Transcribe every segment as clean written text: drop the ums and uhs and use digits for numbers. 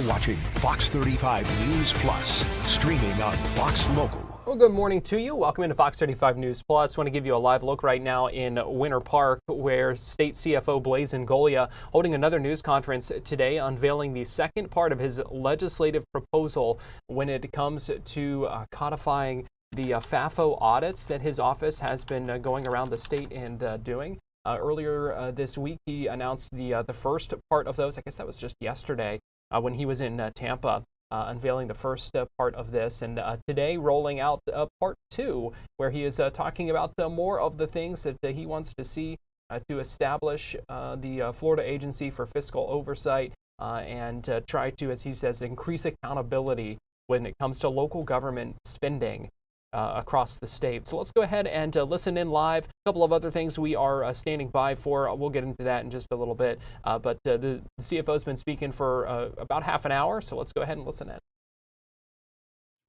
watching Fox 35 News Plus, streaming on Fox Local. Well, good morning to you. Welcome into Fox 35 News Plus. I want to give you a live look right now in Winter Park, where State CFO Blazin Golia holding another news conference today, unveiling the second part of his legislative proposal when it comes to codifying the FAFO audits that his office has been going around the state and doing. Earlier this week, he announced the first part of those. I guess that was just yesterday when he was in Tampa, unveiling the first part of this. And today, rolling out part two, where he is talking about more of the things that he wants to see to establish the Florida Agency for Fiscal Oversight and try to, as he says, increase accountability when it comes to local government spending across the state. So let's go ahead and listen in live. A couple of other things we are standing by for. We'll get into that in just a little bit. But the CFO has been speaking for about half an hour, so let's go ahead and listen in.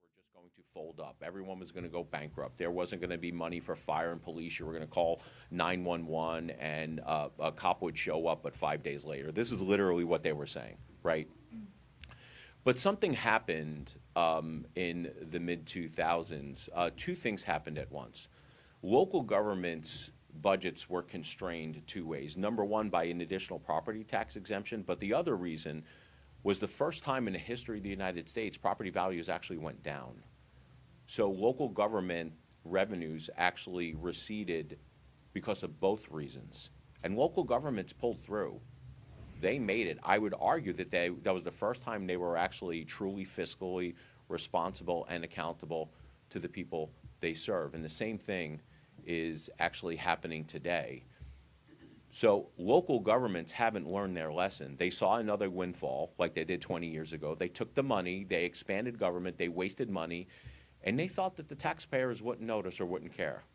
We're just going to fold up. Everyone was going to go bankrupt. There wasn't going to be money for fire and police. You were going to call 911 and a cop would show up, but 5 days later. This is literally what they were saying, right? But something happened in the mid-2000s. Two things happened at once. Local governments' budgets were constrained two ways. Number one, by an additional property tax exemption, but the other reason was the first time in the history of the United States property values actually went down. So local government revenues actually receded because of both reasons. And local governments pulled through. They made it. I would argue that that was the first time they were actually truly fiscally responsible and accountable to the people they serve. And the same thing is actually happening today. So local governments haven't learned their lesson. They saw another windfall like they did 20 years ago. They took the money, they expanded government, they wasted money, and they thought that the taxpayers wouldn't notice or wouldn't care.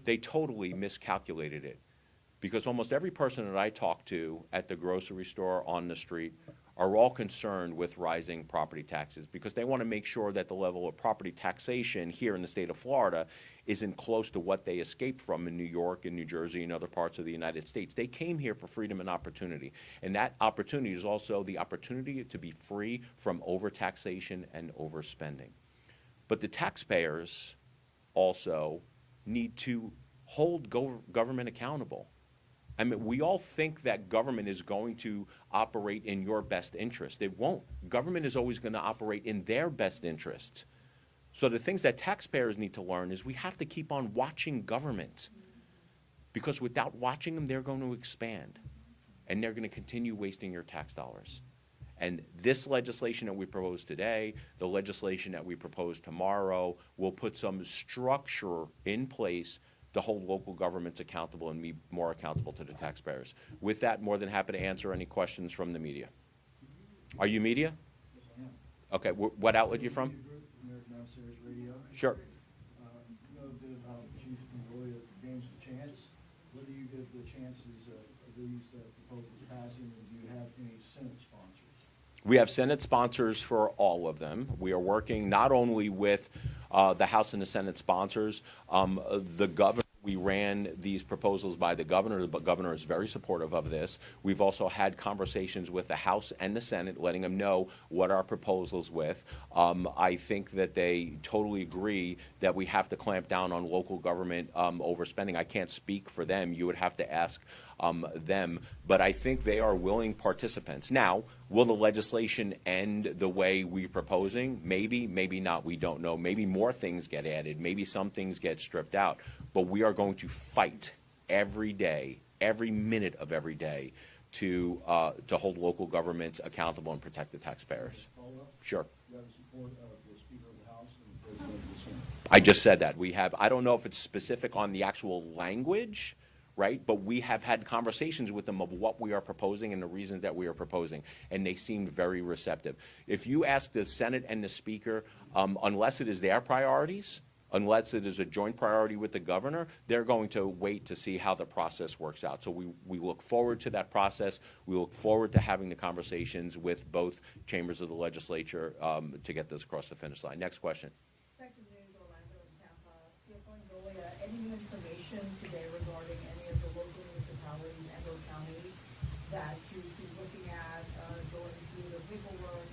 They totally miscalculated it. Because almost every person that I talk to at the grocery store, on the street, are all concerned with rising property taxes because they want to make sure that the level of property taxation here in the state of Florida isn't close to what they escaped from in New York and New Jersey and other parts of the United States. They came here for freedom and opportunity. And that opportunity is also the opportunity to be free from overtaxation and overspending. But the taxpayers also need to hold government accountable. I mean, we all think that government is going to operate in your best interest. It won't. Government is always going to operate in their best interest. So the things that taxpayers need to learn is we have to keep on watching government. Because without watching them, they're going to expand. And they're going to continue wasting your tax dollars. And this legislation that we propose today, the legislation that we propose tomorrow, will put some structure in place to hold local governments accountable and be more accountable to the taxpayers. With that, more than happy to answer any questions from the media. Are you media? Yes, I am. Okay, what outlet are you from? American Outsiders Radio. Sure. You know a bit about Chief Golia gains of chance. What do you give the chances of these proposals passing, and do you have any Senate sponsors? We have Senate sponsors for all of them. We are working not only with the House and the Senate sponsors. The governor, we ran these proposals by the governor. The governor is very supportive of this. We've also had conversations with the House and the Senate, letting them know what our proposals with. I think that they totally agree that we have to clamp down on local government overspending. I can't speak for them. You would have to ask them. But I think they are willing participants. Now, will the legislation end the way we're proposing? Maybe, maybe not. We don't know. Maybe more things get added. Maybe some things get stripped out. But we are going to fight every day, every minute of every day, to hold local governments accountable and protect the taxpayers. Sure. You have the support of the Speaker of the House and the President of the Senate. I just said that. We have, I don't know if it's specific on the actual language, right? But we have had conversations with them of what we are proposing and the reasons that we are proposing, and they seem very receptive. If you ask the Senate and the Speaker, unless it is their priorities, unless it is a joint priority with the governor, they're going to wait to see how the process works out. So we look forward to that process. We look forward to having the conversations with both chambers of the legislature to get this across the finish line. Next question. Spectrum News, Orlando and Tampa. CFO Golia, any new information today regarding any of the local municipalities and or counties that you keep looking at, going through the paperwork,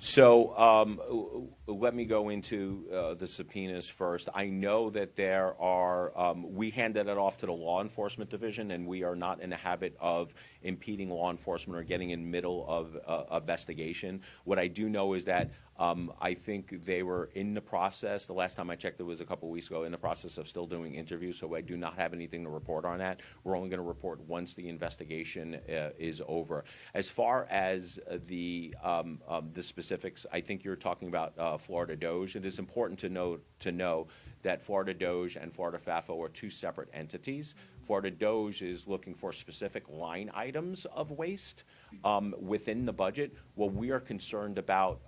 So let me go into the subpoenas first. I know that there are, we handed it off to the law enforcement division, and we are not in the habit of impeding law enforcement or getting in the middle of investigation. What I do know is that I think they were in the process, the last time I checked it was a couple of weeks ago, in the process of still doing interviews, so I do not have anything to report on that. We're only going to report once the investigation is over. As far as the specifics, I think you're talking about Florida DOJ. It is important to know that Florida DOJ and Florida FAFO are two separate entities. Florida DOJ is looking for specific line items of waste within the budget. What we are concerned about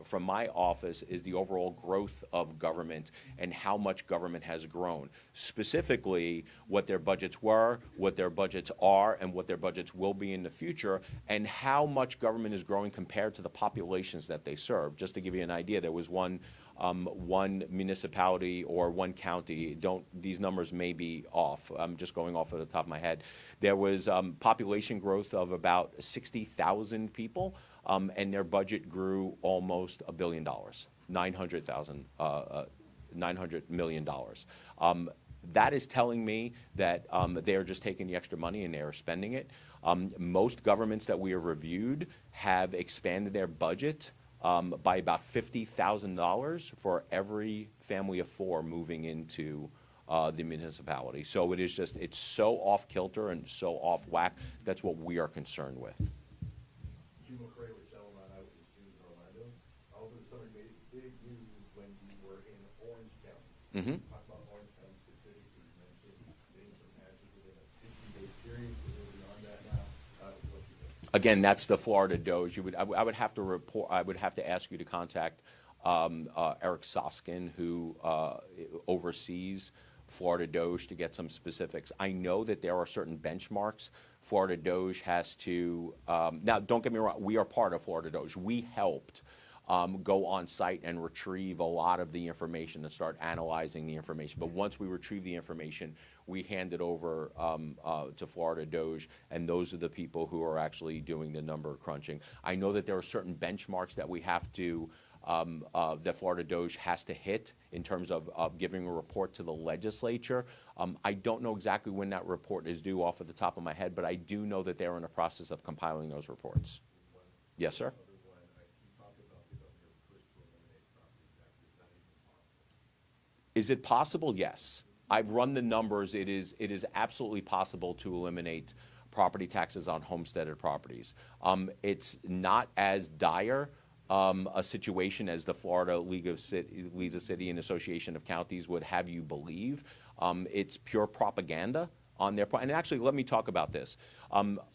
from my office is the overall growth of government and how much government has grown. Specifically, what their budgets were, what their budgets are, and what their budgets will be in the future, and how much government is growing compared to the populations that they serve. Just to give you an idea, there was one municipality or one county, these numbers may be off, I'm just going off of the top of my head. There was population growth of about 60,000 people, and their budget grew almost $1 billion, $900 million. That is telling me that they are just taking the extra money and they are spending it. Most governments that we have reviewed have expanded their budget by about $50,000 for every family of four moving into the municipality. So it is just, it's so off kilter and so off whack. That's what we are concerned with. Hugh McRae with Channel 9 Eyewitness News in Orlando. Over the summer, you made big news when you were in Orange County. Talk about Orange County specifically. You mentioned getting some answers within a 60-day period. So we're beyond that now. What you doing? Again, that's the Florida DOJ. I would have to report. I would have to ask you to contact Eric Soskin, who oversees Florida DOJ, to get some specifics. I know that there are certain benchmarks Florida DOJ has to. Now, don't get me wrong. We are part of Florida DOJ. We helped go on site and retrieve a lot of the information and start analyzing the information. But once we retrieve the information, we hand it over to Florida DOJ, and those are the people who are actually doing the number crunching. I know that there are certain benchmarks that we have to, that Florida DOJ has to hit in terms of giving a report to the legislature. I don't know exactly when that report is due off of the top of my head, but I do know that they're in the process of compiling those reports. Yes, sir? Is it possible? Yes. I've run the numbers. It is absolutely possible to eliminate property taxes on homesteaded properties. It's not as dire a situation as the Florida League of City and Association of Counties would have you believe. It's pure propaganda on their part. And actually, let me talk about this.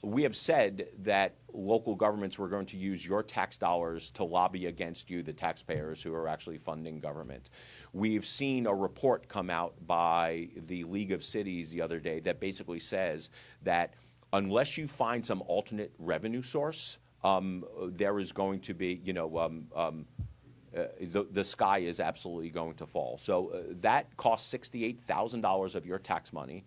We have said that local governments were going to use your tax dollars to lobby against you, the taxpayers who are actually funding government. We've seen a report come out by the League of Cities the other day that basically says that unless you find some alternate revenue source, there is going to be, the sky is absolutely going to fall. So that costs $68,000 of your tax money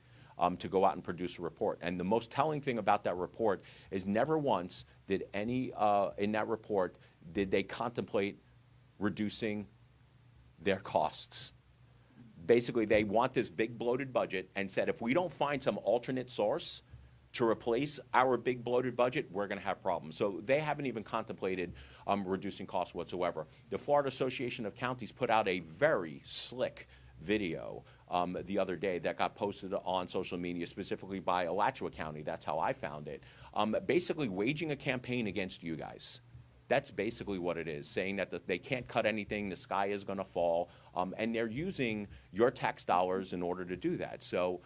to go out and produce a report. And the most telling thing about that report is never once did any, in that report, did they contemplate reducing their costs. Basically, they want this big bloated budget and said, if we don't find some alternate source to replace our big bloated budget, we're going to have problems. So they haven't even contemplated reducing costs whatsoever. The Florida Association of Counties put out a very slick video the other day that got posted on social media, specifically by Alachua County. That's how I found it. Basically waging a campaign against you guys. That's basically what it is, saying that they can't cut anything, the sky is going to fall, and they're using your tax dollars in order to do that. So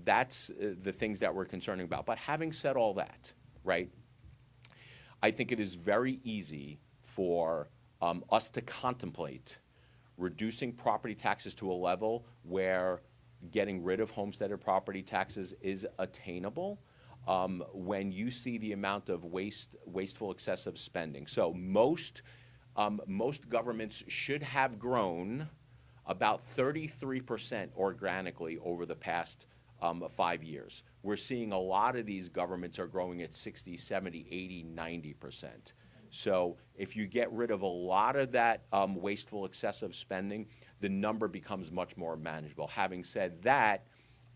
that's the things that we're concerned about. But having said all that, right, I think it is very easy for us to contemplate reducing property taxes to a level where getting rid of homesteaded property taxes is attainable when you see the amount of wasteful, excessive spending. So most governments should have grown about 33% organically over the past 5 years. We're seeing a lot of these governments are growing at 60, 70, 80, 90%. So if you get rid of a lot of that wasteful, excessive spending, the number becomes much more manageable. Having said that,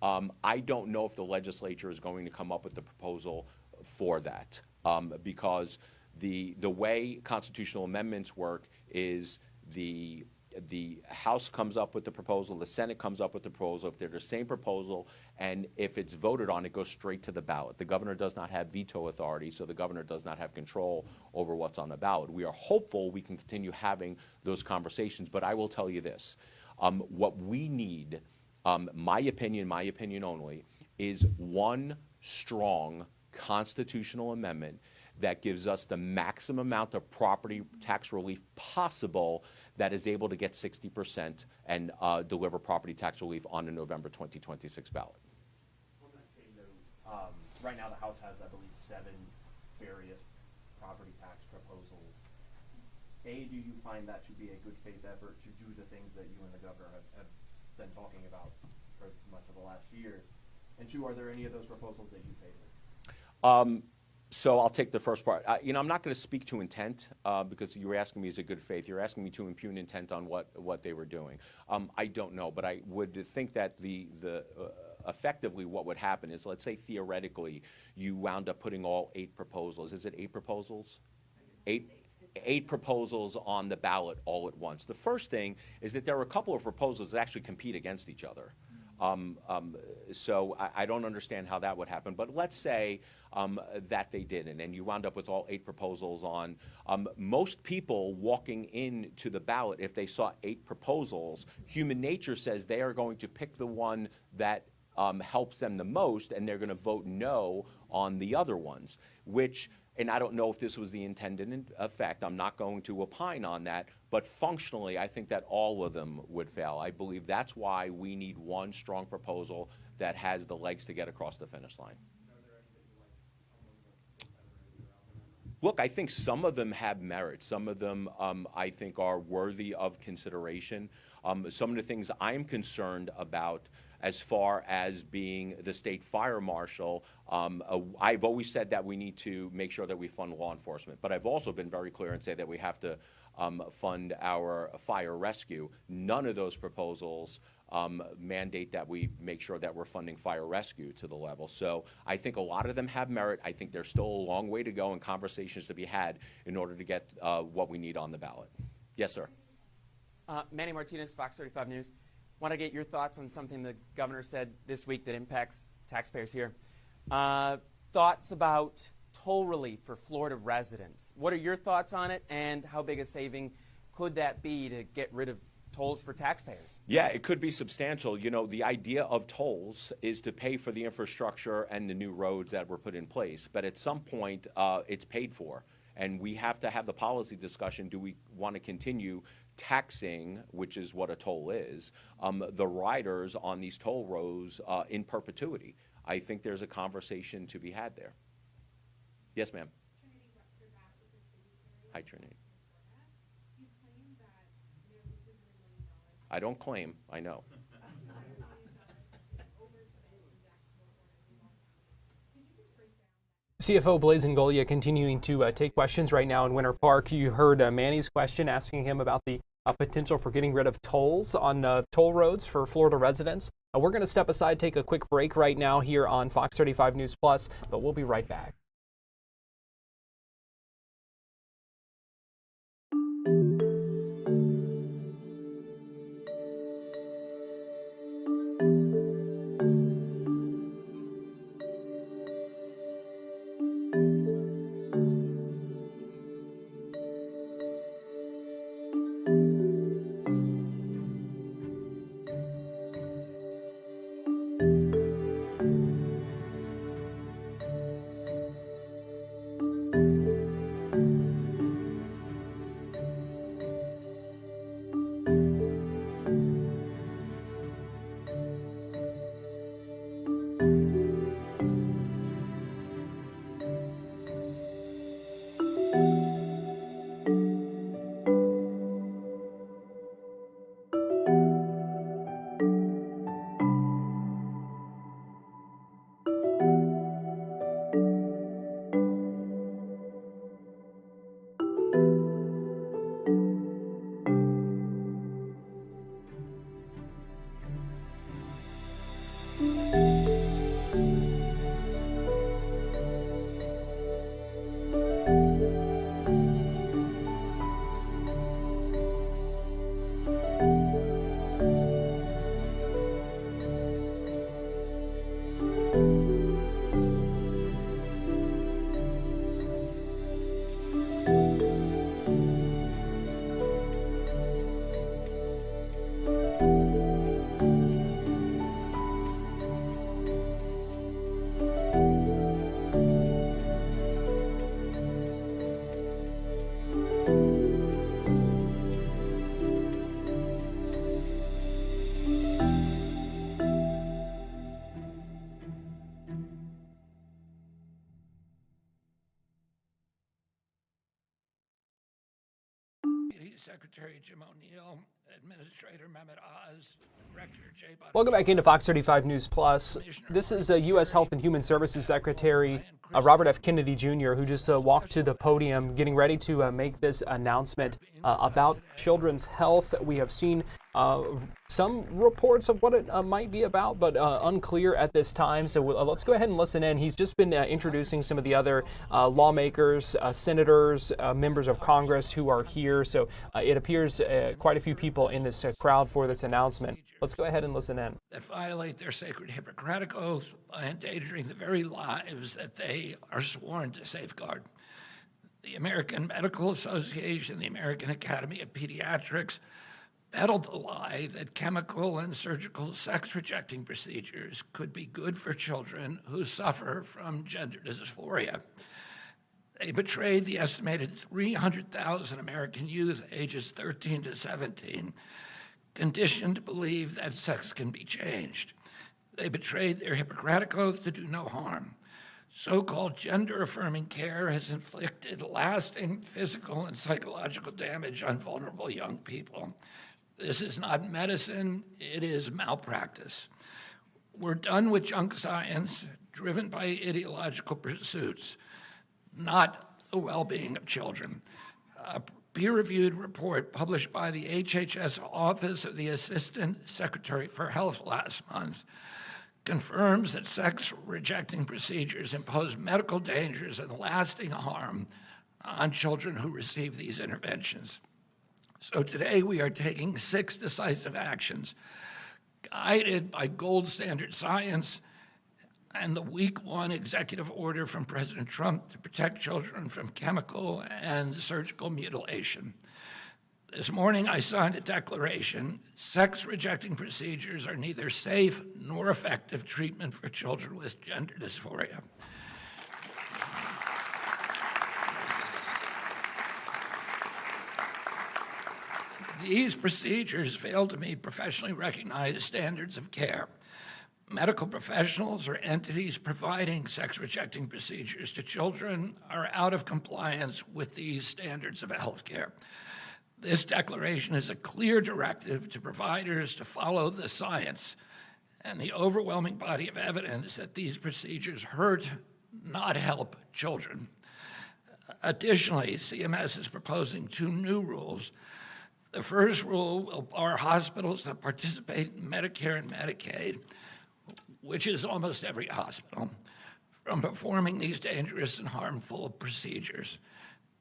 I don't know if the legislature is going to come up with the proposal for that, because the way constitutional amendments work is the House comes up with the proposal, the Senate comes up with the proposal. If they're the same proposal, and if it's voted on, it goes straight to the ballot. The governor does not have veto authority, so the governor does not have control over what's on the ballot. We are hopeful we can continue having those conversations, but I will tell you this. What we need, my opinion only, is one strong constitutional amendment that gives us the maximum amount of property tax relief possible that is able to get 60% and deliver property tax relief on the November 2026 ballot. On that same note, right now the House has, I believe, 7 various property tax proposals. A, do you find that to be a good faith effort to do the things that you and the governor have been talking about for much of the last year? And 2, are there any of those proposals that you favor? So I'll take the first part. I'm not going to speak to intent because you were asking me is it good faith. You're asking me to impugn intent on what they were doing. I don't know, but I would think that effectively what would happen is, let's say theoretically, you wound up putting all 8 proposals. Is it 8 proposals? 8 proposals on the ballot all at once. The first thing is that there are a couple of proposals that actually compete against each other. So I don't understand how that would happen. But let's say that they didn't, and you wound up with all 8 proposals on. Most people walking into the ballot, if they saw 8 proposals, human nature says they are going to pick the one that helps them the most, and they're going to vote no on the other ones, which, and I don't know if this was the intended effect, I'm not going to opine on that, but functionally, I think that all of them would fail. I believe that's why we need one strong proposal that has the legs to get across the finish line. Look, I think some of them have merit. Some of them, I think, are worthy of consideration. Some of the things I'm concerned about, as far as being the state fire marshal, I've always said that we need to make sure that we fund law enforcement. But I've also been very clear and say that we have to fund our fire rescue. None of those proposals mandate that we make sure that we're funding fire rescue to the level. So I think a lot of them have merit. I think there's still a long way to go and conversations to be had in order to get what we need on the ballot. Yes, sir. Manny Martinez, Fox 35 News. Want to get your thoughts on something the governor said this week that impacts taxpayers here. Thoughts about toll relief for Florida residents. What are your thoughts on it, and how big a saving could that be to get rid of tolls for taxpayers? Yeah, it could be substantial. You know, the idea of tolls is to pay for the infrastructure and the new roads that were put in place. But at some point, it's paid for. And we have to have the policy discussion. Do we want to continue taxing, which is what a toll is, the riders on these toll roads in perpetuity? I think there's a conversation to be had there. Yes, ma'am. Hi, Trinity. I don't claim, I know. CFO Blazin Golia continuing to take questions right now in Winter Park. You heard Manny's question asking him about the potential for getting rid of tolls on toll roads for Florida residents. We're going to step aside, take a quick break right now here on Fox 35 News Plus, but we'll be right back. Secretary Jim O'Neill, Administrator Mehmet Oz, Director Jay Butter. Welcome back into Fox 35 News Plus. This is U.S. Health and Human Services Secretary Robert F. Kennedy Jr., who just walked to the podium getting ready to make this announcement about children's health. We have seen some reports of what it might be about, but unclear at this time. So let's go ahead and listen in. He's just been introducing some of the other lawmakers, senators, members of Congress who are here. So it appears quite a few people in this crowd for this announcement. Let's go ahead and listen in. That violate their sacred Hippocratic oath by endangering the very lives that they are sworn to safeguard. The American Medical Association, the American Academy of Pediatrics, peddled the lie that chemical and surgical sex-rejecting procedures could be good for children who suffer from gender dysphoria. They betrayed the estimated 300,000 American youth ages 13 to 17, conditioned to believe that sex can be changed. They betrayed their Hippocratic oath to do no harm. So-called gender-affirming care has inflicted lasting physical and psychological damage on vulnerable young people. This is not medicine, it is malpractice. We're done with junk science driven by ideological pursuits, not the well-being of children. A peer-reviewed report published by the HHS Office of the Assistant Secretary for Health last month confirms that sex-rejecting procedures impose medical dangers and lasting harm on children who receive these interventions. So today we are taking 6 decisive actions, guided by gold standard science and the week 1 executive order from President Trump to protect children from chemical and surgical mutilation. This morning I signed a declaration: sex-rejecting procedures are neither safe nor effective treatment for children with gender dysphoria. These procedures fail to meet professionally recognized standards of care. Medical professionals or entities providing sex-rejecting procedures to children are out of compliance with these standards of health care. This declaration is a clear directive to providers to follow the science and the overwhelming body of evidence that these procedures hurt, not help, children. Additionally, CMS is proposing 2 new rules. The first rule will bar hospitals that participate in Medicare and Medicaid, which is almost every hospital, from performing these dangerous and harmful procedures.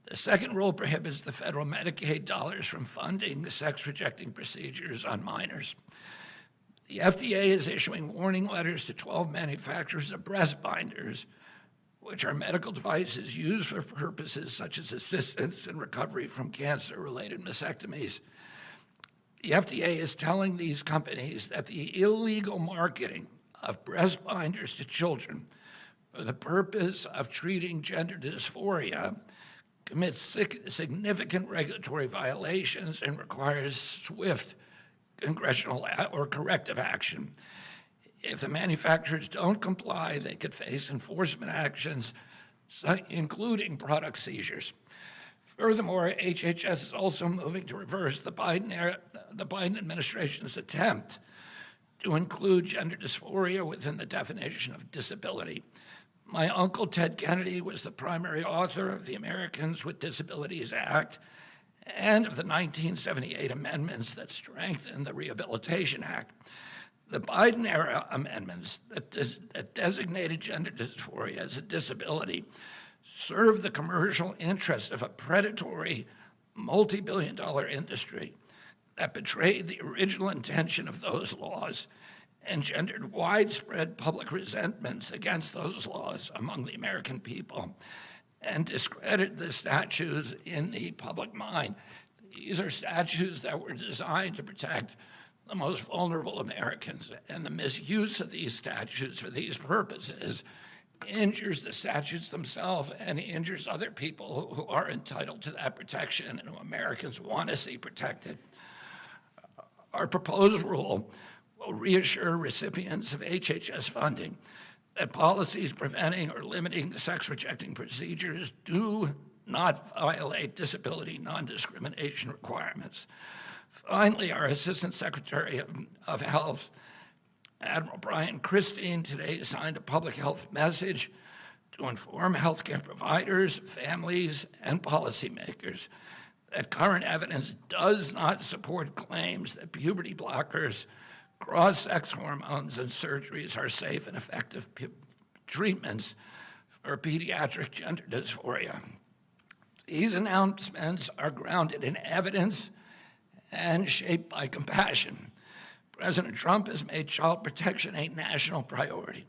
The second rule prohibits the federal Medicaid dollars from funding the sex-rejecting procedures on minors. The FDA is issuing warning letters to 12 manufacturers of breast binders, which are medical devices used for purposes such as assistance in recovery from cancer-related mastectomies. The FDA is telling these companies that the illegal marketing of breast binders to children for the purpose of treating gender dysphoria commits significant regulatory violations and requires swift congressional or corrective action. If the manufacturers don't comply, they could face enforcement actions, including product seizures. Furthermore, HHS is also moving to reverse the Biden administration's attempt to include gender dysphoria within the definition of disability. My uncle, Ted Kennedy, was the primary author of the Americans with Disabilities Act and of the 1978 amendments that strengthened the Rehabilitation Act. The Biden-era amendments that designated gender dysphoria as a disability serve the commercial interest of a predatory, multi-billion-dollar industry that betrayed the original intention of those laws engendered widespread public resentments against those laws among the American people and discredited the statutes in the public mind. These are statutes that were designed to protect the most vulnerable Americans, and the misuse of these statutes for these purposes injures the statutes themselves and injures other people who are entitled to that protection and who Americans want to see protected. Our proposed rule will reassure recipients of HHS funding that policies preventing or limiting the sex-rejecting procedures do not violate disability non-discrimination requirements. Finally, our Assistant Secretary of Health, Admiral Brian Christine, today signed a public health message to inform healthcare providers, families, and policymakers that current evidence does not support claims that puberty blockers, cross-sex hormones, and surgeries are safe and effective treatments for pediatric gender dysphoria. These announcements are grounded in evidence and shaped by compassion. President Trump has made child protection a national priority.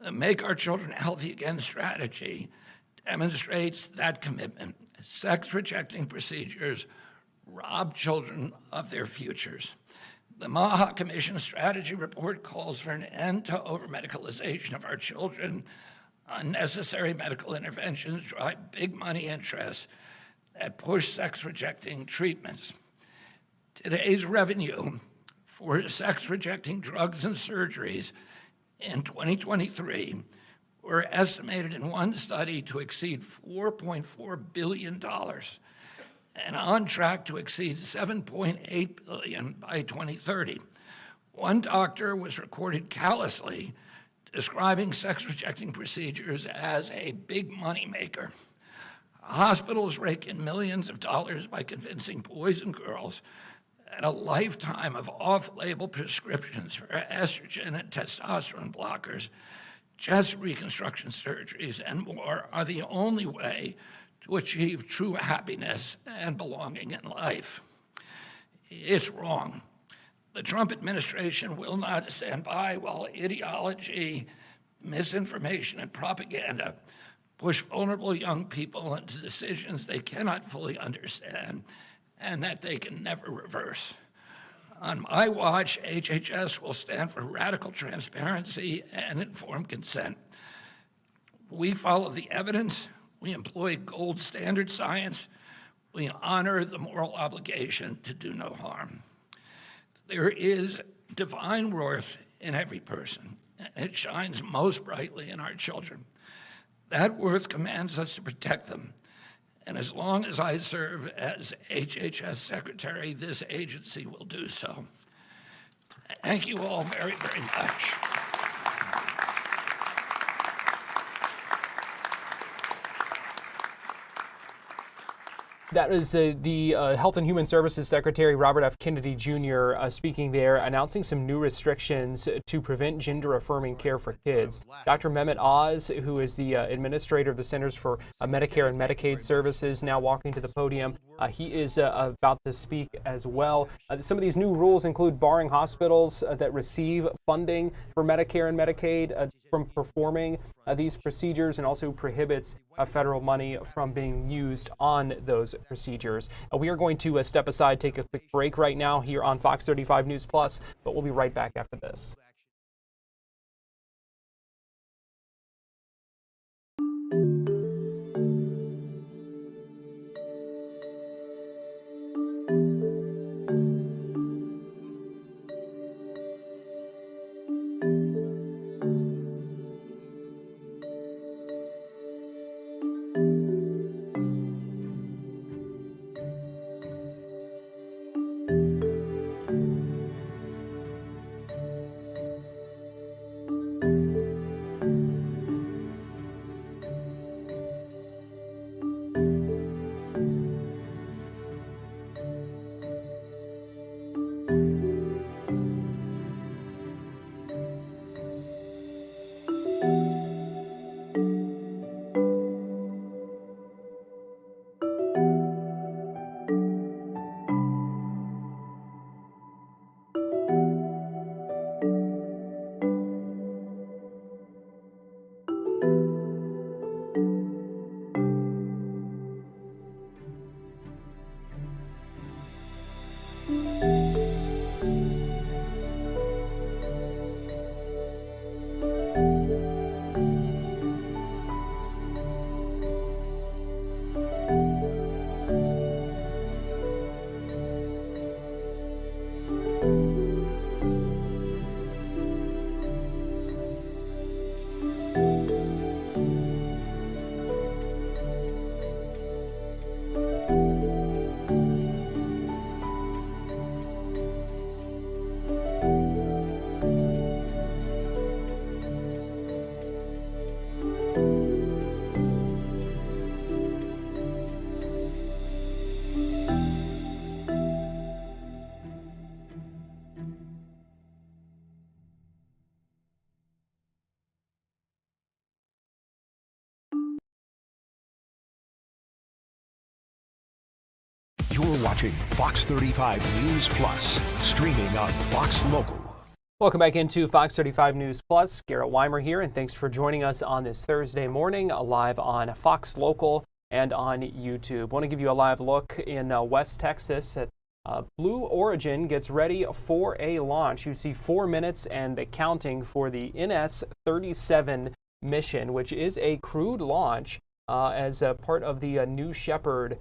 The Make Our Children Healthy Again strategy demonstrates that commitment. Sex-rejecting procedures rob children of their futures. The Maha Commission strategy report calls for an end to over-medicalization of our children. Unnecessary medical interventions drive big money interests that push sex-rejecting treatments. Today's revenue for sex-rejecting drugs and surgeries in 2023 were estimated in one study to exceed $4.4 billion and on track to exceed $7.8 billion by 2030. One doctor was recorded callously describing sex-rejecting procedures as a big moneymaker. Hospitals rake in millions of dollars by convincing boys and girls that a lifetime of off-label prescriptions for estrogen and testosterone blockers, chest reconstruction surgeries, and more are the only way to achieve true happiness and belonging in life. It's wrong. The Trump administration will not stand by while ideology, misinformation, and propaganda push vulnerable young people into decisions they cannot fully understand and that they can never reverse. On my watch, HHS will stand for radical transparency and informed consent. We follow the evidence, we employ gold standard science, we honor the moral obligation to do no harm. There is divine worth in every person, and it shines most brightly in our children. That worth commands us to protect them. And as long as I serve as HHS Secretary, this agency will do so. Thank you all very, very much. That is the Health and Human Services Secretary Robert F. Kennedy Jr. Speaking there, announcing some new restrictions to prevent gender-affirming care for kids. Dr. Mehmet Oz, who is the administrator of the Centers for Medicare and Medicaid Services, now walking to the podium. He is about to speak as well. Some of these new rules include barring hospitals that receive funding for Medicare and Medicaid from performing these procedures, and also prohibits federal money from being used on those procedures. We are going to step aside, take a quick break right now here on Fox 35 News Plus, but we'll be right back after this. You're watching Fox 35 News Plus, streaming on Fox Local. Welcome back into Fox 35 News Plus. Garrett Weimer here, and thanks for joining us on this Thursday morning, live on Fox Local and on YouTube. Want to give you a live look in West Texas at Blue Origin gets ready for a launch. You see 4 minutes and counting for the NS-37 mission, which is a crewed launch as a part of the New Shepard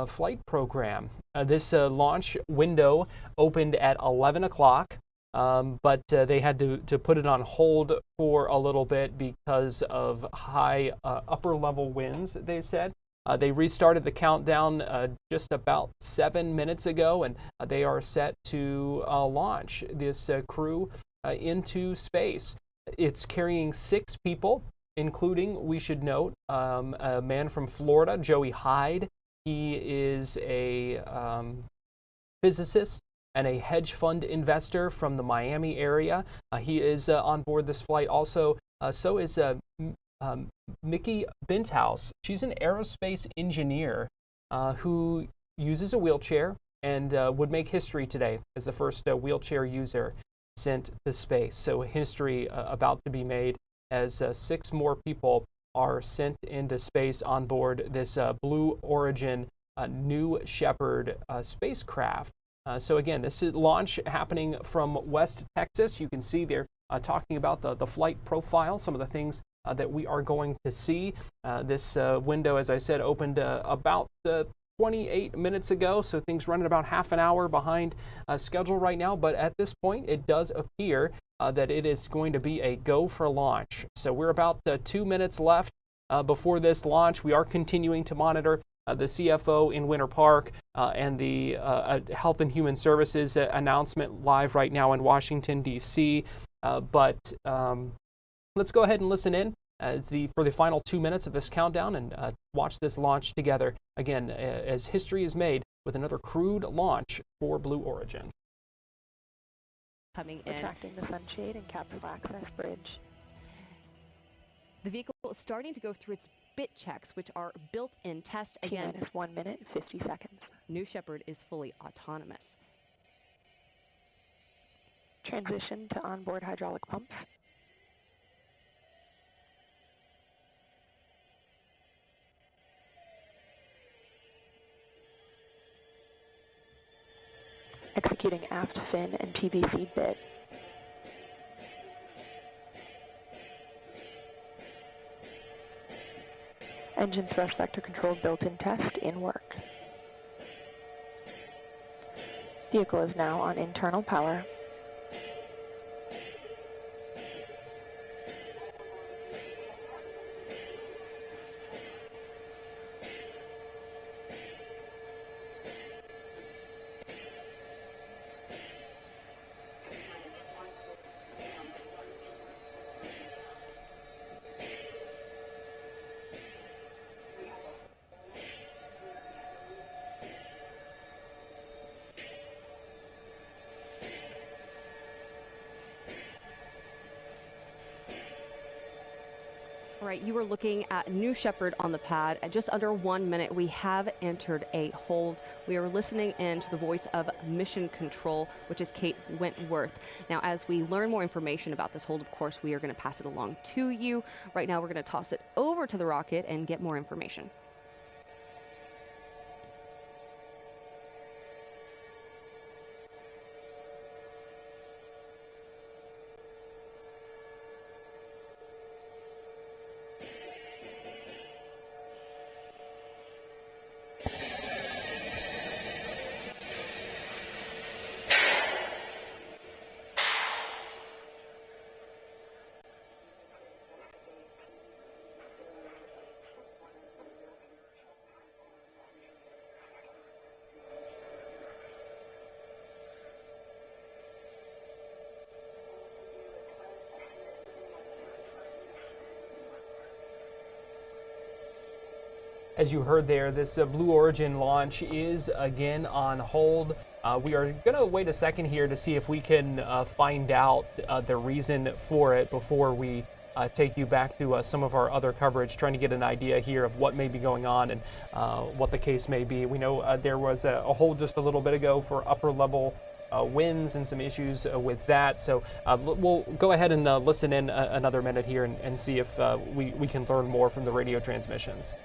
flight program. This launch window opened at 11 o'clock, but they had to put it on hold for a little bit because of high upper level winds, they said. They restarted the countdown just about 7 minutes ago, and they are set to launch this crew into space. It's carrying 6 people, including, we should note, a man from Florida, Joey Hyde. He is a physicist and a hedge fund investor from the Miami area. He is on board this flight. Also, so is Michi Benthaus. She's an aerospace engineer who uses a wheelchair and would make history today as the first wheelchair user sent to space. So history about to be made as 6 more people are sent into space on board this Blue Origin New Shepard spacecraft. So again, this is launch happening from West Texas. You can see they're talking about the flight profile, some of the things that we are going to see. This window, as I said, opened about 28 minutes ago, so things running about half an hour behind schedule right now. But at this point, it does appear that it is going to be a go for launch. So we're about 2 minutes left before this launch. We are continuing to monitor the CFO in Winter Park and the Health and Human Services announcement live right now in Washington, D.C. But let's go ahead and listen in for the final 2 minutes of this countdown and watch this launch together. Again, as history is made with another crewed launch for Blue Origin. Coming in. Retracting the sunshade and capsule access bridge. The vehicle is starting to go through its bit checks, which are built-in test. Again, T-minus 1 minute, 50 seconds. New Shepard is fully autonomous. Transition to onboard hydraulic pumps. Executing aft fin and PVC bit. Engine thrust vector control built-in test in work. Vehicle is now on internal power. All right, you were looking at New Shepard on the pad. At just under 1 minute, we have entered a hold. We are listening in to the voice of Mission Control, which is Kate Wentworth. Now, as we learn more information about this hold, of course, we are going to pass it along to you. Right now, we're going to toss it over to the rocket and get more information. As you heard there, this Blue Origin launch is again on hold. We are going to wait a second here to see if we can find out the reason for it before we take you back to some of our other coverage, trying to get an idea here of what may be going on and what the case may be. We know there was a hold just a little bit ago for upper level winds and some issues with that. So we'll go ahead and listen in another minute here and see if we can learn more from the radio transmissions.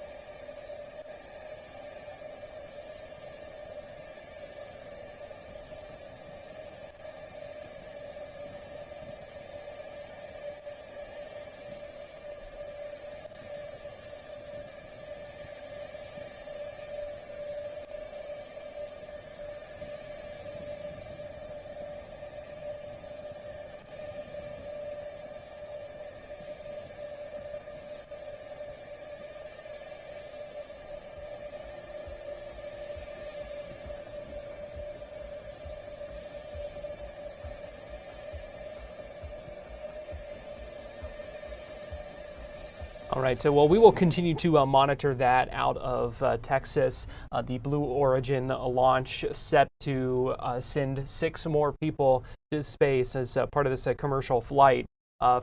All right, so well, we will continue to monitor that out of Texas. The Blue Origin launch set to send 6 more people to space as part of this commercial flight.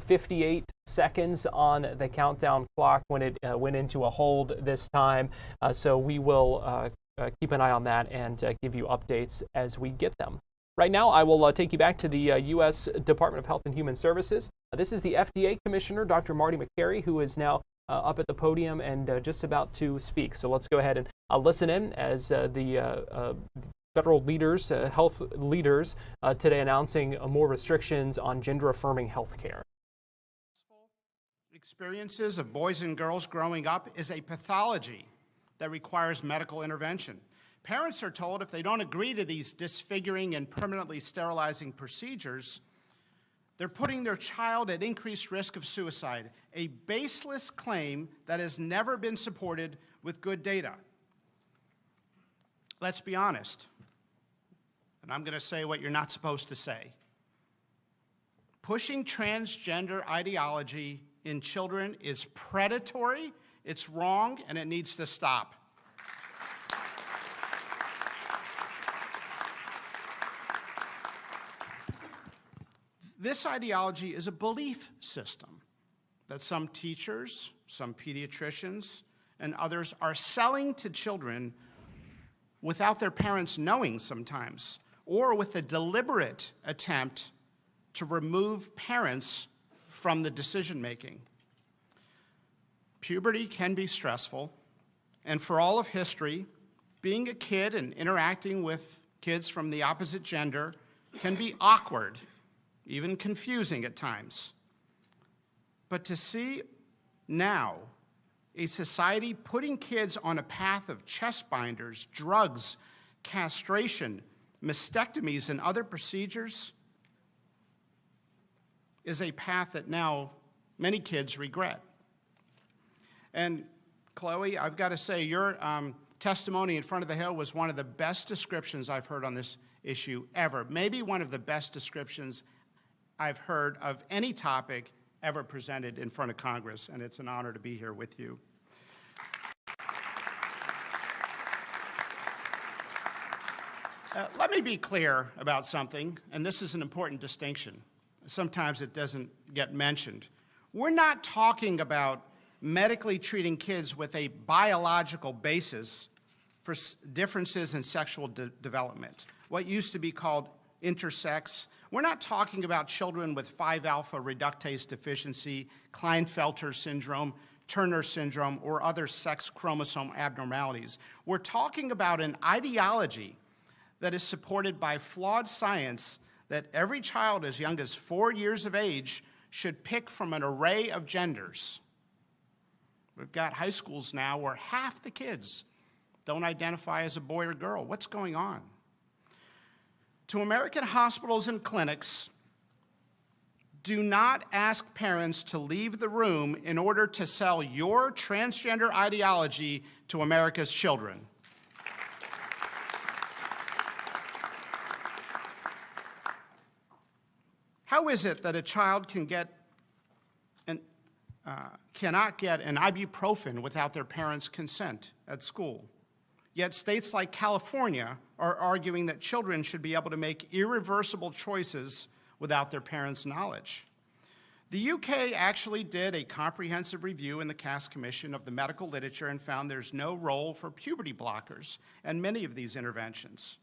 58 seconds on the countdown clock when it went into a hold this time. So we will keep an eye on that and give you updates as we get them. Right now, I will take you back to the U.S. Department of Health and Human Services. This is the FDA Commissioner, Dr. Marty Makary, who is now up at the podium and just about to speak. So let's go ahead and listen in as the federal leaders, health leaders, today announcing more restrictions on gender-affirming health care. Experiences of boys and girls growing up is a pathology that requires medical intervention. Parents are told if they don't agree to these disfiguring and permanently sterilizing procedures, they're putting their child at increased risk of suicide, a baseless claim that has never been supported with good data. Let's be honest, and I'm going to say what you're not supposed to say. Pushing transgender ideology in children is predatory, it's wrong, and it needs to stop. This ideology is a belief system that some teachers, some pediatricians, and others are selling to children without their parents knowing sometimes, or with a deliberate attempt to remove parents from the decision-making. Puberty can be stressful, and for all of history, being a kid and interacting with kids from the opposite gender can be awkward, even confusing at times. But to see now a society putting kids on a path of chest binders, drugs, castration, mastectomies, and other procedures is a path that now many kids regret. And Chloe, I've got to say, your testimony in front of the Hill was one of the best descriptions I've heard on this issue ever. Maybe one of the best descriptions I've heard of any topic ever presented in front of Congress, and it's an honor to be here with you. Let me be clear about something, and this is an important distinction. Sometimes it doesn't get mentioned. We're not talking about medically treating kids with a biological basis for differences in sexual development, what used to be called intersex. We're not talking about children with 5-alpha reductase deficiency, Klinefelter syndrome, Turner syndrome, or other sex chromosome abnormalities. We're talking about an ideology that is supported by flawed science that every child as young as 4 years of age should pick from an array of genders. We've got high schools now where half the kids don't identify as a boy or girl. What's going on? To American hospitals and clinics, do not ask parents to leave the room in order to sell your transgender ideology to America's children. How is it that a child cannot get an ibuprofen without their parents' consent at school? Yet states like California are arguing that children should be able to make irreversible choices without their parents' knowledge. The UK actually did a comprehensive review in the Cass Commission of the medical literature and found there's no role for puberty blockers in many of these interventions.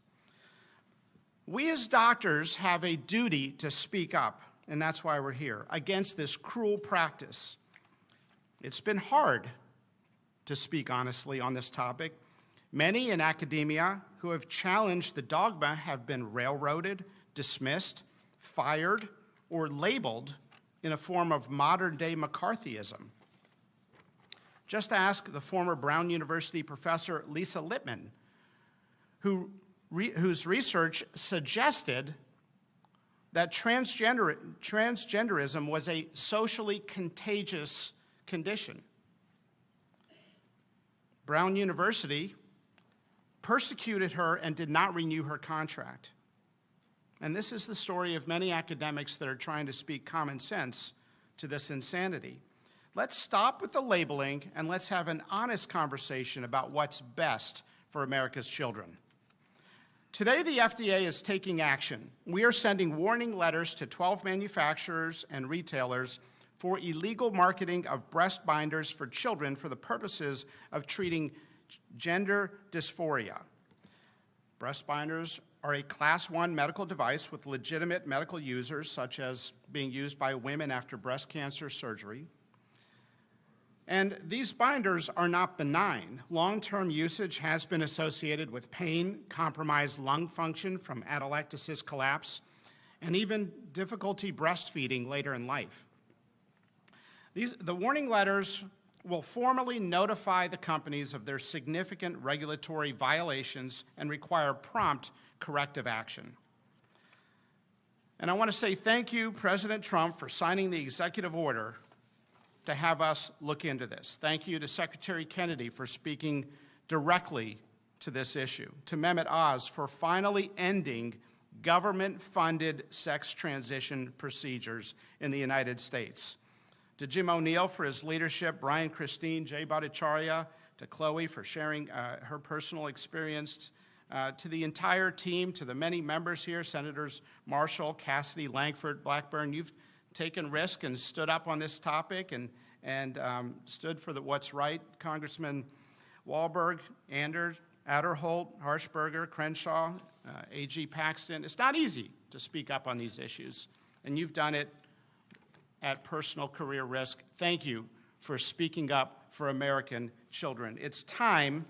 We as doctors have a duty to speak up, and that's why we're here, against this cruel practice. It's been hard to speak honestly on this topic. Many in academia who have challenged the dogma have been railroaded, dismissed, fired, or labeled in a form of modern-day McCarthyism. Just ask the former Brown University professor Lisa Lippman, whose research suggested that transgenderism was a socially contagious condition. Brown University persecuted her and did not renew her contract. And this is the story of many academics that are trying to speak common sense to this insanity. Let's stop with the labeling and let's have an honest conversation about what's best for America's children. Today, the FDA is taking action. We are sending warning letters to 12 manufacturers and retailers for illegal marketing of breast binders for children for the purposes of treating gender dysphoria. Breast binders are a Class 1 medical device with legitimate medical users, such as being used by women after breast cancer surgery. And these binders are not benign. Long-term usage has been associated with pain, compromised lung function from atelectasis collapse, and even difficulty breastfeeding later in life. The warning letters will formally notify the companies of their significant regulatory violations and require prompt corrective action. And I want to say thank you, President Trump, for signing the executive order to have us look into this. Thank you to Secretary Kennedy for speaking directly to this issue, to Mehmet Oz for finally ending government-funded sex transition procedures in the United States, to Jim O'Neill for his leadership, Brian Christine, Jay Bhattacharya, to Chloe for sharing her personal experience, to the entire team, to the many members here, Senators Marshall, Cassidy, Langford, Blackburn. You've taken risk and stood up on this topic and stood for what's right. Congressman Wahlberg, Adderholt, Harshberger, Crenshaw, AG Paxton. It's not easy to speak up on these issues, and you've done it at personal career risk. Thank you for speaking up for American children. It's time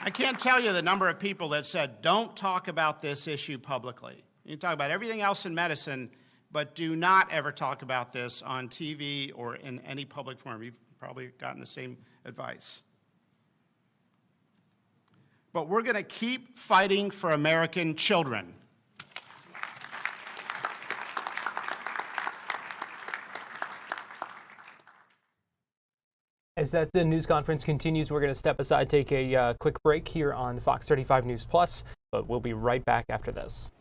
I can't tell you the number of people that said, don't talk about this issue publicly. You can talk about everything else in medicine, but do not ever talk about this on TV or in any public forum. You've probably gotten the same advice. But we're going to keep fighting for American children. As that news conference continues, we're going to step aside, take a quick break here on Fox 35 News Plus, but we'll be right back after this.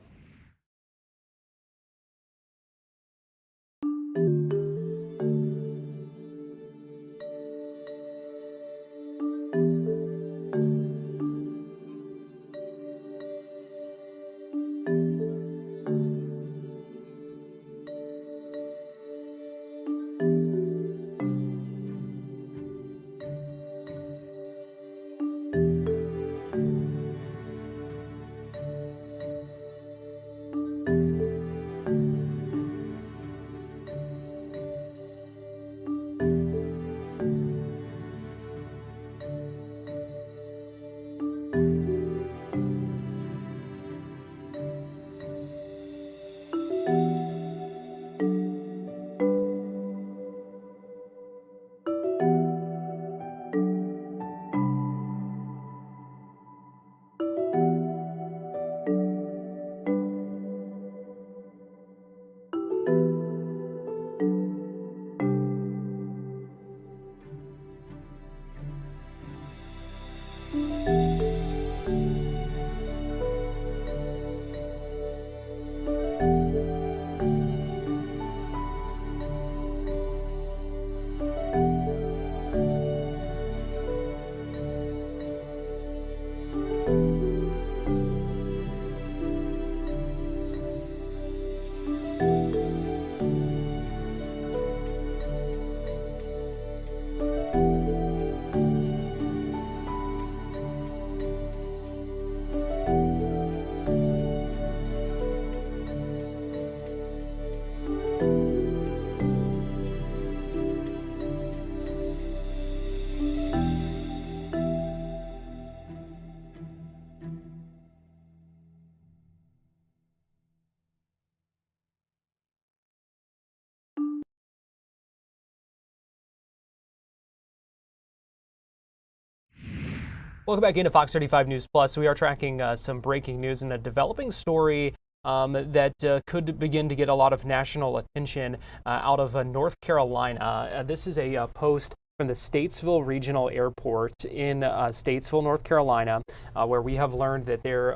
Welcome back into Fox 35 News Plus. We are tracking some breaking news and a developing story that could begin to get a lot of national attention out of North Carolina. This is a post from the Statesville Regional Airport in Statesville, North Carolina, where we have learned that there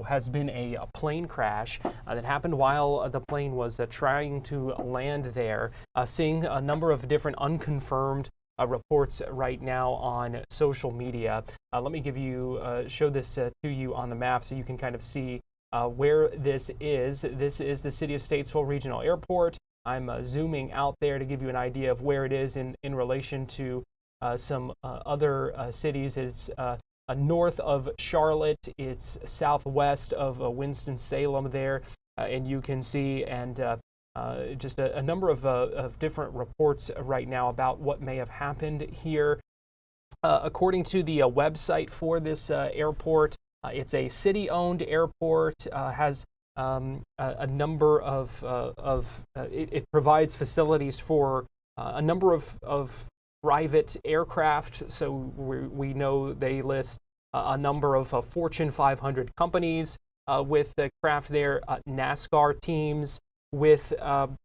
has been a plane crash that happened while the plane was trying to land there. Seeing a number of different unconfirmed reports right now on social media. Let me show this to you on the map so you can kind of see where this is. This is the city of Statesville Regional Airport. I'm zooming out there to give you an idea of where it is in relation to some other cities. It's north of Charlotte. It's southwest of Winston-Salem there, and you can see just a number of different reports right now about what may have happened here. According to the website for this airport, it's a city-owned airport, has a number it provides facilities for a number of private aircraft. So we know they list a number of Fortune 500 companies with the craft there, NASCAR teams with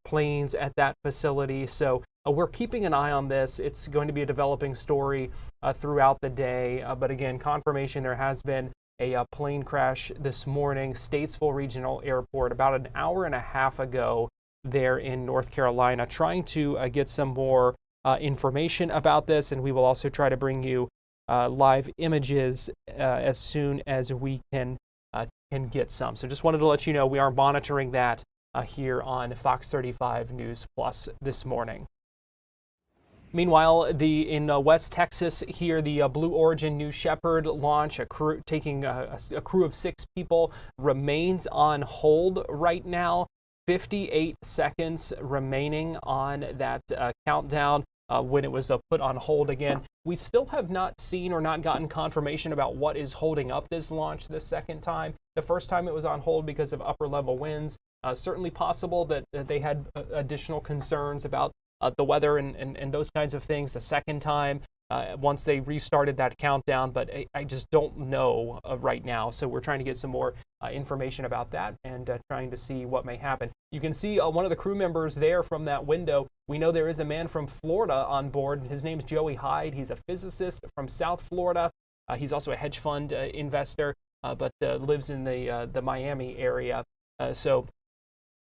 planes at that facility. So we're keeping an eye on this. It's going to be a developing story throughout the day. But again, confirmation there has been a plane crash this morning, Statesville Regional Airport, about an hour and a half ago there in North Carolina. Trying to get some more information about this, and we will also try to bring you live images as soon as we can get some. So just wanted to let you know we are monitoring that here on Fox 35 News Plus this morning. Meanwhile, in West Texas here, the Blue Origin New Shepard launch, taking a crew of 6 people, remains on hold right now. 58 seconds remaining on that countdown when it was put on hold again. We still have not seen or not gotten confirmation about what is holding up this launch the second time. The first time it was on hold because of upper level winds. Certainly possible that they had additional concerns about the weather and those kinds of things the second time once they restarted that countdown, but I just don't know right now. So we're trying to get some more information about that and trying to see what may happen. You can see one of the crew members there from that window. We know there is a man from Florida on board. His name is Joey Hyde. He's a physicist from South Florida. He's also a hedge fund investor, but lives in the Miami area. So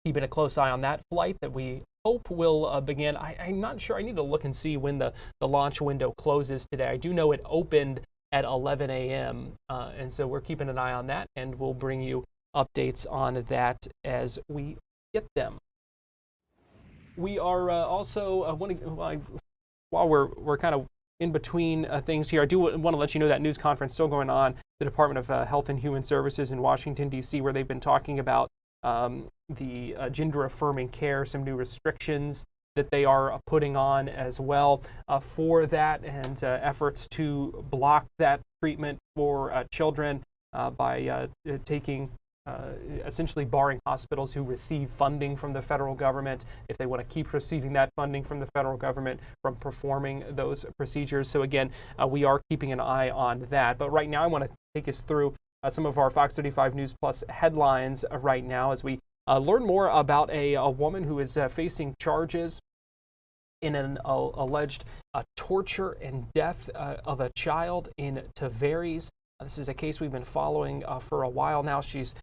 keeping a close eye on that flight that we hope will begin. I'm not sure. I need to look and see when the launch window closes today. I do know it opened at 11 a.m. And so we're keeping an eye on that, and we'll bring you updates on that as we get them. We are also while we're kind of in between things here, I do want to let you know that news conference still going on, the Department of Health and Human Services in Washington, D.C., where they've been talking about the gender-affirming care, some new restrictions that they are putting on as well for that, and efforts to block that treatment for children by essentially barring hospitals who receive funding from the federal government, if they want to keep receiving that funding from the federal government, from performing those procedures. So again, we are keeping an eye on that. But right now I want to take us through some of our Fox 35 News Plus headlines right now as we learn more about a woman who is facing charges in an alleged torture and death of a child in Tavares. This is a case we've been following for a while now. She's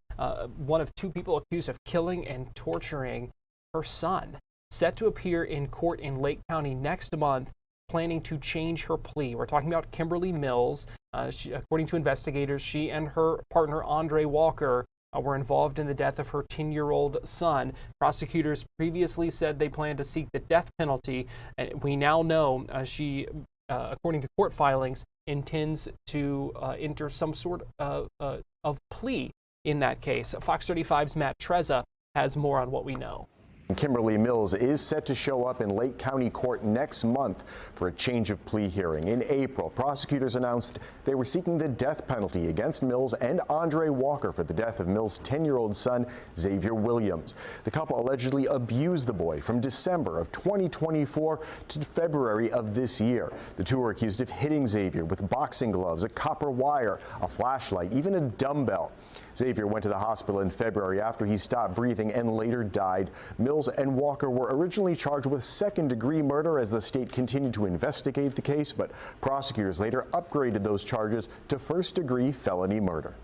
one of 2 people accused of killing and torturing her son. Set to appear in court in Lake County next month, planning to change her plea. We're talking about Kimberly Mills. According to investigators, she and her partner, Andre Walker, were involved in the death of her 10-year-old son. Prosecutors previously said they planned to seek the death penalty. And we now know she, according to court filings, intends to enter some sort of plea in that case. Fox 35's Matt Trezza has more on what we know. Kimberly Mills is set to show up in Lake County Court next month for a change of plea hearing. In April, prosecutors announced they were seeking the death penalty against Mills and Andre Walker for the death of Mills' 10-year-old son, Xavier Williams. The couple allegedly abused the boy from December of 2024 to February of this year. The two were accused of hitting Xavier with boxing gloves, a copper wire, a flashlight, even a dumbbell. Xavier went to the hospital in February after he stopped breathing and later died. Mills and Walker were originally charged with second-degree murder as the state continued to investigate the case, but prosecutors later upgraded those charges to first-degree felony murder.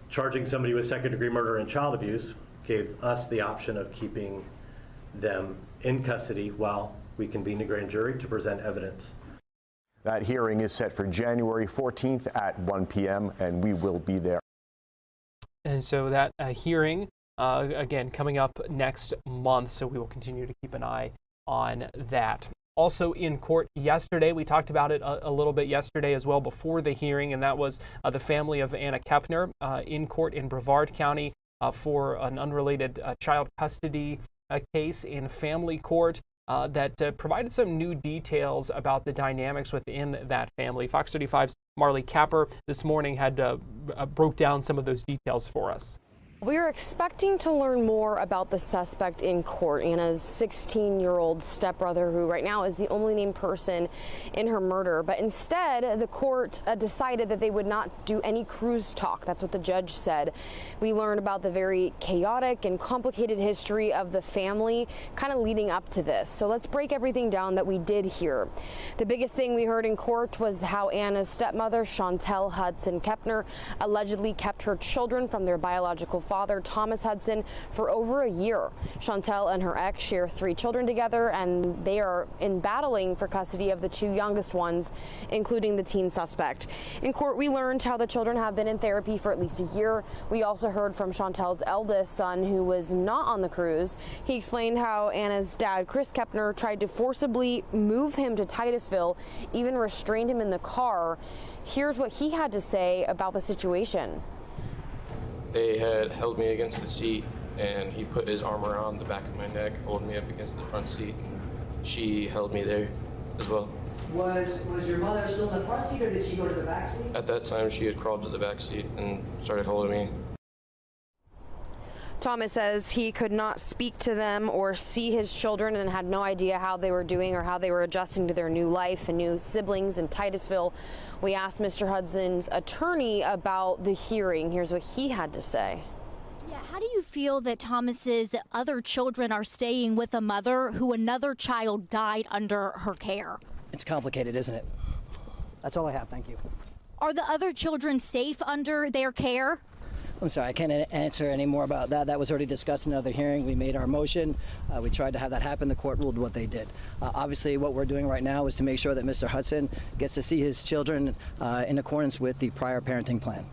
Charging somebody with second-degree murder and child abuse gave us the option of keeping them in custody while we convened a grand jury to present evidence. That hearing is set for January 14th at 1 p.m., and we will be there. And so that hearing, again, coming up next month, so we will continue to keep an eye on that. Also in court yesterday, we talked about it a little bit yesterday as well before the hearing, and that was the family of Anna Kepner in court in Brevard County for an unrelated child custody case in family court. That provided some new details about the dynamics within that family. Fox 35's Marley Capper this morning had broke down some of those details for us. We are expecting to learn more about the suspect in court, Anna's 16-year-old stepbrother, who right now is the only named person in her murder. But instead, the court decided that they would not do any cruise talk. That's what the judge said. We learned about the very chaotic and complicated history of the family kind of leading up to this. So let's break everything down that we did here. The biggest thing we heard in court was how Anna's stepmother, Chantel Hudson Kepner, allegedly kept her children from their biological father, Thomas Hudson, for over a year. Chantel and her ex share 3 children together, and they are battling for custody of the 2 youngest ones, including the teen suspect. In court, we learned how the children have been in therapy for at least a year. We also heard from Chantel's eldest son, who was not on the cruise. He explained how Anna's dad, Chris Kepner, tried to forcibly move him to Titusville, even restrained him in the car. Here's what he had to say about the situation. They had held me against the seat, and he put his arm around the back of my neck, holding me up against the front seat. She held me there as well. Was your mother still in the front seat, or did she go to the back seat? At that time, she had crawled to the back seat and started holding me. Thomas says he could not speak to them or see his children and had no idea how they were doing or how they were adjusting to their new life and new siblings in Titusville. We asked Mr. Hudson's attorney about the hearing. Here's what he had to say. Yeah, how do you feel that Thomas's other children are staying with a mother who another child died under her care? It's complicated, isn't it? That's all I have. Thank you. Are the other children safe under their care? I'm sorry, I can't answer any more about that. That was already discussed in another hearing. We made our motion. We tried to have that happen. The court ruled what they did. Obviously, what we're doing right now is to make sure that Mr. Hudson gets to see his children in accordance with the prior parenting plan.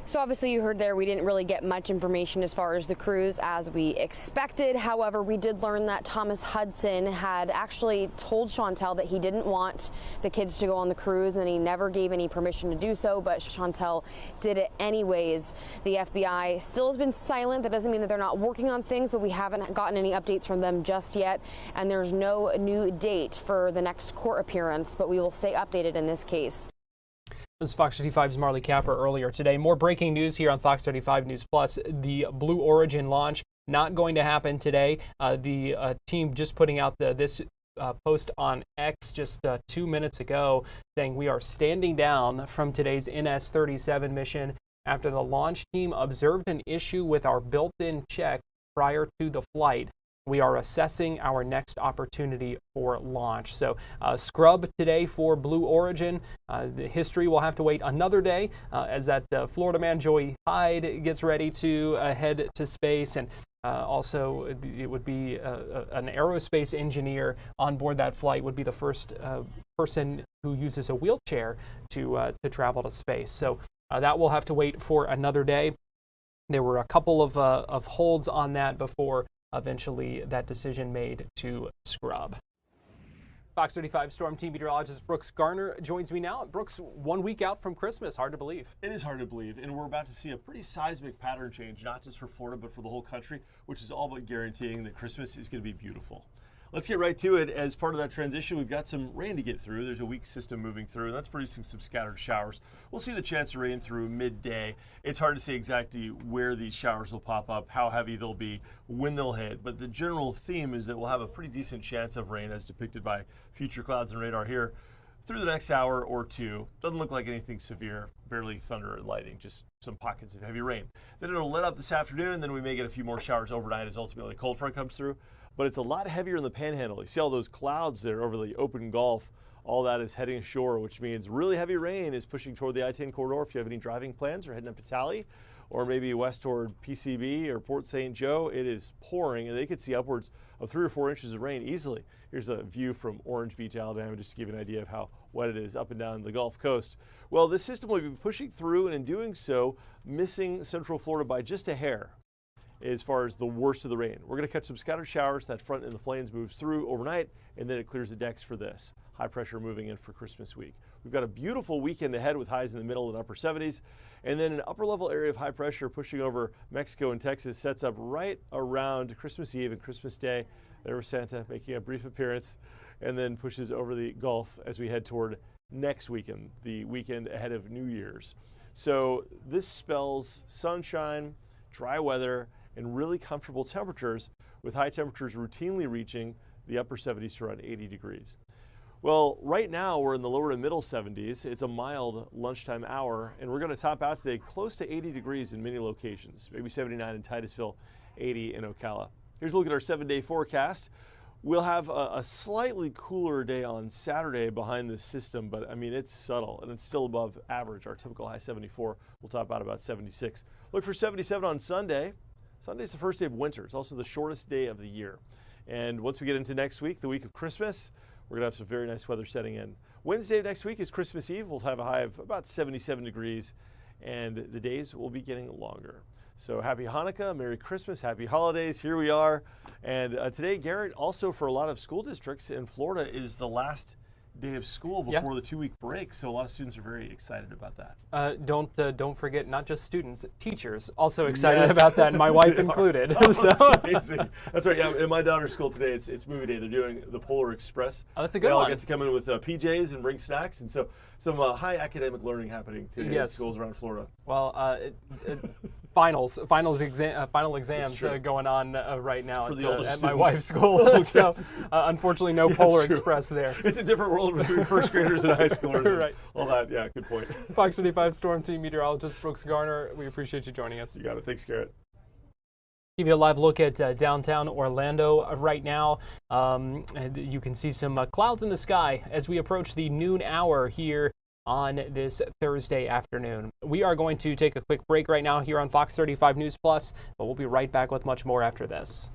So obviously you heard there we didn't really get much information as far as the cruise as we expected. However, we did learn that Thomas Hudson had actually told Chantel that he didn't want the kids to go on the cruise, and he never gave any permission to do so, but Chantel did it anyways. The FBI still has been silent. That doesn't mean that they're not working on things, but we haven't gotten any updates from them just yet, and there's no new date for the next court appearance, but we will stay updated in this case. This is Fox 35's Marley Capper earlier today. More breaking news here on Fox 35 News Plus. The Blue Origin launch not going to happen today. The team just putting out this post on X just 2 minutes ago saying we are standing down from today's NS-37 mission after the launch team observed an issue with our built-in check prior to the flight. We are assessing our next opportunity for launch. So scrub today for Blue Origin. The history will have to wait another day as that Florida man Joey Hyde gets ready to head to space. And also it would be an aerospace engineer on board that flight would be the first person who uses a wheelchair to travel to space. So that will have to wait for another day. There were a couple of holds on that before eventually that decision made to scrub. Fox 35 Storm Team meteorologist Brooks Garner joins me now. Brooks, 1 week out from Christmas. Hard to believe. It is hard to believe, and we're about to see a pretty seismic pattern change, not just for Florida, but for the whole country, which is all but guaranteeing that Christmas is going to be beautiful. Let's get right to it. As part of that transition, we've got some rain to get through. There's a weak system moving through, and that's producing some scattered showers. We'll see the chance of rain through midday. It's hard to say exactly where these showers will pop up, how heavy they'll be, when they'll hit, but the general theme is that we'll have a pretty decent chance of rain as depicted by future clouds and radar here through the next hour or two. Doesn't look like anything severe, barely thunder and lightning, just some pockets of heavy rain. Then it'll let up this afternoon, and then we may get a few more showers overnight as ultimately a cold front comes through. But it's a lot heavier in the panhandle. You see all those clouds there over the open Gulf. All that is heading ashore, which means really heavy rain is pushing toward the I-10 corridor. If you have any driving plans or heading up to Tally or maybe west toward PCB or Port St. Joe, it is pouring, and they could see upwards of 3 or 4 inches of rain easily. Here's a view from Orange Beach, Alabama, just to give you an idea of how wet it is up and down the Gulf Coast. Well, this system will be pushing through, and in doing so, missing Central Florida by just a hair as far as the worst of the rain. We're going to catch some scattered showers. That front in the plains moves through overnight, and then it clears the decks for this. High pressure moving in for Christmas week. We've got a beautiful weekend ahead with highs in the middle and upper 70s, and then an upper level area of high pressure pushing over Mexico and Texas sets up right around Christmas Eve and Christmas Day. There was Santa making a brief appearance, and then pushes over the Gulf as we head toward next weekend, the weekend ahead of New Year's. So this spells sunshine, dry weather, and really comfortable temperatures, with high temperatures routinely reaching the upper 70s to around 80 degrees. Well, right now we're in the lower to middle 70s. It's a mild lunchtime hour, and we're going to top out today close to 80 degrees in many locations, maybe 79 in Titusville, 80 in Ocala. Here's a look at our 7-day forecast. We'll have a slightly cooler day on Saturday behind this system, but I mean, it's subtle and it's still above average. Our typical high 74 will top out about 76. Look for 77 on Sunday. Sunday's the first day of winter. It's also the shortest day of the year. And once we get into next week, the week of Christmas, we're going to have some very nice weather setting in. Wednesday of next week is Christmas Eve. We'll have a high of about 77 degrees, and the days will be getting longer. So happy Hanukkah, Merry Christmas, happy holidays. Here we are. And today, Garrett, also for a lot of school districts in Florida, is the last day of school before the 2-week break, so a lot of students are very excited about that. Don't forget, not just students, teachers also excited about that, my wife included. So. That's amazing. That's right. Yeah, in my daughter's school today, it's movie day. They're doing the Polar Express. Oh, that's a good one. They all one. get to come in with PJs and bring snacks, and so some high academic learning happening today in schools around Florida. Well, final exams going on right now at my wife's school. So unfortunately, no Polar Express there. It's a different world between first graders and high schoolers. Right. All that. Yeah, good point. Fox 35 Storm Team meteorologist Brooks Garner, we appreciate you joining us. You got it. Thanks, Garrett. Give you a live look at downtown Orlando right now. And you can see some clouds in the sky as we approach the noon hour here on this Thursday afternoon. We are going to take a quick break right now here on Fox 35 News Plus, but we'll be right back with much more after this.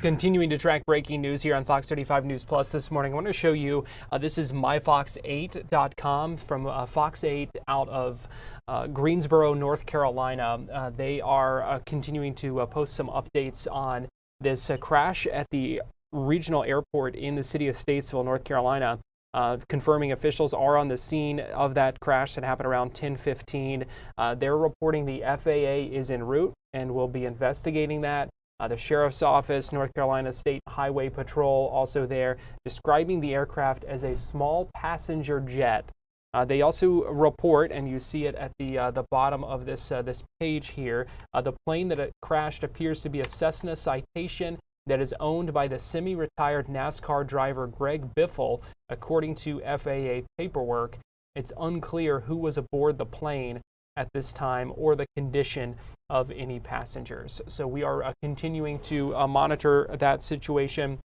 Continuing to track breaking news here on Fox 35 News Plus this morning, I want to show you, this is myfox8.com from Fox 8 out of Greensboro, North Carolina. They are continuing to post some updates on this crash at the regional airport in the city of Statesville, North Carolina. Confirming officials are on the scene of that crash that happened around 10:15. They're reporting the FAA is en route and will be investigating that. The Sheriff's Office, North Carolina State Highway Patrol also there, describing the aircraft as a small passenger jet. They also report, and you see it at the bottom of this page here, the plane that it crashed appears to be a Cessna Citation that is owned by the semi-retired NASCAR driver Greg Biffle, according to FAA paperwork. It's unclear who was aboard the plane at this time or the condition of any passengers. So we are continuing to monitor that situation.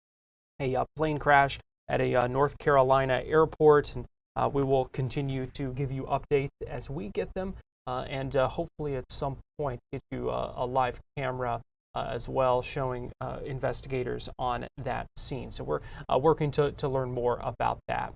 A plane crash at a North Carolina airport, and we will continue to give you updates as we get them, and hopefully at some point get you a live camera as well, showing investigators on that scene. So we're working to learn more about that.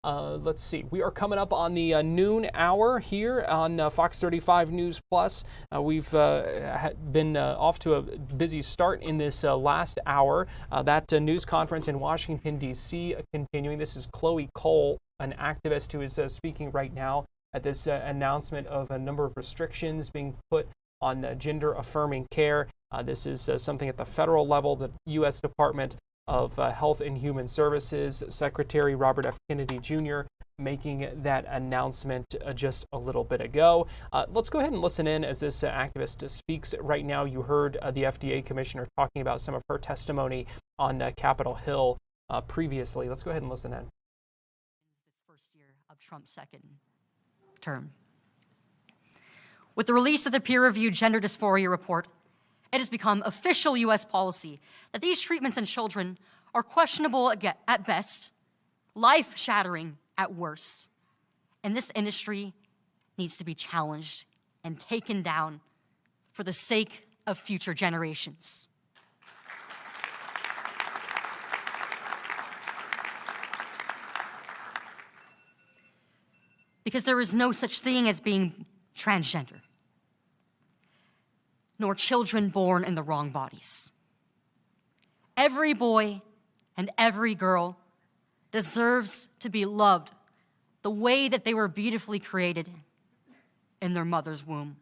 Let's see. We are coming up on the noon hour here on Fox 35 News Plus. We've been off to a busy start in this last hour. That news conference in Washington, D.C. continuing. This is Chloe Cole, an activist who is speaking right now at this announcement of a number of restrictions being put on gender-affirming care. This is something at the federal level. The U.S. Department of Health and Human Services Secretary Robert F. Kennedy Jr. making that announcement just a little bit ago. Let's go ahead and listen in as this activist speaks right now. You heard the FDA commissioner talking about some of her testimony on Capitol Hill previously. Let's go ahead and listen in. This first year of Trump's second term. With the release of the peer-reviewed gender dysphoria report, it has become official U.S. policy that these treatments in children are questionable at best, life-shattering at worst, and this industry needs to be challenged and taken down for the sake of future generations. Because there is no such thing as being transgender, nor children born in the wrong bodies. Every boy and every girl deserves to be loved the way that they were beautifully created in their mother's womb.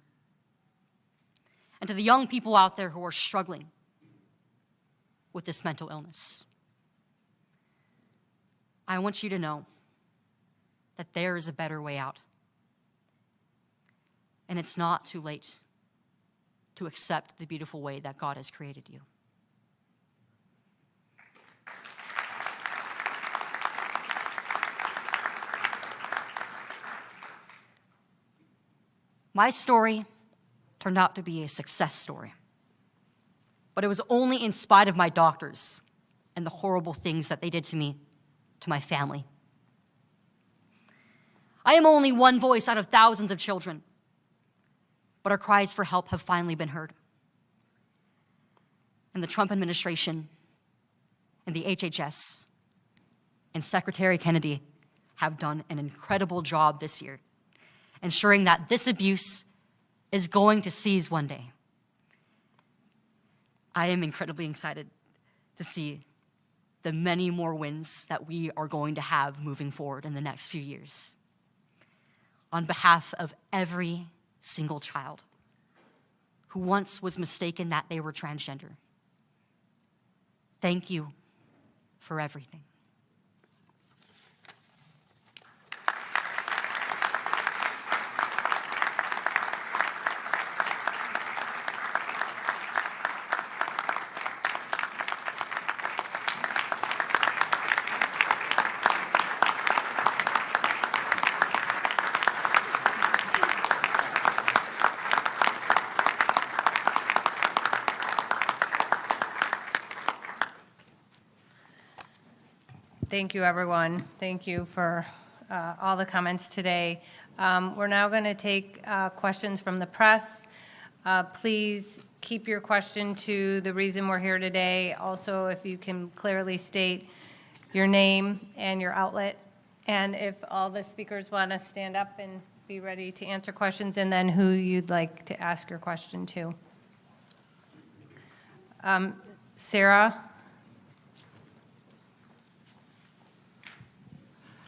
And to the young people out there who are struggling with this mental illness, I want you to know that there is a better way out. And it's not too late to accept the beautiful way that God has created you. My story turned out to be a success story, but it was only in spite of my doctors and the horrible things that they did to me, to my family. I am only one voice out of thousands of children, but our cries for help have finally been heard. And the Trump administration and the HHS and Secretary Kennedy have done an incredible job this year, ensuring that this abuse is going to cease one day. I am incredibly excited to see the many more wins that we are going to have moving forward in the next few years. On behalf of every single child who once was mistaken that they were transgender, thank you for everything. Thank you, everyone. Thank you for all the comments today. We're now going to take questions from the press. Please keep your question to the reason we're here today. Also, if you can clearly state your name and your outlet, and if all the speakers want to stand up and be ready to answer questions, and then who you'd like to ask your question to. Sarah?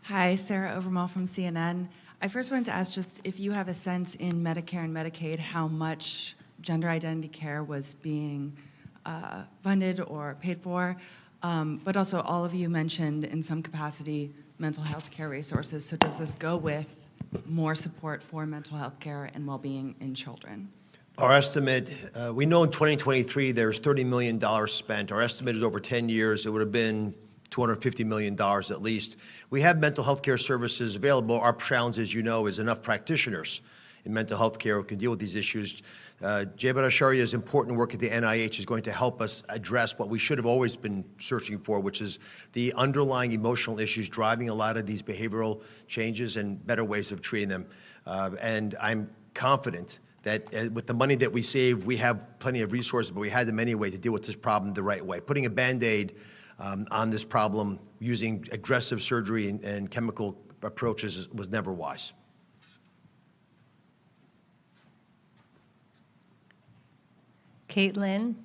Hi, Sarah Overmall from CNN. I first wanted to ask just if you have a sense in Medicare and Medicaid how much gender identity care was being funded or paid for, but also all of you mentioned in some capacity mental health care resources. So does this go with more support for mental health care and well-being in children? Our estimate, we know in 2023 there's $30 million spent. Our estimate is over 10 years, it would have been $250 million at least. We have mental health care services available. Our challenge, as you know, is enough practitioners in mental health care who can deal with these issues. Jay Bhattacharya's important work at the NIH is going to help us address what we should have always been searching for, which is the underlying emotional issues driving a lot of these behavioral changes and better ways of treating them. And I'm confident that with the money that we save, we have plenty of resources, but we had them anyway to deal with this problem the right way. Putting a Band-Aid on this problem using aggressive surgery and chemical approaches was never wise. Caitlin?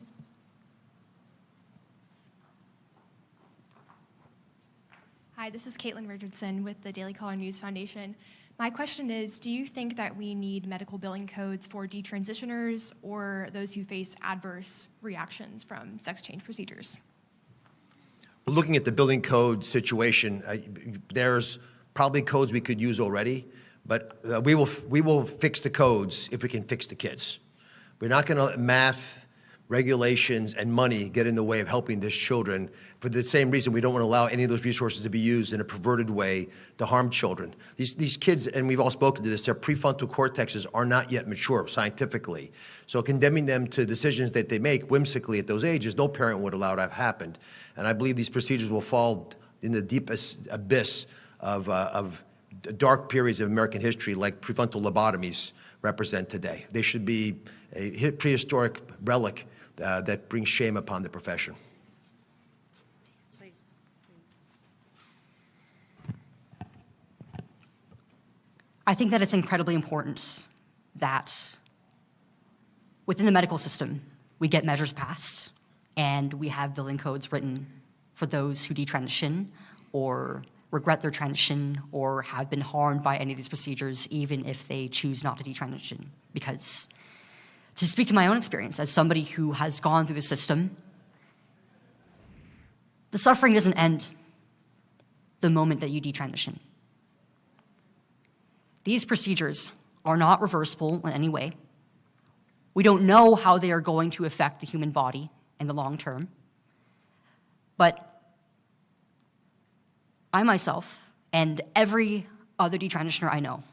Hi, this is Caitlin Richardson with the Daily Caller News Foundation. My question is, do you think that we need medical billing codes for detransitioners or those who face adverse reactions from sex change procedures? We're looking at the billing code situation. There's probably codes we could use already, but we will fix the codes if we can fix the kids. We're not going to let math, regulations, and money get in the way of helping these children. For the same reason, we don't want to allow any of those resources to be used in a perverted way to harm children. These kids, and we've all spoken to this, their prefrontal cortexes are not yet mature scientifically. So condemning them to decisions that they make whimsically at those ages, no parent would allow to have happened. And I believe these procedures will fall in the deepest abyss of dark periods of American history like prefrontal lobotomies represent today. They should be a prehistoric relic that brings shame upon the profession. I think that it's incredibly important that within the medical system, we get measures passed and we have billing codes written for those who detransition or regret their transition or have been harmed by any of these procedures, even if they choose not to detransition. Because to speak to my own experience as somebody who has gone through the system, the suffering doesn't end the moment that you detransition. These procedures are not reversible in any way. We don't know how they are going to affect the human body in the long term. But I myself and every other detransitioner I know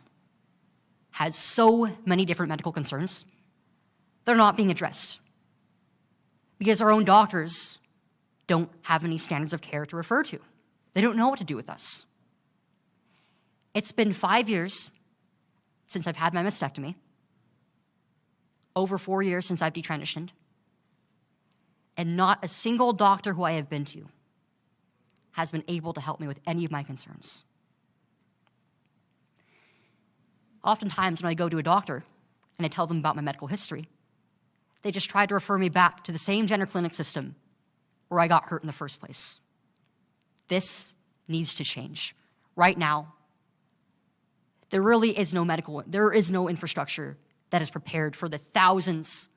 has so many different medical concerns. They're not being addressed because our own doctors don't have any standards of care to refer to. They don't know what to do with us. It's been 5 years since I've had my mastectomy, over 4 years since I've detransitioned, and not a single doctor who I have been to has been able to help me with any of my concerns. Oftentimes when I go to a doctor and I tell them about my medical history, they just try to refer me back to the same gender clinic system where I got hurt in the first place. This needs to change. Right now, there is no infrastructure that is prepared for the thousands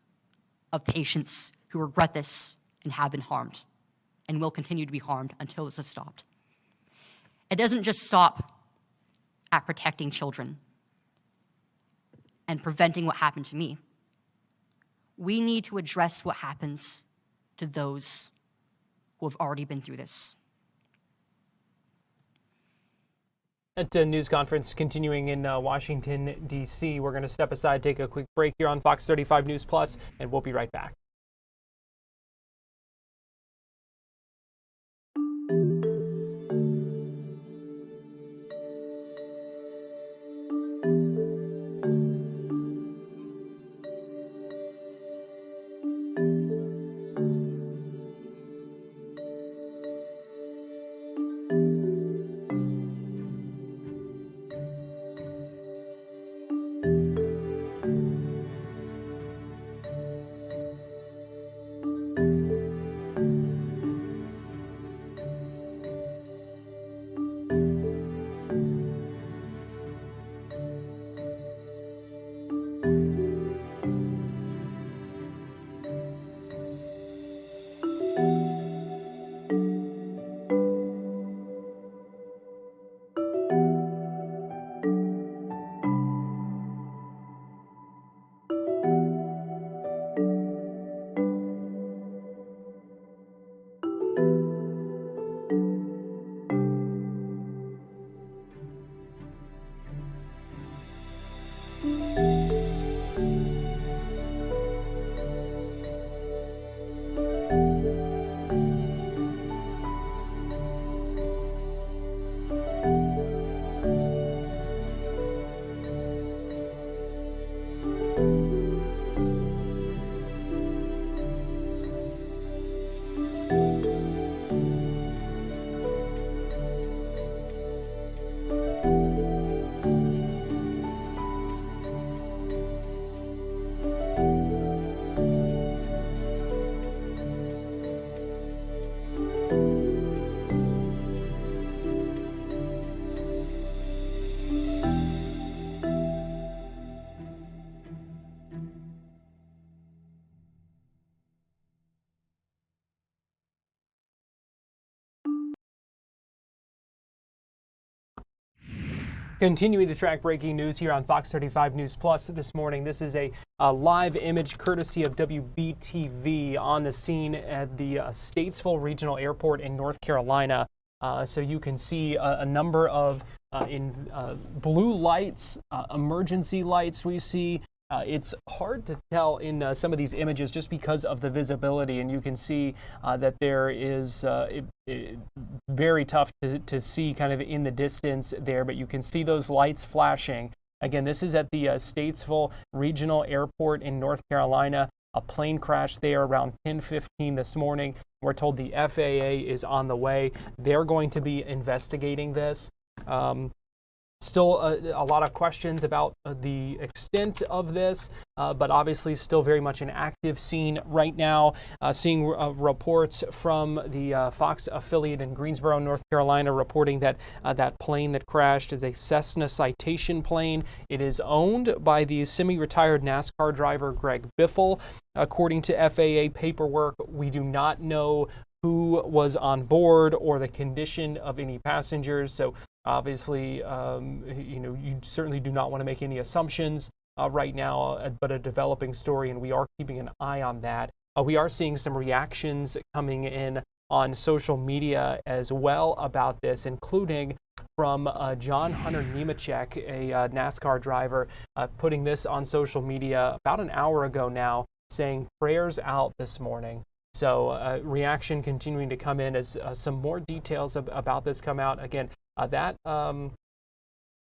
of patients who regret this and have been harmed and will continue to be harmed until this is stopped. It doesn't just stop at protecting children and preventing what happened to me. We need to address what happens to those who have already been through this. At a news conference continuing in Washington, D.C., we're going to step aside, take a quick break here on Fox 35 News Plus, and we'll be right back. Continuing to track breaking news here on Fox 35 News Plus this morning. This is a live image courtesy of WBTV on the scene at the Statesville Regional Airport in North Carolina. So you can see a number of blue lights, emergency lights we see. It's hard to tell in some of these images just because of the visibility, and you can see that there is very tough to see kind of in the distance there, but you can see those lights flashing. Again, this is at the Statesville Regional Airport in North Carolina. A plane crashed there around 10:15 this morning. We're told the FAA is on the way. They're going to be investigating this. Still a lot of questions about the extent of this, but obviously still very much an active scene right now. Seeing reports from the Fox affiliate in Greensboro, North Carolina, reporting that that plane that crashed is a Cessna Citation plane. It is owned by the semi-retired NASCAR driver Greg Biffle. According to FAA paperwork, we do not know who was on board or the condition of any passengers. So obviously, you certainly do not want to make any assumptions right now, but a developing story, and we are keeping an eye on that. We are seeing some reactions coming in on social media as well about this, including from John Hunter Nemechek, a NASCAR driver, putting this on social media about an hour ago now, saying prayers out this morning. So reaction continuing to come in as some more details about this come out. Again, that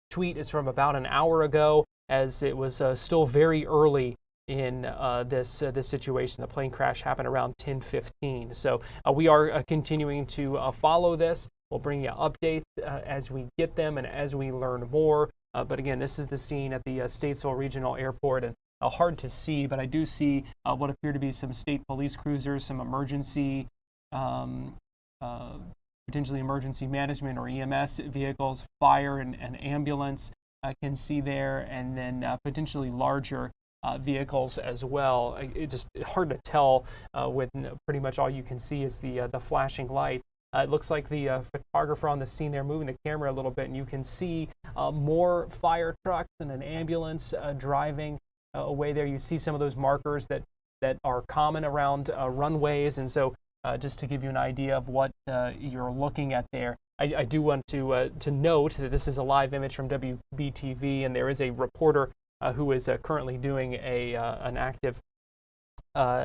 tweet is from about an hour ago, as it was still very early in this situation. The plane crash happened around 10:15. So we are continuing to follow this. We'll bring you updates as we get them and as we learn more. But again, this is the scene at the Statesville Regional Airport, and hard to see, but I do see what appear to be some state police cruisers, some emergency, potentially emergency management or EMS vehicles, fire and ambulance I can see there, and then potentially larger vehicles as well. It's just hard to tell with pretty much all you can see is the flashing light. It looks like the photographer on the scene there moving the camera a little bit, and you can see more fire trucks and an ambulance driving away there. You see some of those markers that are common around runways, and so just to give you an idea of what you're looking at there, I do want to note that this is a live image from WBTV, and there is a reporter who is currently doing an active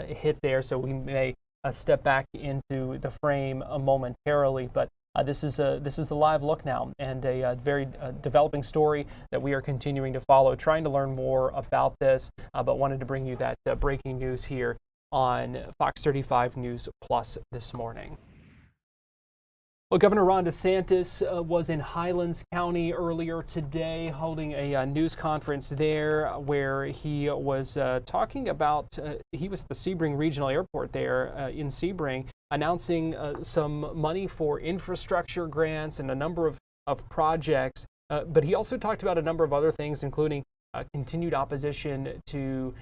hit there, so we may step back into the frame momentarily, but this is a live look now, and a very developing story that we are continuing to follow, trying to learn more about this, but wanted to bring you that breaking news here on Fox 35 News Plus this morning. Well, Governor Ron DeSantis was in Highlands County earlier today, holding a news conference there where he was talking about, he was at the Sebring Regional Airport there in Sebring, announcing some money for infrastructure grants and a number of projects. But he also talked about a number of other things, including continued opposition to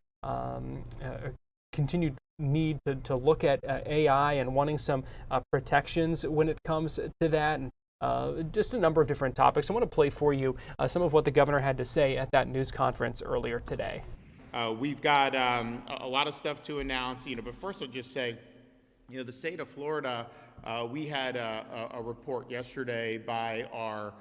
continued need to look at AI and wanting some protections when it comes to that, and just a number of different topics. I want to play for you some of what the governor had to say at that news conference earlier today. We've got a lot of stuff to announce, but first I'll just say, the state of Florida, we had a report yesterday by our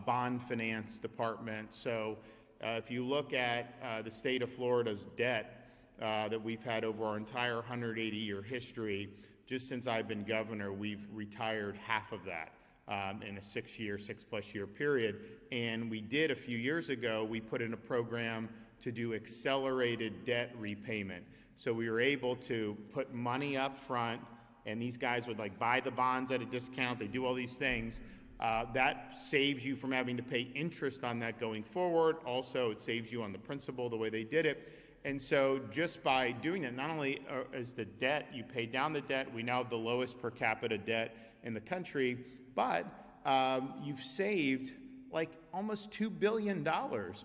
bond finance department. So if you look at the state of Florida's debt that we've had over our entire 180-year history, just since I've been governor, we've retired half of that in a 6+ year period. And we did a few years ago, we put in a program to do accelerated debt repayment. So we were able to put money up front, and these guys would buy the bonds at a discount. They do all these things. That saves you from having to pay interest on that going forward. Also, it saves you on the principal the way they did it. And so just by doing that, not only is the debt, you pay down the debt, we now have the lowest per capita debt in the country, but you've saved almost $2 billion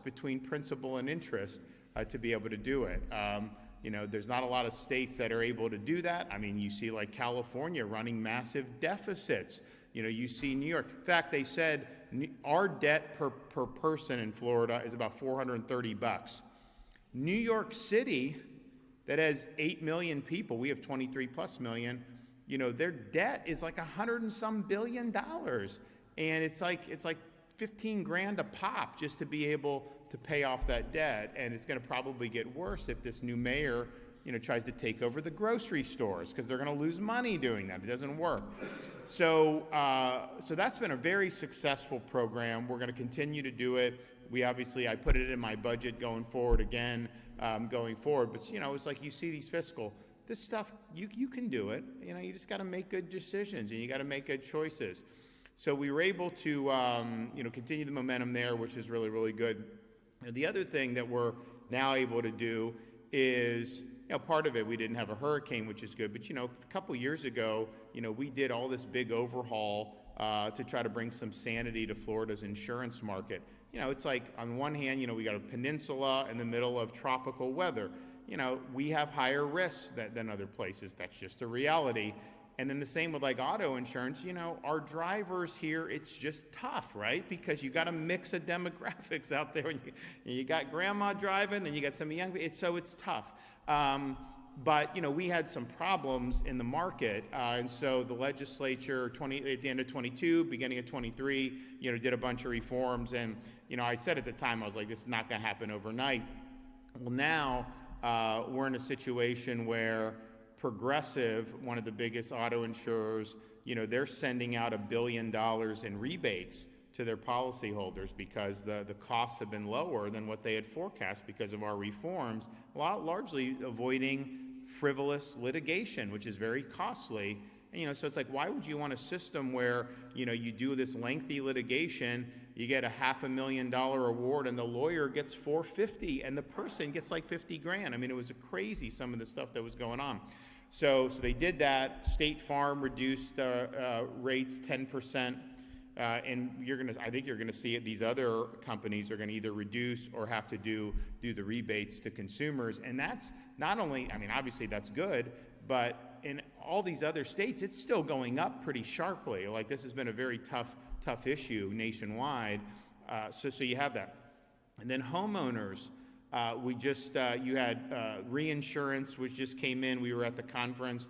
between principal and interest to be able to do it. There's not a lot of states that are able to do that. I mean, you see California running massive deficits. You see New York. In fact, they said Our debt per person in Florida is about $430. New York City, that has 8 million people, we have 23 plus million, their debt is like $100 and some billion. And it's like 15 grand a pop just to be able to pay off that debt. And it's going to probably get worse if this new mayor, tries to take over the grocery stores, because they're going to lose money doing that. It doesn't work. So that's been a very successful program. We're going to continue to do it. I put it in my budget going forward again, going forward. But, it's like you see these this stuff, you can do it. You just got to make good decisions, and you got to make good choices. So we were able to, continue the momentum there, which is really, really good. The other thing that we're now able to do is, part of it, we didn't have a hurricane, which is good. But, a couple years ago, we did all this big overhaul to try to bring some sanity to Florida's insurance market. It's like, on one hand, we got a peninsula in the middle of tropical weather. We have higher risks than other places. That's just a reality. And then the same with like auto insurance, our drivers here, it's just tough, right? Because you got a mix of demographics out there. You got grandma driving, then you got some young people, so it's tough. But, we had some problems in the market. And so the legislature at the end of 22, beginning of 23, did a bunch of reforms. And, I said at the time, I was like, this is not going to happen overnight. Well, now we're in a situation where Progressive, one of the biggest auto insurers, they're sending out $1 billion in rebates to their policyholders because the costs have been lower than what they had forecast because of our reforms, largely avoiding frivolous litigation, which is very costly. And, so it's like, why would you want a system where, you do this lengthy litigation, you get a $500,000 award, and the lawyer gets $450,000, and the person gets like 50 grand. I mean, it was crazy, some of the stuff that was going on. So they did that. State Farm reduced rates 10%. And I think you're gonna see it. These other companies are gonna either reduce or have to do the rebates to consumers. And that's not only, obviously that's good, but in all these other states, it's still going up pretty sharply. Like, this has been a very tough issue nationwide. So you have that. And then homeowners, you had reinsurance, which just came in. We were at the conference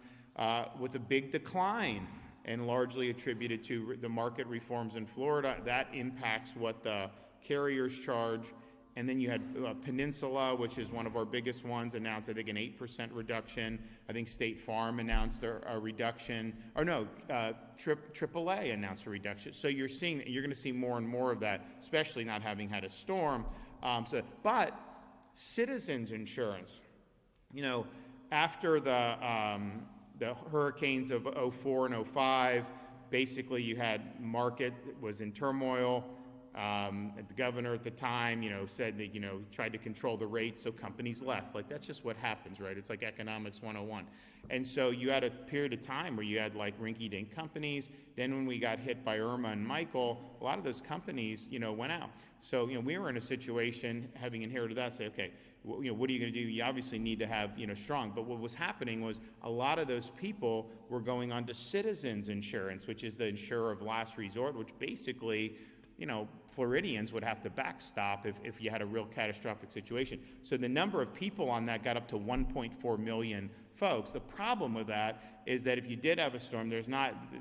with a big decline, and largely attributed to the market reforms in Florida. That impacts what the carriers charge. And then you had Peninsula, which is one of our biggest ones, announced, I think, an 8% reduction. I think State Farm announced a reduction. Or no, AAA announced a reduction. So you're going to see more and more of that, especially not having had a storm. But citizens insurance, after the hurricanes of 04 and 05, basically you had market was in turmoil. The governor at the time, said that, tried to control the rates, so companies left. Like, that's just what happens, right? It's like economics 101. And so you had a period of time where you had like rinky-dink companies. Then when we got hit by Irma and Michael, a lot of those companies, went out. So, we were in a situation, having inherited that, say, okay, what are you going to do? You obviously need to have, strong. But what was happening was a lot of those people were going on to citizens insurance, which is the insurer of last resort, which basically, Floridians would have to backstop if you had a real catastrophic situation. So the number of people on that got up to 1.4 million folks. The problem with that is that if you did have a storm,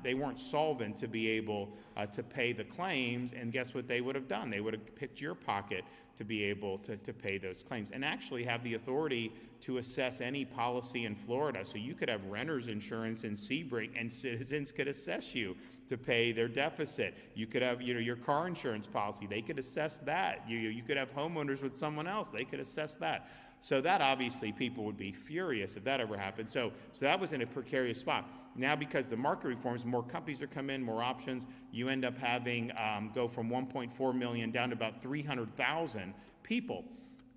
they weren't solvent to be able to pay the claims, and guess what they would have done? They would have picked your pocket to be able to pay those claims, and actually have the authority to assess any policy in Florida. So you could have renter's insurance in Sebring, and citizens could assess you to pay their deficit. You could have your car insurance policy. They could assess that. You could have homeowners with someone else. They could assess that. So that, obviously, people would be furious if that ever happened. So that was in a precarious spot. Now, because the market reforms, more companies are coming in, more options, you end up having go from 1.4 million down to about 300,000 people.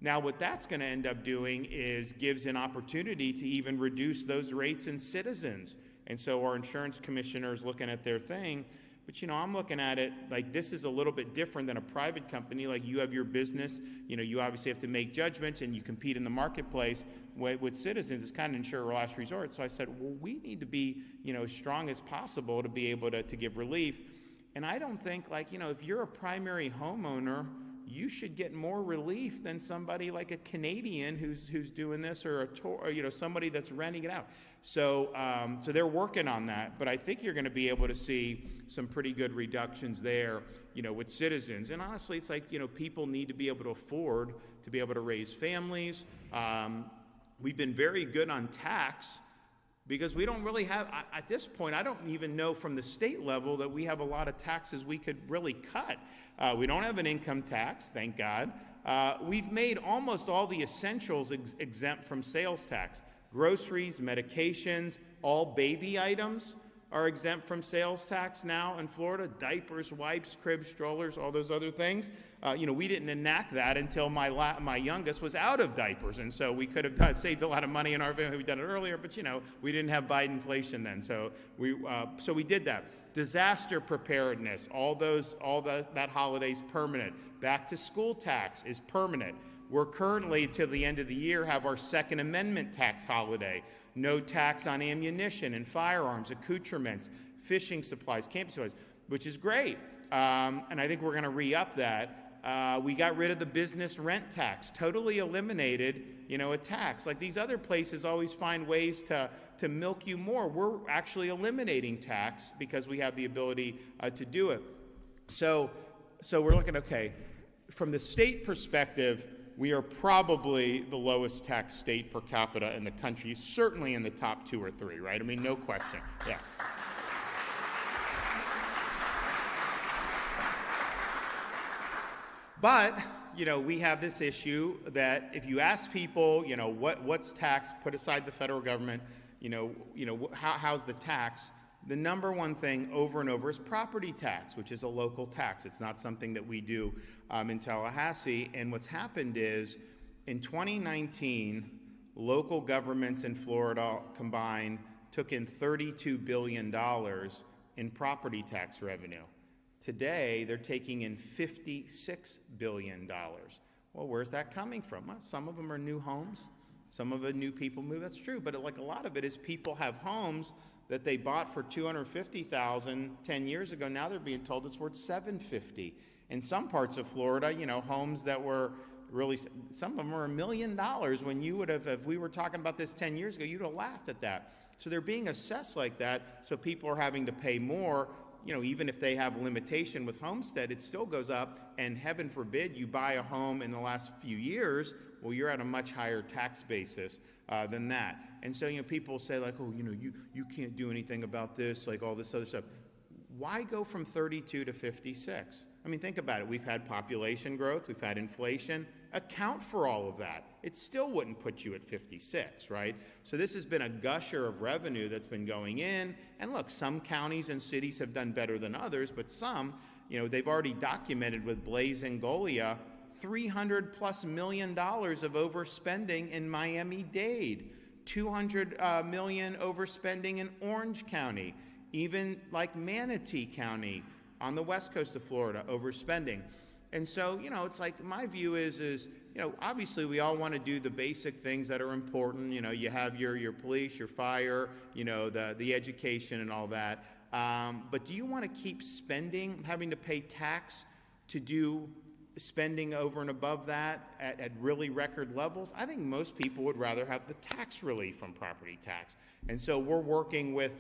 Now, what that's going to end up doing is gives an opportunity to even reduce those rates in citizens. And so our insurance commissioner's looking at their thing. But, I'm looking at it like this is a little bit different than a private company. Like, you have your business, you obviously have to make judgments and you compete in the marketplace. With citizens, it's kind of insurer last resort. So I said, well, we need to be, as strong as possible to be able to give relief. And I don't think, like, if you're a primary homeowner, you should get more relief than somebody like a Canadian who's doing this, or somebody that's renting it out. So so they're working on that, but I think you're going to be able to see some pretty good reductions there, with citizens. And honestly, it's like, people need to be able to afford to be able to raise families. We've been very good on tax, because we don't really have, at this point, I don't even know from the state level that we have a lot of taxes we could really cut. We don't have an income tax, thank God. We've made almost all the essentials exempt from sales tax. Groceries, medications, all baby items are exempt from sales tax now in Florida. Diapers, wipes, cribs, strollers, all those other things. We didn't enact that until my youngest was out of diapers, and so we could have saved a lot of money in our family. We'd done it earlier, but we didn't have Biden inflation then, so we did that. Disaster preparedness, that holiday's permanent. Back to school tax is permanent. We're currently, till the end of the year, have our Second Amendment tax holiday. No tax on ammunition and firearms, accoutrements, fishing supplies, camping supplies, which is great. And I think we're going to re-up that. We got rid of the business rent tax, totally eliminated, a tax. Like these other places always find ways to milk you more. We're actually eliminating tax because we have the ability to do it. So we're looking, okay, from the state perspective, we are probably the lowest tax state per capita in the country, certainly in the top 2 or 3, right? I mean, no question. Yeah. But, we have this issue that if you ask people, what's tax, put aside the federal government, how's the tax? The number one thing over and over is property tax, which is a local tax. It's not something that we do in Tallahassee. And what's happened is, in 2019, local governments in Florida combined took in $32 billion in property tax revenue. Today, they're taking in $56 billion. Well, where's that coming from? Well, some of them are new homes. Some of the new people move. That's true. But a lot of it is people have homes that they bought for $250,000 10 years ago. Now they're being told it's worth $750,000. In some parts of Florida, homes that were really, some of them are $1 million when you would have, if we were talking about this 10 years ago, you'd have laughed at that. So they're being assessed like that, so people are having to pay more. Even if they have a limitation with homestead, it still goes up, and heaven forbid you buy a home in the last few years, well, you're at a much higher tax basis than that. And so, people say like, oh, you can't do anything about this, like all this other stuff. Why go from 32 to 56? I mean, think about it. We've had population growth, we've had inflation. Account for all of that. It still wouldn't put you at 56, right? So this has been a gusher of revenue that's been going in. And look, some counties and cities have done better than others, but some, they've already documented with Blaze and Golia, $300+ million of overspending in Miami-Dade, $200 million overspending in Orange County, even like Manatee County on the west coast of Florida, overspending. And so, it's like my view is obviously we all want to do the basic things that are important. You have your police, your fire, the education and all that. But do you want to keep spending, having to pay tax to do spending over and above that at really record levels? I think most people would rather have the tax relief from property tax. And so we're working with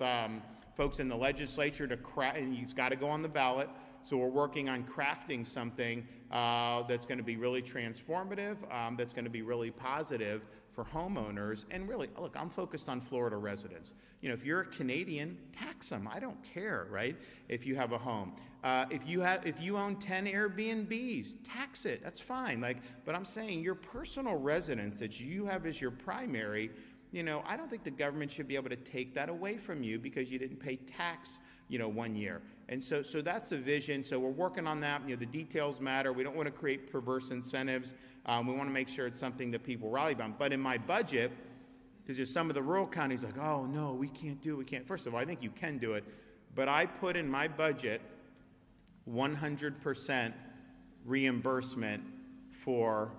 folks in the legislature to craft, and it's got to go on the ballot. So we're working on crafting something that's going to be really transformative, that's going to be really positive for homeowners. And really, look, I'm focused on Florida residents. If you're a Canadian, tax them. I don't care, right? If you have a home, if you own 10 Airbnbs, tax it. That's fine. But I'm saying your personal residence that you have as your primary. I don't think the government should be able to take that away from you because you didn't pay tax, 1 year. And so that's the vision. So we're working on that. The details matter. We don't want to create perverse incentives. We want to make sure it's something that people rally about. But in my budget, because there's some of the rural counties like, oh, no, we can't do it. We can't. First of all, I think you can do it. But I put in my budget 100% reimbursement for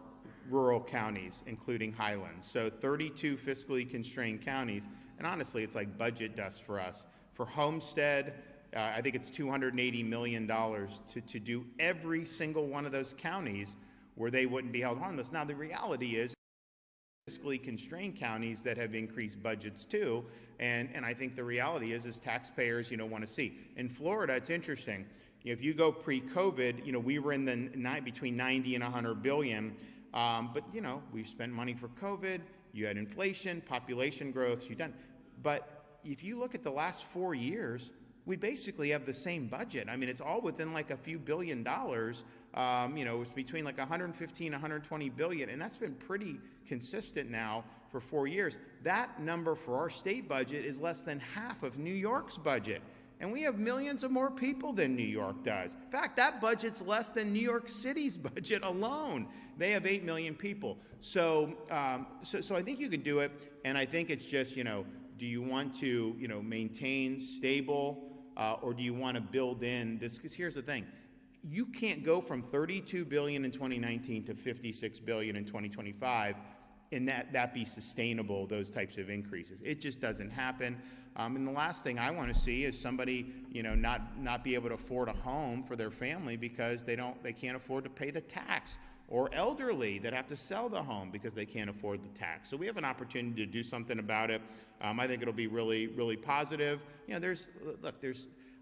rural counties, including Highlands. So 32 fiscally constrained counties. And honestly, it's like budget dust for us. For homestead, I think it's $280 million to do every single one of those counties where they wouldn't be held harmless. Now, the reality is, fiscally constrained counties that have increased budgets too, and I think the reality is taxpayers, want to see. In Florida, it's interesting. If you go pre-COVID, we were in the between 90 and 100 billion, but we've spent money for COVID. You had inflation, population growth. But if you look at the last 4 years, we basically have the same budget. I mean, it's all within like a few $1 billion. It's between like 115, 120 billion, and that's been pretty consistent now for 4 years. That number for our state budget is less than half of New York's budget. And we have millions of more people than New York does. In fact, that budget's less than New York City's budget alone. They have 8 million people. So I think you can do it, and I think it's just, do you want to, maintain stable, or do you want to build in this? Because here's the thing. You can't go from 32 billion in 2019 to 56 billion in 2025 and that be sustainable, those types of increases. It just doesn't happen. And the last thing I want to see is somebody, not be able to afford a home for their family because they can't afford to pay the tax, or elderly that have to sell the home because they can't afford the tax. So we have an opportunity to do something about it. I think it'll be really, really positive.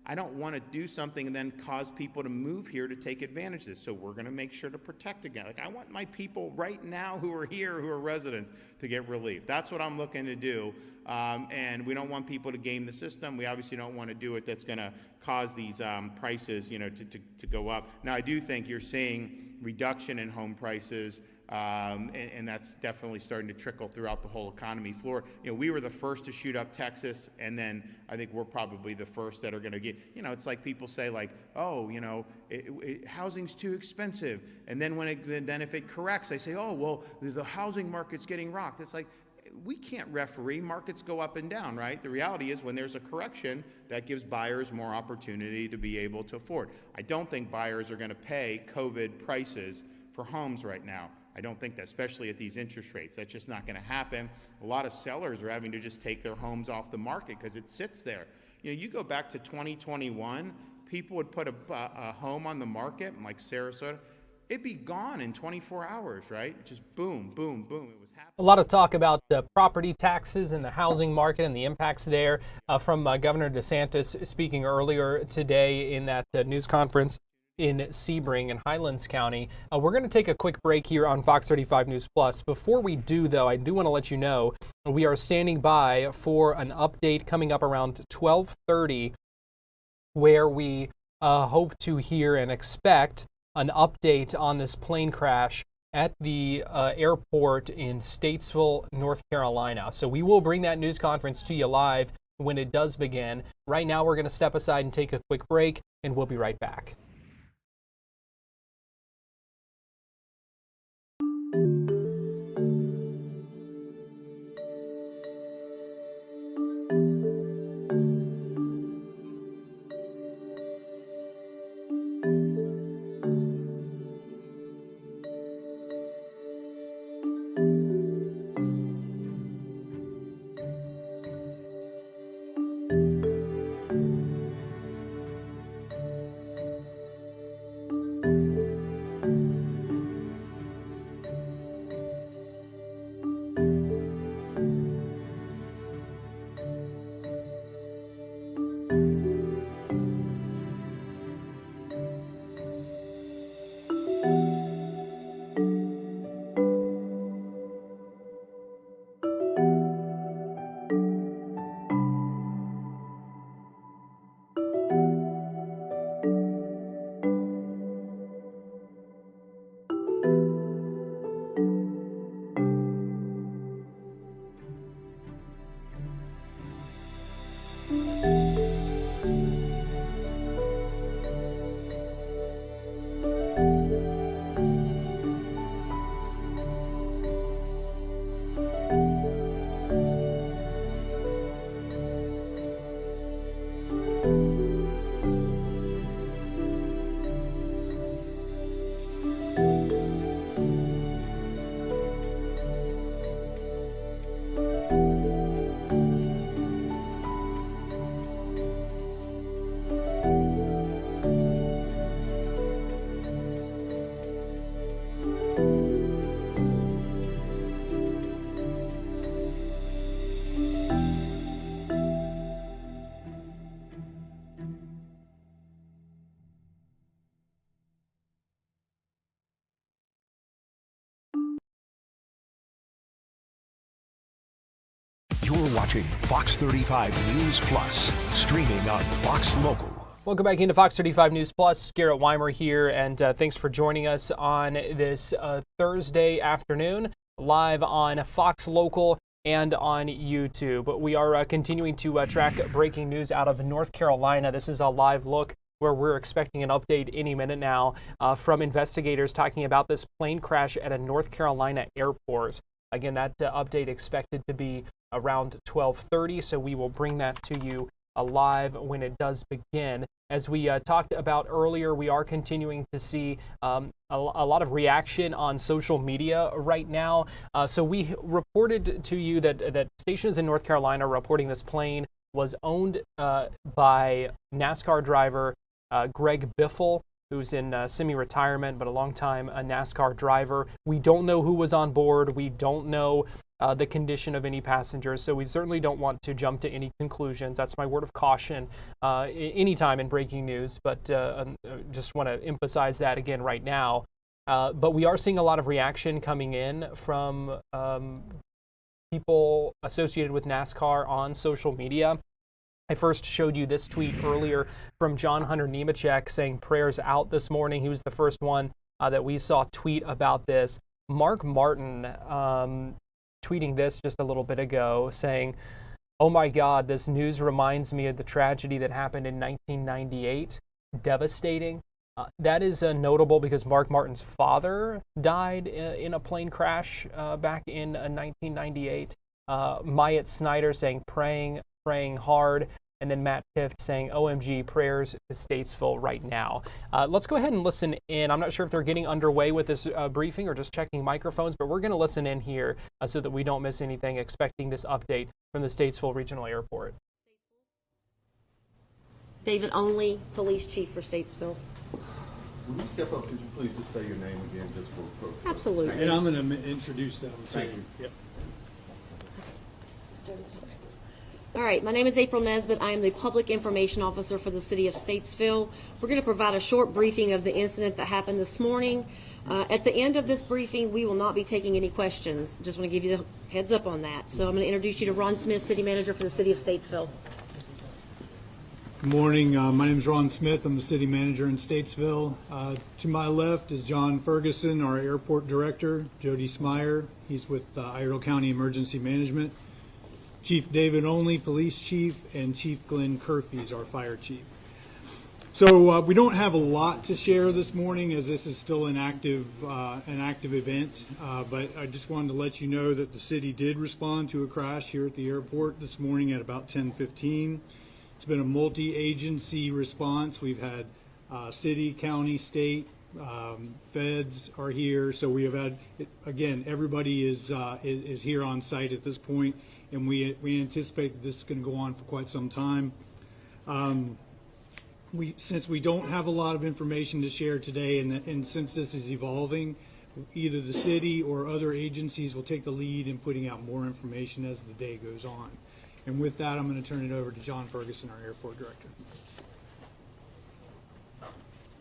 I don't want to do something and then cause people to move here to take advantage of this. So we're going to make sure to protect again. I want my people right now who are here, who are residents, to get relief. That's what I'm looking to do. And we don't want people to game the system. We obviously don't want to do it that's going to cause these prices, to go up. Now, I do think you're seeing reduction in home prices, and that's definitely starting to trickle throughout the whole economy. Florida, we were the first to shoot up Texas, and then I think we're probably the first that are going to get, it's like people say like, oh, housing's too expensive. And then then if it corrects, they say, oh, well, the housing market's getting rocked. It's like, we can't referee. Markets go up and down, right? The reality is when there's a correction, that gives buyers more opportunity to be able to afford. I don't think buyers are going to pay COVID prices for homes right now. I don't think that, especially at these interest rates. That's just not going to happen. A lot of sellers are having to just take their homes off the market because it sits there. You go back to 2021, people would put a home on the market, like Sarasota. It'd be gone in 24 hours, right? Just boom, boom, boom. It was happening. A lot of talk about property taxes and the housing market and the impacts there from Governor DeSantis speaking earlier today in that news conference in Sebring in Highlands County. We're going to take a quick break here on Fox 35 News Plus. Before we do, though, I do want to let you know we are standing by for an update coming up around 12:30 where we hope to hear and expect an update on this plane crash at the airport in Statesville, North Carolina. So we will bring that news conference to you live when it does begin. Right now, we're going to step aside and take a quick break, and we'll be right back. watching Fox 35 News Plus, streaming on Fox Local. Welcome back into Fox 35 News Plus. Garrett Weimer here, and thanks for joining us on this Thursday afternoon, live on Fox Local and on YouTube. We are continuing to track breaking news out of North Carolina. This is a live look where we're expecting an update any minute now from investigators talking about this plane crash at a North Carolina airport. Again, that update expected to be around 12:30, so we will bring that to you live when it does begin. As we talked about earlier, we are continuing to see a lot of reaction on social media right now. So we reported to you that stations in North Carolina are reporting this plane was owned by NASCAR driver Greg Biffle, who's in semi-retirement, but a long-time NASCAR driver. We don't know who was on board. We don't know the condition of any passengers, so we certainly don't want to jump to any conclusions. That's my word of caution anytime in breaking news, but just want to emphasize that again right now. But we are seeing a lot of reaction coming in from people associated with NASCAR on social media. I first showed you this tweet earlier from John Hunter Nemechek saying prayers out this morning. He was the first one that we saw tweet about this. Mark Martin tweeting this just a little bit ago saying, "Oh my God, this news reminds me of the tragedy that happened in 1998. Devastating." That is notable because Mark Martin's father died in a plane crash back in 1998. Myatt Snyder saying praying hard. And then Matt Tift saying, OMG, prayers to Statesville right now. Let's go ahead and listen in. I'm not sure if they're getting underway with this briefing or just checking microphones, but we're going to listen in here so that we don't miss anything, expecting this update from the Statesville Regional Airport. David Only, Police Chief for Statesville. When you step up, could you please just say your name again just for Absolutely. And I'm going to introduce them. Thank you. Yep. All right, my name is April Nesbitt. I am the Public Information Officer for the City of Statesville. We're going to provide a short briefing of the incident that happened this morning. At the end of this briefing, we will not be taking any questions. Just want to give you the heads up on that. So I'm going to introduce you to Ron Smith, City Manager for the City of Statesville. Good morning. My name is Ron Smith. I'm the City Manager in Statesville. To my left is John Ferguson, our Airport Director. Jody Smyer, he's with Iredell County Emergency Management. Chief David Only, Police Chief, and Chief Glenn Curfew is our Fire Chief. So we don't have a lot to share this morning as this is still an active event, but I just wanted to let you know that the city did respond to a crash here at the airport this morning at about 10:15. It's been a multi-agency response. We've had city, county, state, feds are here. So we have had, again, everybody is here on site at this point. And we anticipate that this is going to go on for quite some time. Since we don't have a lot of information to share today, and since this is evolving, either the city or other agencies will take the lead in putting out more information as the day goes on. And with that, I'm going to turn it over to John Ferguson, our Airport Director.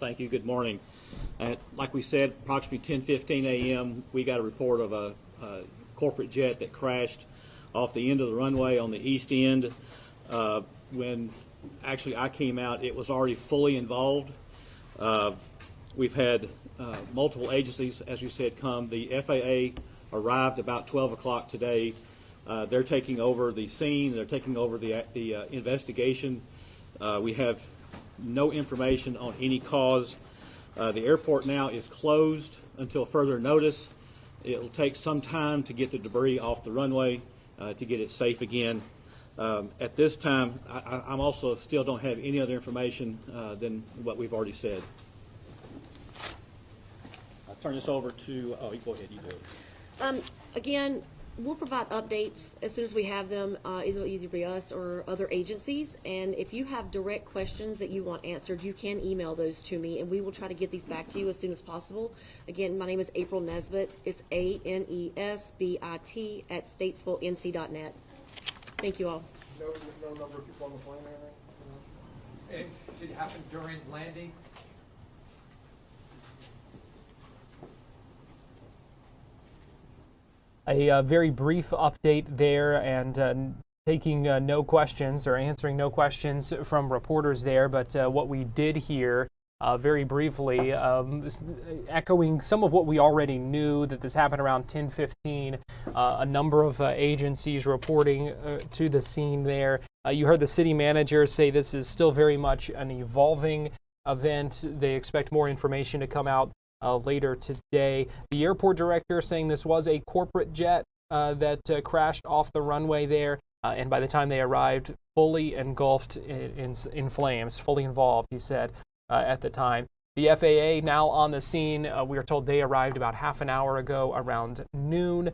Thank you. Good morning. Like we said, approximately 10:15 a.m., we got a report of a corporate jet that crashed off the end of the runway on the east end. When actually I came out, it was already fully involved. We've had multiple agencies, as you said, come. The FAA arrived about 12 o'clock today. They're taking over the scene. They're taking over the investigation. We have no information on any cause. The airport now is closed until further notice. It'll take some time to get the debris off the runway to get it safe again. At this time, I'm also still don't have any other information than what we've already said. I'll turn this over to, go ahead, you do it. Again, we'll provide updates as soon as we have them, either by us or other agencies. And if you have direct questions that you want answered, you can email those to me, and we will try to get these back to you as soon as possible. Again, my name is April Nesbitt. It's ANESBIT at statesvillenc.net. Thank you all. No number of people on the plane or anything? And did it happen during landing? A very brief update there, and taking no questions or answering no questions from reporters there. But what we did hear very briefly, echoing some of what we already knew, that this happened around 10:15. A number of agencies reporting to the scene there. You heard the city manager say this is still very much an evolving event. They expect more information to come out later today. The airport director saying this was a corporate jet that crashed off the runway there. And by the time they arrived, fully engulfed in flames, fully involved, he said at the time. The FAA now on the scene. We are told they arrived about half an hour ago around noon.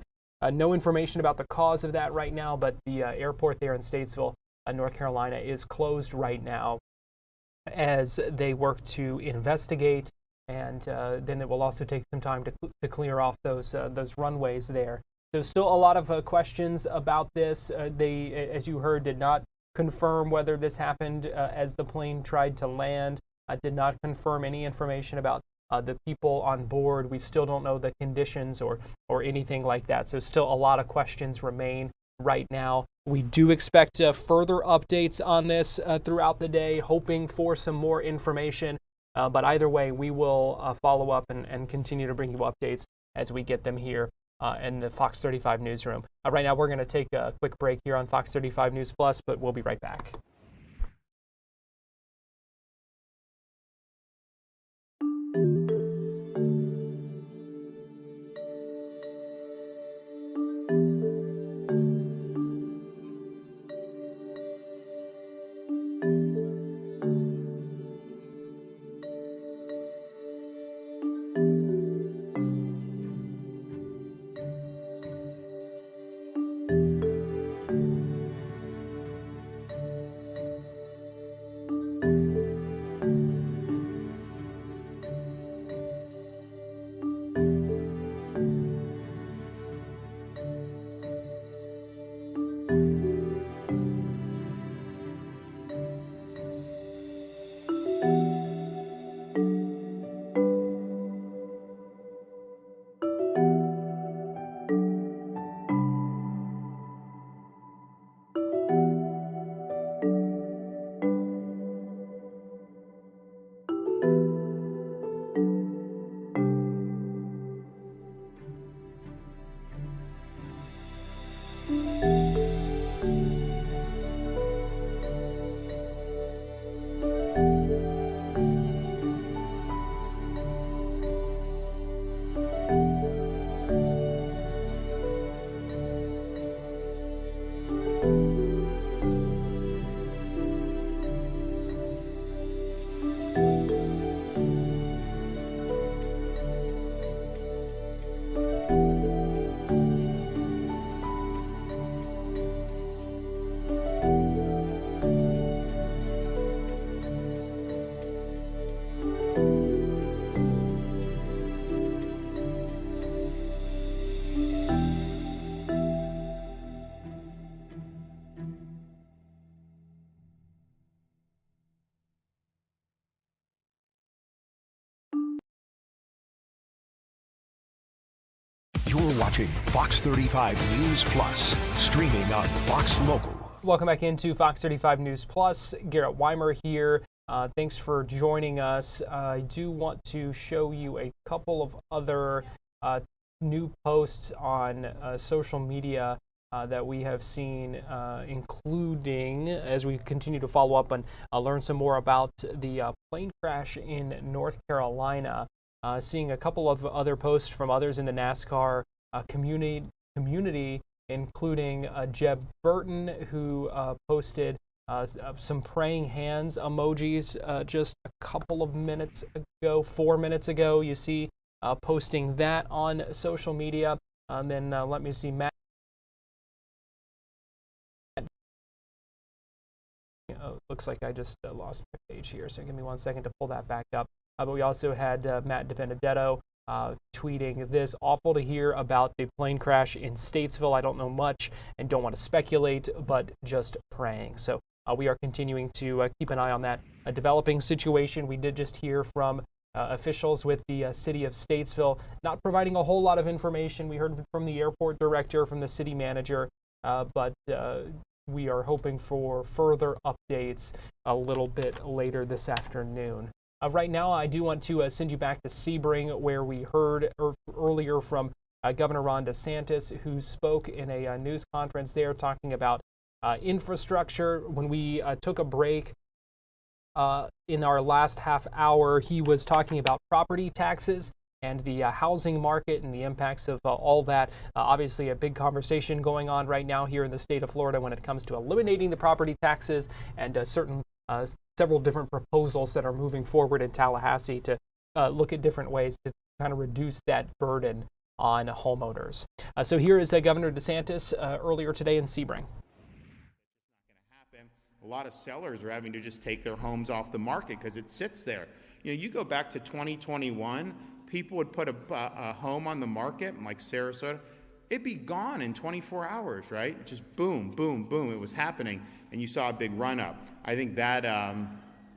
No information about the cause of that right now, but the airport there in Statesville, North Carolina, is closed right now as they work to investigate, and then it will also take some time to clear off those runways there. There's still a lot of questions about this. They, as you heard, did not confirm whether this happened as the plane tried to land. Did not confirm any information about the people on board. We still don't know the conditions or anything like that. So still a lot of questions remain right now. We do expect further updates on this throughout the day, hoping for some more information. But either way, we will follow up and continue to bring you updates as we get them here in the Fox 35 newsroom. Right now, we're going to take a quick break here on Fox 35 News Plus, but we'll be right back. You're watching Fox 35 News Plus, streaming on Fox Local. Welcome back into Fox 35 News Plus. Garrett Weimer here. Thanks for joining us. I do want to show you a couple of other new posts on social media that we have seen, including, as we continue to follow up and learn some more about the plane crash in North Carolina. Seeing a couple of other posts from others in the NASCAR community, including Jeb Burton, who posted some praying hands emojis just a couple of minutes ago, 4 minutes ago. You see posting that on social media. And then let me see, Matt. Looks like I just lost my page here, so give me 1 second to pull that back up. But we also had Matt DiBenedetto tweeting this: awful to hear about the plane crash in Statesville. I don't know much and don't want to speculate, but just praying. So we are continuing to keep an eye on that developing situation. We did just hear from officials with the city of Statesville, not providing a whole lot of information. We heard from the airport director, from the city manager, but we are hoping for further updates a little bit later this afternoon. Right now, I do want to send you back to Sebring, where we heard earlier from Governor Ron DeSantis, who spoke in a news conference there talking about infrastructure. When we took a break in our last half hour, he was talking about property taxes and the housing market and the impacts of all that. Obviously, a big conversation going on right now here in the state of Florida when it comes to eliminating the property taxes and several different proposals that are moving forward in Tallahassee to look at different ways to kind of reduce that burden on homeowners. So here is Governor DeSantis earlier today in Sebring. A lot of sellers are having to just take their homes off the market because it sits there. You know, you go back to 2021, people would put a home on the market, like Sarasota, it'd be gone in 24 hours, right? Just boom, boom, boom, it was happening, and you saw a big run up. I think that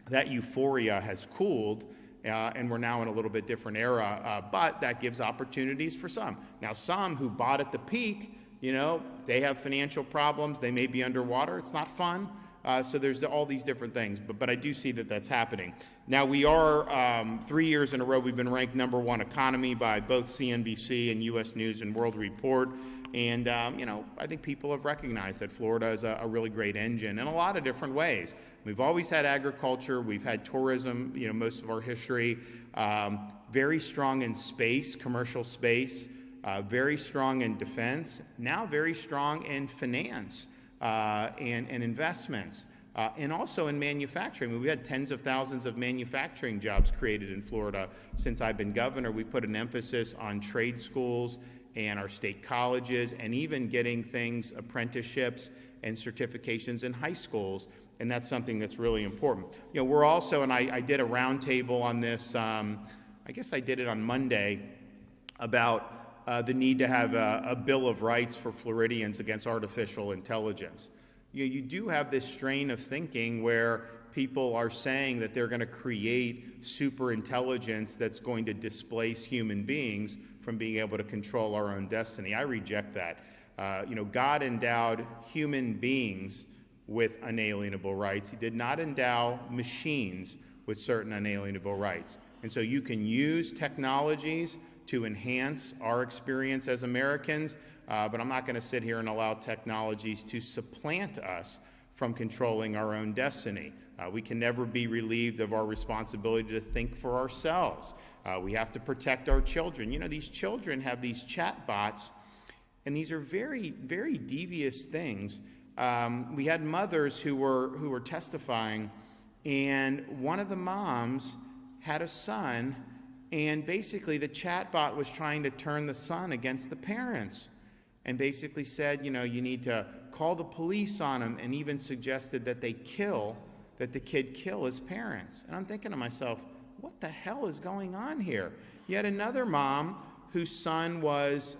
that euphoria has cooled, and we're now in a little bit different era, but that gives opportunities for some. Now, some who bought at the peak, you know, they have financial problems, they may be underwater, it's not fun. So there's all these different things, but I do see that that's happening. Now we are, 3 years in a row, we've been ranked #1 economy by both CNBC and U.S. News and World Report. And, you know, I think people have recognized that Florida is a really great engine in a lot of different ways. We've always had agriculture, we've had tourism, you know, most of our history, very strong in space, commercial space, very strong in defense, now very strong in finance. And investments, and also in manufacturing. I mean, we had tens of thousands of manufacturing jobs created in Florida since I've been governor. We put an emphasis on trade schools and our state colleges, and even getting things, apprenticeships and certifications in high schools, and that's something that's really important. You know, we're also, and I did a roundtable on this, I guess I did it on Monday, about the need to have a Bill of Rights for Floridians against artificial intelligence. You do have this strain of thinking where people are saying that they're going to create super intelligence that's going to displace human beings from being able to control our own destiny. I reject that. You know, God endowed human beings with unalienable rights. He did not endow machines with certain unalienable rights. And so you can use technologies to enhance our experience as Americans, but I'm not going to sit here and allow technologies to supplant us from controlling our own destiny. We can never be relieved of our responsibility to think for ourselves. We have to protect our children. You know, these children have these chat bots, and these are very, very devious things. We had mothers who were testifying, and one of the moms had a son, and basically the chatbot was trying to turn the son against the parents, and basically said, you know, you need to call the police on him, and even suggested that the kid kill his parents. And I'm thinking to myself, what the hell is going on here? Yet another mom whose son was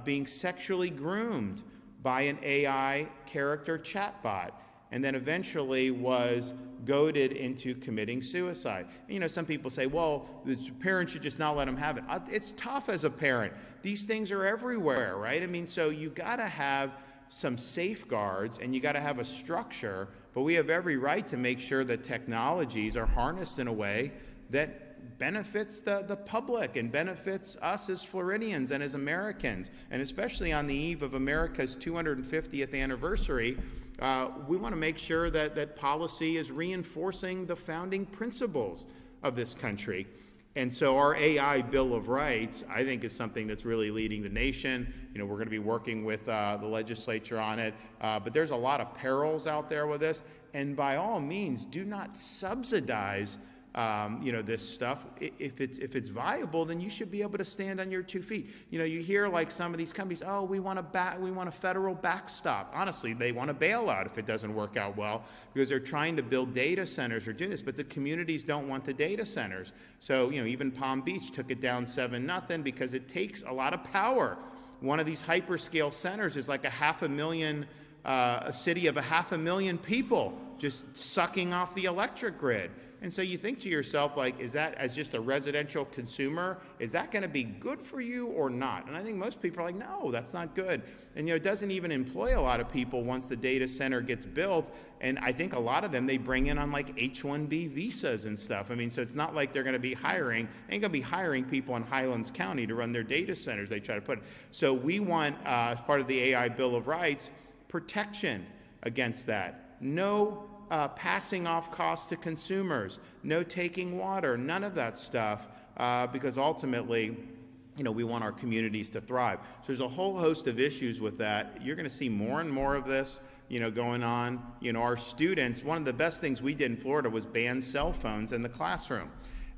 being sexually groomed by an AI character chatbot, and then eventually was goaded into committing suicide. And, you know, some people say, well, the parents should just not let them have it. It's tough as a parent. These things are everywhere, right? I mean, so you got to have some safeguards, and you got to have a structure, but we have every right to make sure that technologies are harnessed in a way that benefits the public and benefits us as Floridians and as Americans. And especially on the eve of America's 250th anniversary, we want to make sure that policy is reinforcing the founding principles of this country. And so our AI Bill of Rights, I think, is something that's really leading the nation. You know, we're going to be working with the legislature on it, but there's a lot of perils out there with this. And by all means, do not subsidize you know, this stuff. If it's viable, then you should be able to stand on your 2 feet. You know, you hear like some of these companies, oh, we want a federal backstop. Honestly, they want a bailout if it doesn't work out well, because they're trying to build data centers or do this, but the communities don't want the data centers. So, you know, even Palm Beach took it down 7-0 because it takes a lot of power. One of these hyperscale centers is like a city of 500,000 people just sucking off the electric grid. And so you think to yourself, like, is that, as just a residential consumer, is that going to be good for you or not? And I think most people are like, no, that's not good. And, it doesn't even employ a lot of people once the data center gets built. And I think a lot of them, they bring in on like H-1B visas and stuff. I mean, so it's not like they're going to be hiring, ain't going to be hiring people in Highlands County to run their data centers, they try to put. So we want, as part of the AI Bill of Rights, protection against that. No passing off costs to consumers, no taking water, none of that stuff, because ultimately, we want our communities to thrive. So there's a whole host of issues with that. You're going to see more and more of this, going on. Our students, one of the best things we did in Florida was ban cell phones in the classroom.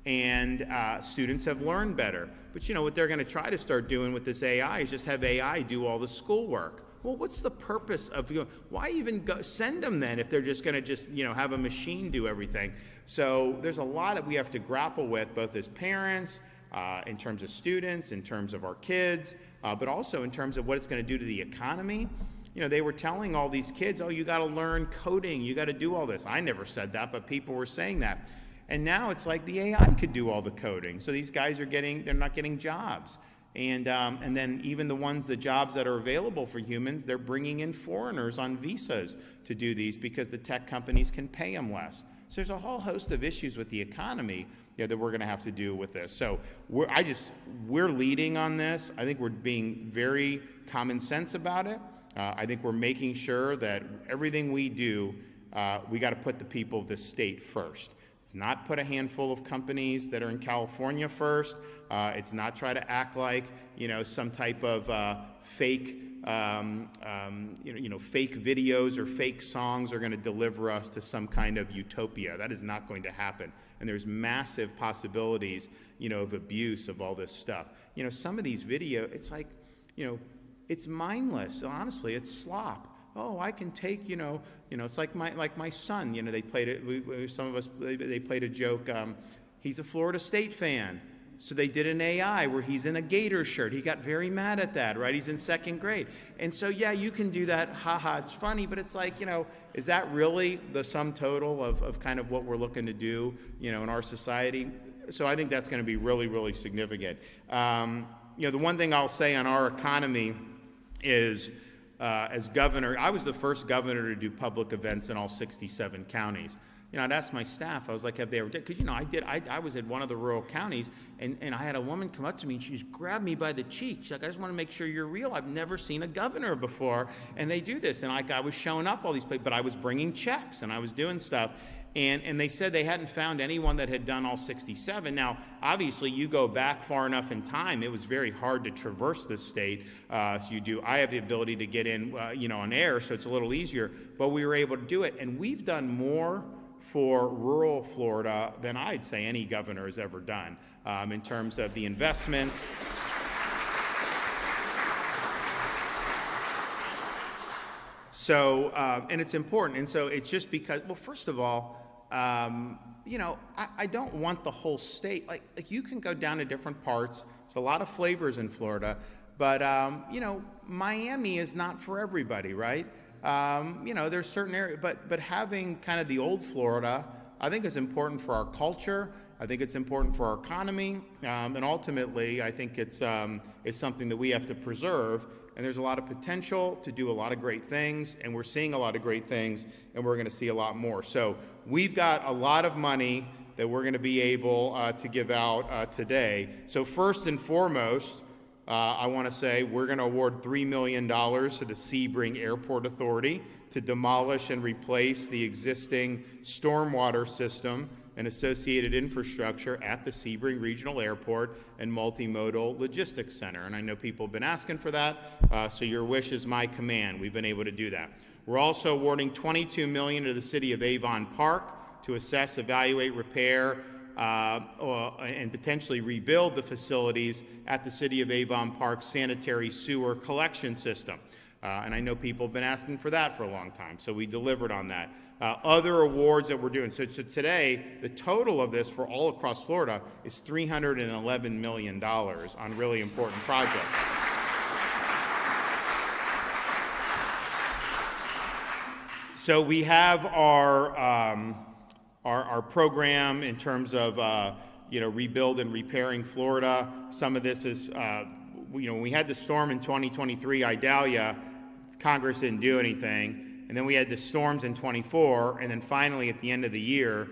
And students have learned better. But what they're going to try to start doing with this AI is just have AI do all the schoolwork. Well, what's the purpose of, why even send them then if they're just going to have a machine do everything? So there's a lot that we have to grapple with, both as parents, in terms of students, in terms of our kids, but also in terms of what it's going to do to the economy. They were telling all these kids, oh, you got to learn coding, you got to do all this. I never said that, but people were saying that. And now it's like the AI could do all the coding. So these guys they're not getting jobs. And then even the jobs that are available for humans, they're bringing in foreigners on visas to do these because the tech companies can pay them less. So there's a whole host of issues with the economy that we're going to have to do with this. So we're leading on this. I think we're being very common sense about it. I think we're making sure that everything we do, we got to put the people of this state first. It's not put a handful of companies that are in California first. It's not try to act like, some type of fake, fake videos or fake songs are going to deliver us to some kind of utopia. That is not going to happen. And there's massive possibilities, of abuse of all this stuff. Some of these videos, it's like, it's mindless. Honestly, it's slop. Oh, I can take, it's like my son, they played it, some of us, they played a joke, he's a Florida State fan. So they did an AI where he's in a Gator shirt. He got very mad at that, right? He's in 2nd grade. And so, yeah, you can do that, haha, it's funny, but it's like, is that really the sum total of kind of what we're looking to do, in our society? So I think that's going to be really, really significant. The one thing I'll say on our economy is, as governor, I was the first governor to do public events in all 67 counties. I'd ask my staff, I was like, have they ever done? Because, I was in one of the rural counties, and I had a woman come up to me, and she just grabbed me by the cheek. She's like, I just want to make sure you're real. I've never seen a governor before, and they do this. And I was showing up all these places, but I was bringing checks, and I was doing stuff. And they said they hadn't found anyone that had done all 67. Now, obviously, you go back far enough in time, it was very hard to traverse this state. I have the ability to get in, on air, so it's a little easier. But we were able to do it. And we've done more for rural Florida than I'd say any governor has ever done in terms of the investments. So, and it's important. And so it's just because, well, first of all, I don't want the whole state, like you can go down to different parts. There's a lot of flavors in Florida, but, Miami is not for everybody, right? There's certain areas, but having kind of the old Florida, I think is important for our culture. I think it's important for our economy. And ultimately, I think it's something that we have to preserve. And there's a lot of potential to do a lot of great things, and we're seeing a lot of great things, and we're going to see a lot more. So we've got a lot of money that we're going to be able to give out today. So first and foremost, I want to say we're going to award $3 million to the Sebring Airport Authority to demolish and replace the existing stormwater system and associated infrastructure at the Sebring Regional Airport and Multimodal Logistics Center. And I know people have been asking for that, so your wish is my command. We've been able to do that. We're also awarding $22 million to the City of Avon Park to assess, evaluate, repair, and potentially rebuild the facilities at the City of Avon Park sanitary sewer collection system. And I know people have been asking for that for a long time, so we delivered on that. Other awards that we're doing. So today, the total of this for all across Florida is $311 million on really important projects. So we have our our program in terms of rebuild and repairing Florida. Some of this is when we had the storm in 2023, Idalia, Congress didn't do anything. And then we had the storms in 24, and then finally at the end of the year,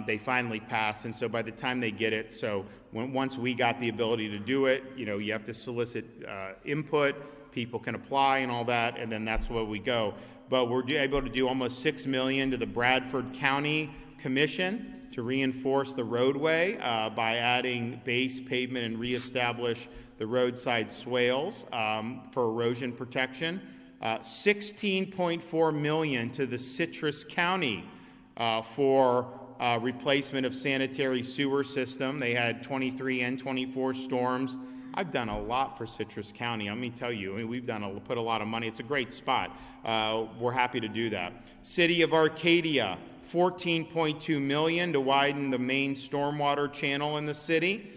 they finally passed. And so by the time they get it, once we got the ability to do it, you have to solicit input, people can apply and all that, and then that's where we go. But we're able to do almost $6 million to the Bradford County Commission to reinforce the roadway by adding base pavement and reestablish the roadside swales for erosion protection. $16.4 million to the Citrus County for replacement of sanitary sewer system. They had 23 and 24 storms. I've done a lot for Citrus County. Let me tell you, we've put a lot of money. It's a great spot. We're happy to do that. City of Arcadia, $14.2 million to widen the main stormwater channel in the city.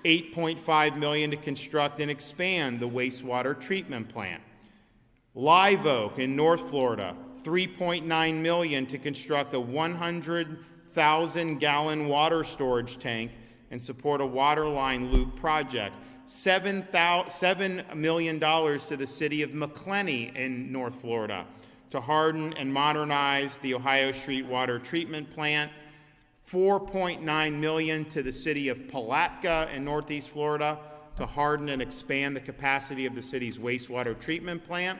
$8.5 million to construct and expand the wastewater treatment plant. Live Oak in North Florida, $3.9 million to construct a 100,000-gallon water storage tank and support a water line loop project. $7 million to the city of McClenny in North Florida to harden and modernize the Ohio Street water treatment plant. $4.9 million to the city of Palatka in Northeast Florida to harden and expand the capacity of the city's wastewater treatment plant.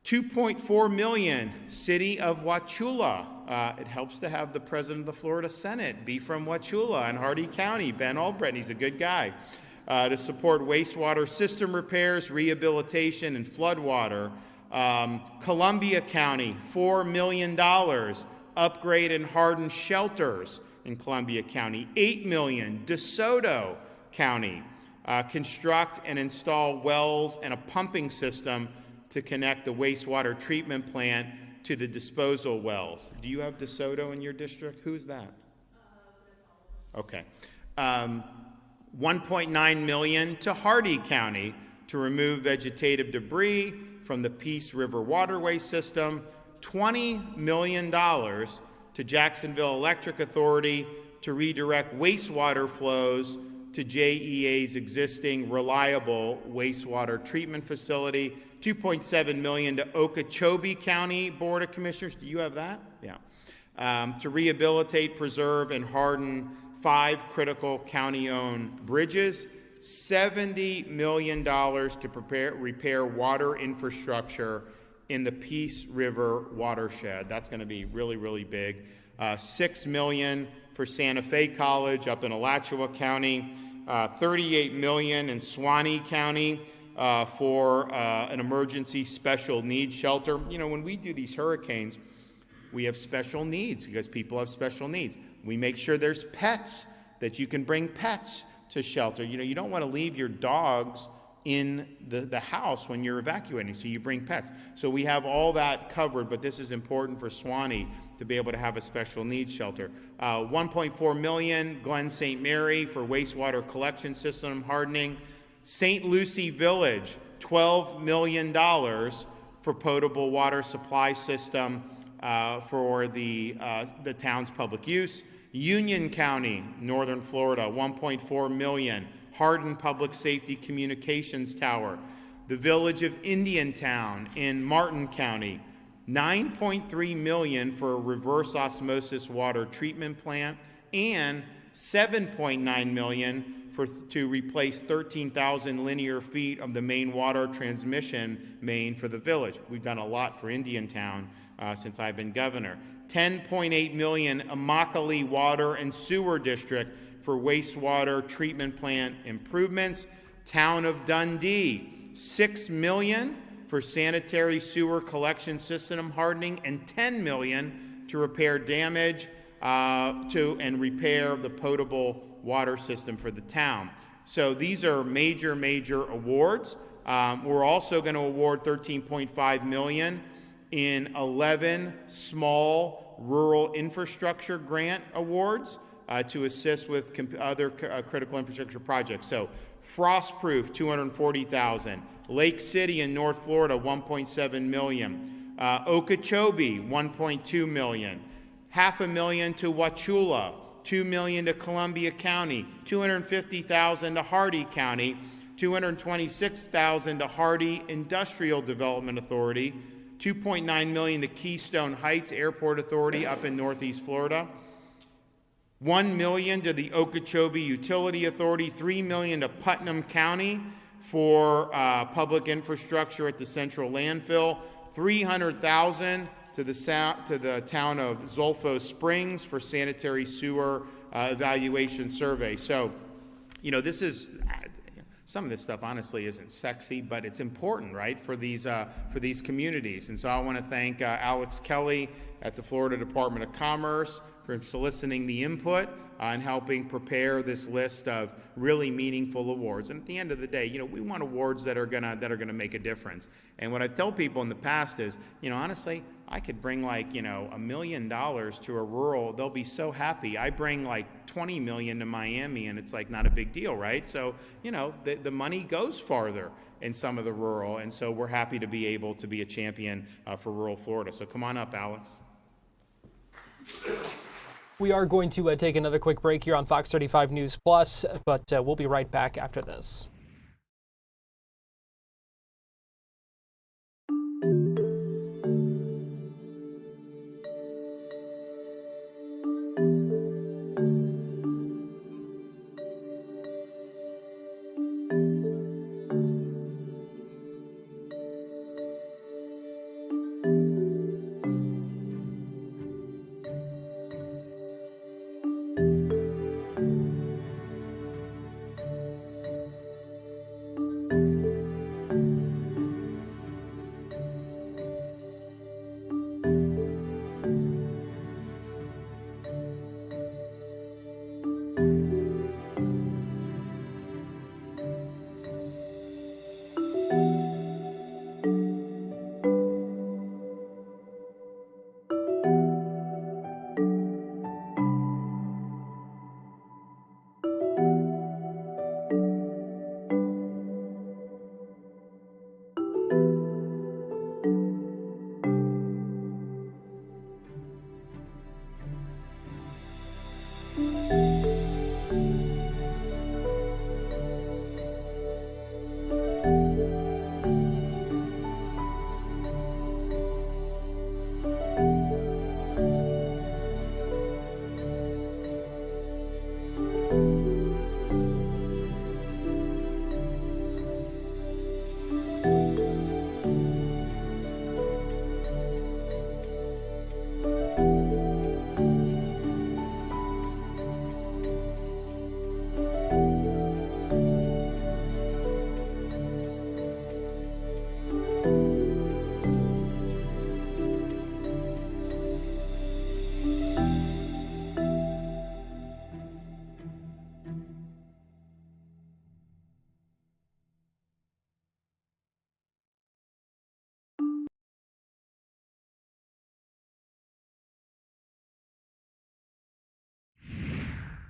$2.4 million, City of Wauchula. It helps to have the president of the Florida Senate be from Wauchula in Hardee County, Ben Albrecht. He's a good guy. To support wastewater system repairs, rehabilitation, and floodwater. Columbia County, $4 million. Upgrade and harden shelters in Columbia County. $8 million. DeSoto County. Construct and install wells and a pumping system to connect the wastewater treatment plant to the disposal wells. Do you have DeSoto in your district? Who's that? Okay. $1.9 million to Hardee County to remove vegetative debris from the Peace River waterway system. $20 million to Jacksonville Electric Authority to redirect wastewater flows to JEA's existing reliable wastewater treatment facility. $2.7 million to Okeechobee County Board of Commissioners. Do you have that? Yeah. To rehabilitate, preserve, and harden 5 critical county-owned bridges. $70 million to repair water infrastructure in the Peace River watershed. That's going to be really, really big. $6 million for Santa Fe College up in Alachua County. $38 million in Suwannee County for an emergency special needs shelter. When we do these hurricanes, we have special needs because people have special needs. We make sure there's pets, that you can bring pets to shelter. You don't want to leave your dogs in the house when you're evacuating, so you bring pets. So we have all that covered, but this is important for Suwannee to be able to have a special needs shelter. $1.4 million, Glen St. Mary for wastewater collection system hardening. St. Lucie Village, $12 million for potable water supply system for the town's public use. Union County, Northern Florida, $1.4 million. Hardin Public Safety Communications Tower. The Village of Indiantown in Martin County, $9.3 million for a reverse osmosis water treatment plant, and $7.9 million to replace 13,000 linear feet of the main water transmission main for the village. We've done a lot for Indiantown since I've been governor. $10.8 million Immokalee Water and Sewer District for wastewater treatment plant improvements. Town of Dundee, $6 million for sanitary sewer collection system hardening, and $10 million to repair damage and repair the potable water system for the town. So these are major, major awards. We're also going to award $13.5 million in 11 small rural infrastructure grant awards to assist with other critical infrastructure projects. So Frostproof, $240,000. Lake City in North Florida, $1.7 million. Okeechobee, $1.2 million. $500,000 to Wauchula, $2 million to Columbia County, $250,000 to Hardy County, $226,000 to Hardy Industrial Development Authority, $2.9 million to Keystone Heights Airport Authority up in Northeast Florida, $1 million to the Okeechobee Utility Authority, $3 million to Putnam County for public infrastructure at the Central Landfill, $300,000 to the town of Zolfo Springs for sanitary sewer evaluation survey. So, you know, this is some of this stuff honestly isn't sexy, but it's important, right, for these communities. And so I want to thank Alex Kelly at the Florida Department of Commerce for soliciting the input and helping prepare this list of really meaningful awards. And at the end of the day, you know, we want awards that are gonna make a difference. And what I tell people in the past is, you know, honestly, I could bring like, you know, $1 million to a rural, they'll be so happy. I bring like 20 million to Miami and it's like not a big deal, right? So, you know, the money goes farther in some of the rural, and so we're happy to be able to be a champion for rural Florida. So come on up, Alex. We are going to take another quick break here on Fox 35 News Plus, but we'll be right back after this.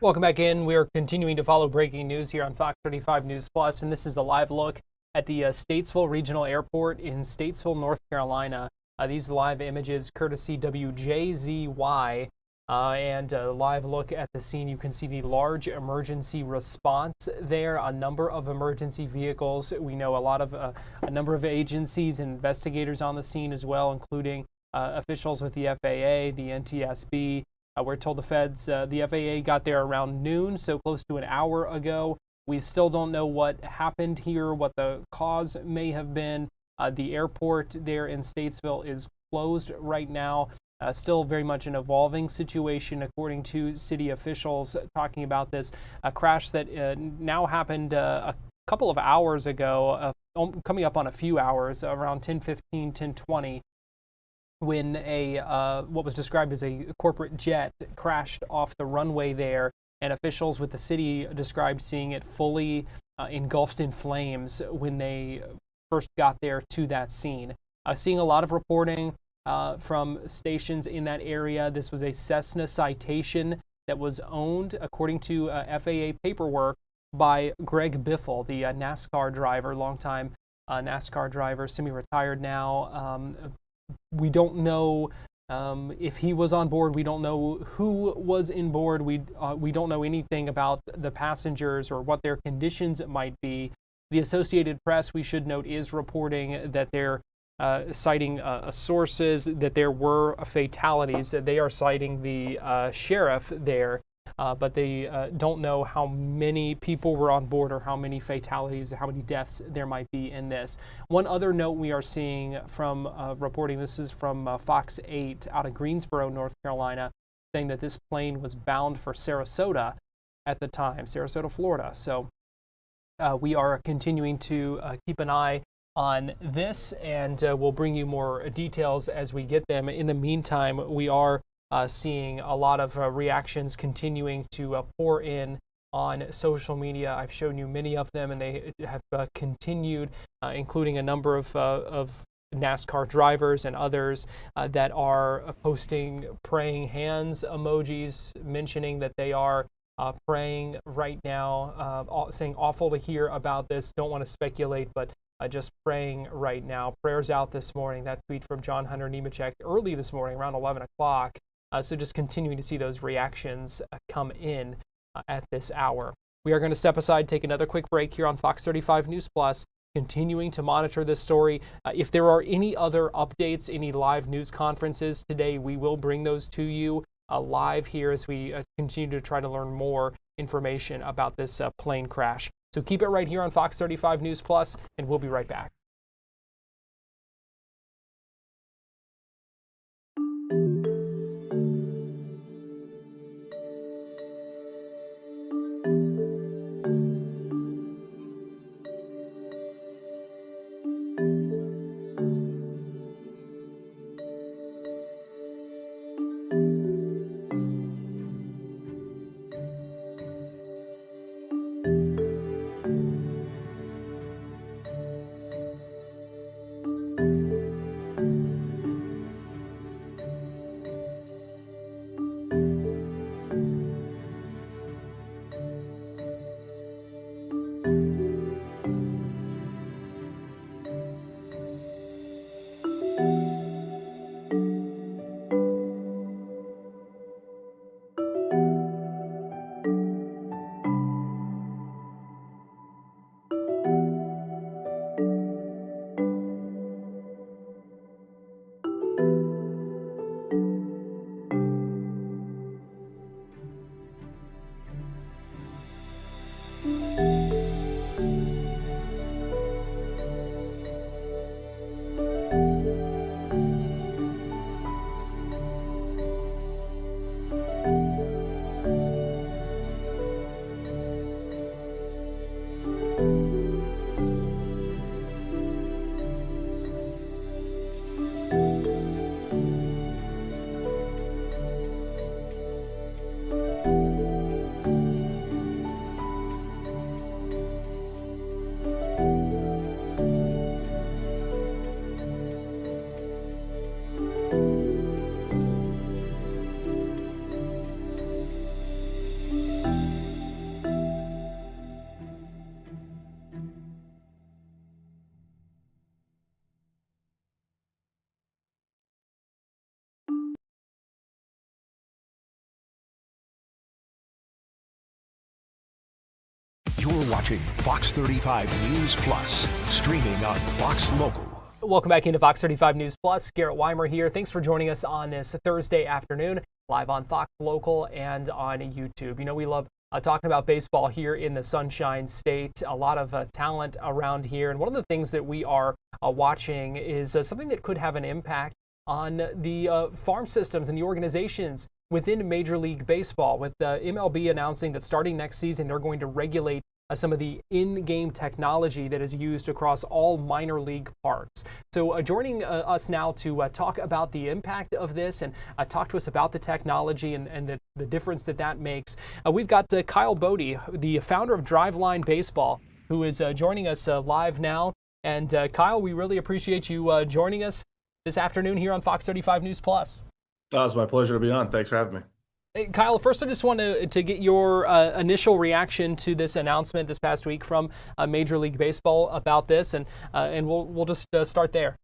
Welcome back in. We're continuing to follow breaking news here on Fox 35 News Plus, and this is a live look at the Statesville Regional Airport in Statesville, North Carolina. These live images courtesy WJZY, and a live look at the scene. You can see the large emergency response there, a number of emergency vehicles. We know a number of agencies and investigators on the scene as well, including officials with the FAA, the NTSB. We're told the feds, the FAA got there around noon, so close to an hour ago. We still don't know what happened here, what the cause may have been. The airport there in Statesville is closed right now. Still very much an evolving situation, according to city officials talking about this crash that now happened a couple of hours ago, coming up on a few hours, around 10:15, 10:20. When what was described as a corporate jet crashed off the runway there, and officials with the city described seeing it fully engulfed in flames when they first got there to that scene. Seeing a lot of reporting from stations in that area. This was a Cessna citation that was owned, according to FAA paperwork, by Greg Biffle, the NASCAR driver, longtime NASCAR driver, semi-retired now. We don't know If he was on board, we don't know who was in board. We don't know anything about the passengers or what their conditions might be. The Associated Press, we should note, is reporting that they're citing sources that there were fatalities. They are citing the sheriff there, but they don't know how many people were on board or how many fatalities, how many deaths there might be in this. One other note we are seeing from reporting, this is from Fox 8 out of Greensboro, North Carolina, saying that this plane was bound for Sarasota at the time, Sarasota, Florida. So we are continuing to keep an eye on this, and we'll bring you more details as we get them. In the meantime, we are seeing a lot of reactions continuing to pour in on social media. I've shown you many of them, and they have continued, including a number of NASCAR drivers and others that are posting praying hands emojis, mentioning that they are praying right now, saying awful to hear about this. Don't want to speculate, but just praying right now. Prayers out this morning. That tweet from John Hunter Nemechek early this morning, around 11 o'clock. So just continuing to see those reactions come in at this hour. We are going to step aside, take another quick break here on Fox 35 News Plus, continuing to monitor this story. If there are any other updates, any live news conferences today, we will bring those to you live here as we continue to try to learn more information about this plane crash. So keep it right here on Fox 35 News Plus, and we'll be right back. You're watching Fox 35 News Plus, streaming on Fox Local. Welcome back into Fox 35 News Plus. Garrett Weimer here. Thanks for joining us on this Thursday afternoon, live on Fox Local and on YouTube. You know, we love talking about baseball here in the Sunshine State. A lot of talent around here. And one of the things that we are watching is something that could have an impact on the farm systems and the organizations within Major League Baseball, with the MLB announcing that starting next season, they're going to regulate some of the in-game technology that is used across all minor league parks. So joining us now to talk about the impact of this and talk to us about the technology and the difference that makes, we've got Kyle Bodie, the founder of Driveline Baseball, who is joining us live now. And Kyle, we really appreciate you joining us this afternoon here on Fox 35 News Plus. Oh, it's my pleasure to be on. Thanks for having me. Hey, Kyle, first I just want to get your initial reaction to this announcement this past week from Major League Baseball about this, and we'll just start there.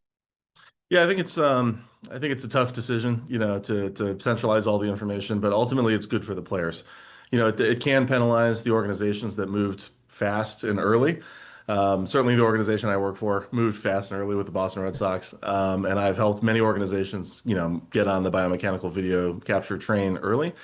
Yeah, I think it's a tough decision, to centralize all the information, but ultimately it's good for the players. It can penalize the organizations that moved fast and early. Certainly the organization I work for moved fast and early with the Boston Red Sox. And I've helped many organizations, get on the biomechanical video capture train early.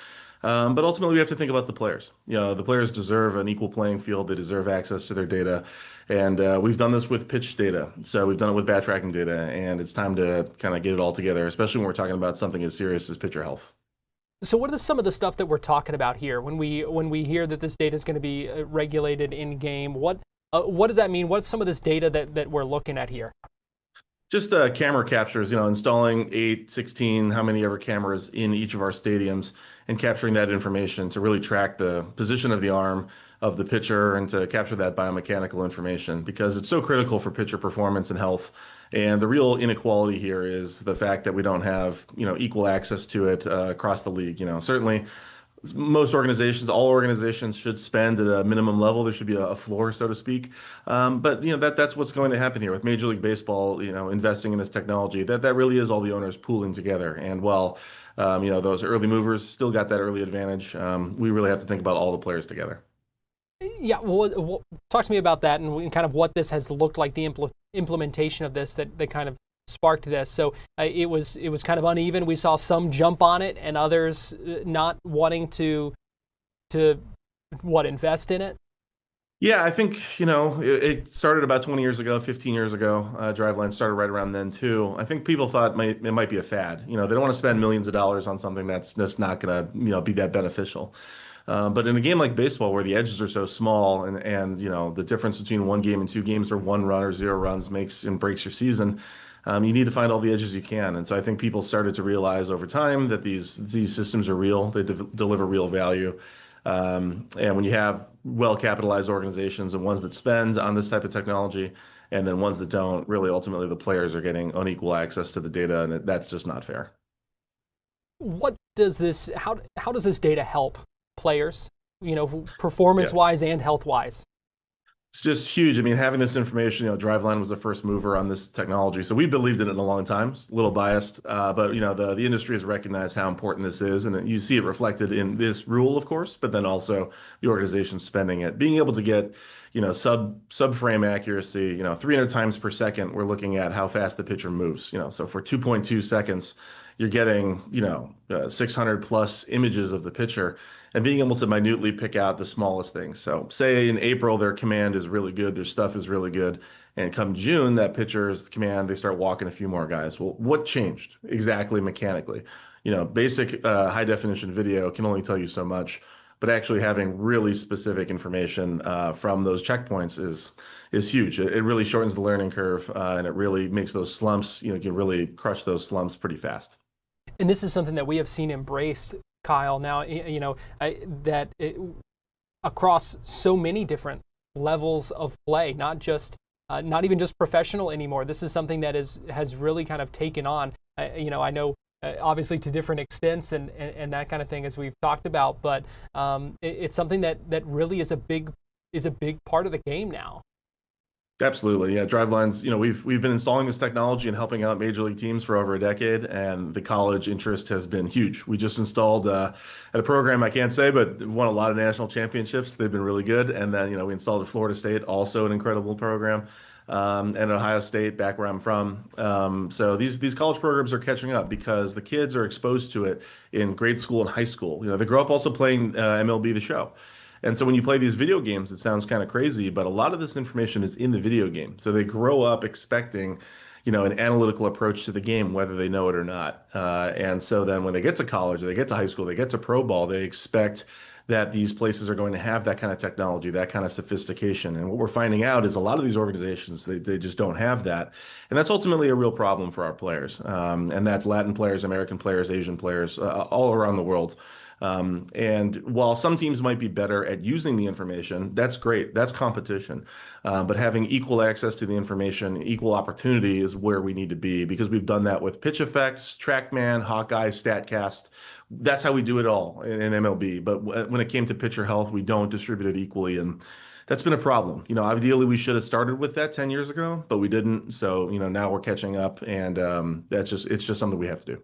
But ultimately we have to think about the players. The players deserve an equal playing field. They deserve access to their data. And we've done this with pitch data. So we've done it with bat tracking data, and it's time to kind of get it all together, especially when we're talking about something as serious as pitcher health. So what is some of the stuff that we're talking about here when we hear that this data is going to be regulated in game? What does that mean? What's some of this data that we're looking at here? Just camera captures, installing 8, 16, how many ever cameras in each of our stadiums, and capturing that information to really track the position of the arm of the pitcher and to capture that biomechanical information, because it's so critical for pitcher performance and health. And the real inequality here is the fact that we don't have, equal access to it across the league. Certainly most organizations, all organizations should spend at a minimum level. There should be a floor, so to speak. But that's what's going to happen here with Major League Baseball, investing in this technology. That really is all the owners pooling together. And while those early movers still got that early advantage, we really have to think about all the players together. Yeah, well, talk to me about that and kind of what this has looked like, the implementation of this that kind of sparked this. So it was kind of uneven. We saw some jump on it and others not wanting to invest in it. Yeah, I think, it started about 20 years ago, 15 years ago. Driveline started right around then too. I think people thought it might be a fad. They don't want to spend millions of dollars on something that's just not going to, be that beneficial. But in a game like baseball, where the edges are so small and the difference between one game and two games, or 1 run or 0 runs makes and breaks your season, you need to find all the edges you can. And so I think people started to realize over time that these systems are real. They deliver real value. And when you have well-capitalized organizations and ones that spend on this type of technology and then ones that don't, really ultimately the players are getting unequal access to the data, and that's just not fair. What does this, how does this data help players, performance-wise and health-wise? It's just huge. I mean, having this information, Driveline was the first mover on this technology. So we believed in it in a long time. It's a little biased, but the industry has recognized how important this is. And you see it reflected in this rule, of course, but then also the organization spending it. Being able to get, sub-frame accuracy, 300 times per second, we're looking at how fast the pitcher moves. So for 2.2 seconds, you're getting, 600 plus images of the pitcher, and being able to minutely pick out the smallest things. So say in April, their command is really good, their stuff is really good. And come June, that pitcher's command, they start walking a few more guys. Well, what changed exactly mechanically? Basic high definition video can only tell you so much, but actually having really specific information from those checkpoints is huge. It really shortens the learning curve, and it really makes those slumps, you can really crush those slumps pretty fast. And this is something that we have seen embraced, Kyle, now, across so many different levels of play, not even just professional anymore. This is something that has really kind of taken on, I know obviously to different extents and that kind of thing, as we've talked about, but it's something that really is a big part of the game now. Absolutely. Yeah. Drivelines, we've been installing this technology and helping out major league teams for over a decade, and the college interest has been huge. We just installed at a program I can't say, but won a lot of national championships. They've been really good. And then, we installed at Florida State, also an incredible program, and Ohio State, back where I'm from. So these college programs are catching up because the kids are exposed to it in grade school and high school. They grow up also playing MLB The Show. And so when you play these video games, it sounds kind of crazy, but a lot of this information is in the video game. So they grow up expecting, an analytical approach to the game, whether they know it or not. And so then when they get to college, or they get to high school, they get to pro ball, they expect that these places are going to have that kind of technology, that kind of sophistication. And what we're finding out is a lot of these organizations, they just don't have that. And that's ultimately a real problem for our players. And that's Latin players, American players, Asian players, all around the world. And while some teams might be better at using the information, that's great. That's competition. But having equal access to the information, equal opportunity is where we need to be, because we've done that with Pitch Effects, TrackMan, Hawkeye, StatCast. That's how we do it all in MLB. But when it came to pitcher health, we don't distribute it equally. And That's been a problem. Ideally we should have started with that 10 years ago, but we didn't. So, now we're catching up, and it's just something we have to do.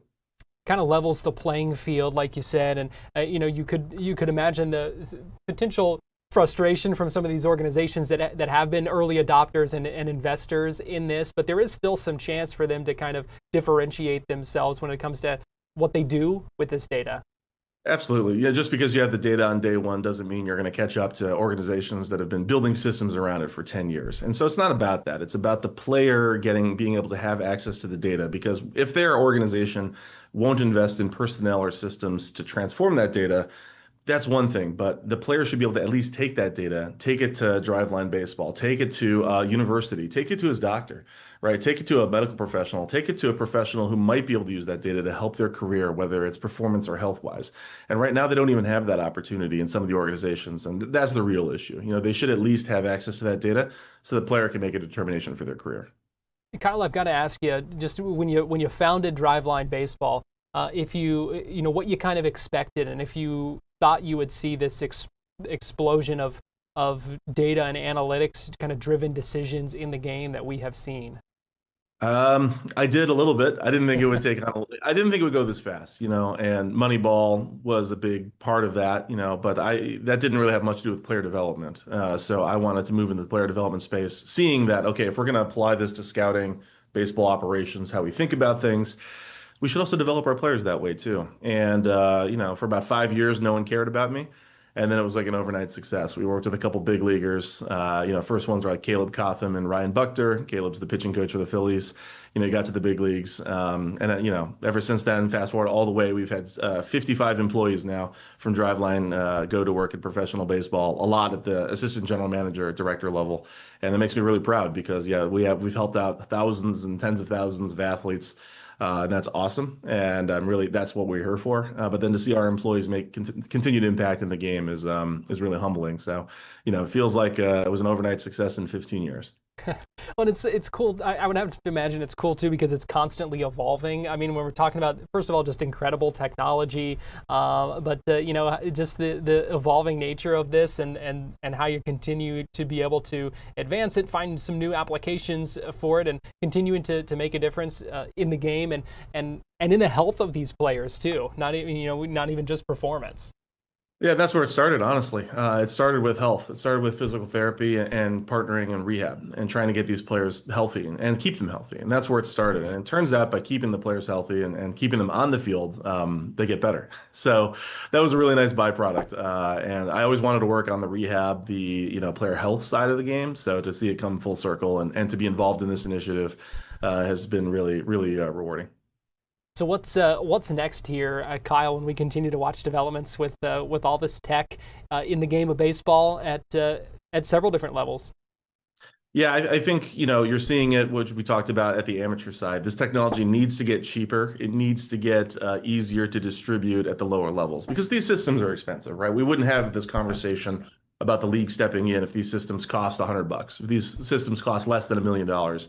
Kind of levels the playing field, like you said, and you could imagine the potential frustration from some of these organizations that have been early adopters and investors in this, but there is still some chance for them to kind of differentiate themselves when it comes to what they do with this data. Absolutely. Yeah, just because you have the data on day one doesn't mean you're going to catch up to organizations that have been building systems around it for 10 years. And so it's not about that. It's about the player being able to have access to the data, because if their organization won't invest in personnel or systems to transform that data, that's one thing, but the player should be able to at least take that data, take it to Driveline Baseball, take it to a university, take it to his doctor, right? Take it to a medical professional, take it to a professional who might be able to use that data to help their career, whether it's performance or health-wise. And right now, they don't even have that opportunity in some of the organizations, and that's the real issue. They should at least have access to that data so the player can make a determination for their career. Kyle, I've got to ask you, just when you founded Driveline Baseball, if you what you kind of expected, and if you thought you would see this explosion of data and analytics kind of driven decisions in the game that we have seen. I did a little bit. I didn't think it would I didn't think it would go this fast, and Moneyball was a big part of that, but that didn't really have much to do with player development. So I wanted to move into the player development space, seeing that, okay, if we're going to apply this to scouting, baseball operations, how we think about things, we should also develop our players that way too. And, for about 5 years, no one cared about me. And then it was like an overnight success. We worked with a couple big leaguers. First ones were like Caleb Cotham and Ryan Buchter. Caleb's the pitching coach for the Phillies. He got to the big leagues. Ever since then, fast forward all the way, we've had 55 employees now from Driveline go to work in professional baseball, a lot at the assistant general manager, director level. And that makes me really proud because, we've helped out thousands and tens of thousands of athletes. And that's awesome, and that's what we're here for. But then to see our employees make continued impact in the game is really humbling. So, it feels like it was an overnight success in 15 years. Well, it's cool. I would have to imagine it's cool too because it's constantly evolving. I mean, when we're talking about, first of all, just incredible technology, but just the evolving nature of this and how you continue to be able to advance it, find some new applications for it, and continuing to make a difference in the game and in the health of these players too. Not even just performance. Yeah, that's where it started, honestly. It started with health. It started with physical therapy and partnering and rehab and trying to get these players healthy and keep them healthy. And that's where it started. And it turns out by keeping the players healthy and keeping them on the field, they get better. So that was a really nice byproduct. And I always wanted to work on the rehab, the player health side of the game. So to see it come full circle and to be involved in this initiative has been really, really rewarding. So what's next here, Kyle, when we continue to watch developments with all this tech in the game of baseball at several different levels? Yeah, I think, you're seeing it, which we talked about at the amateur side. This technology needs to get cheaper. It needs to get easier to distribute at the lower levels because these systems are expensive, right? We wouldn't have this conversation about the league stepping in if these systems cost $100. If these systems cost less than $1 million,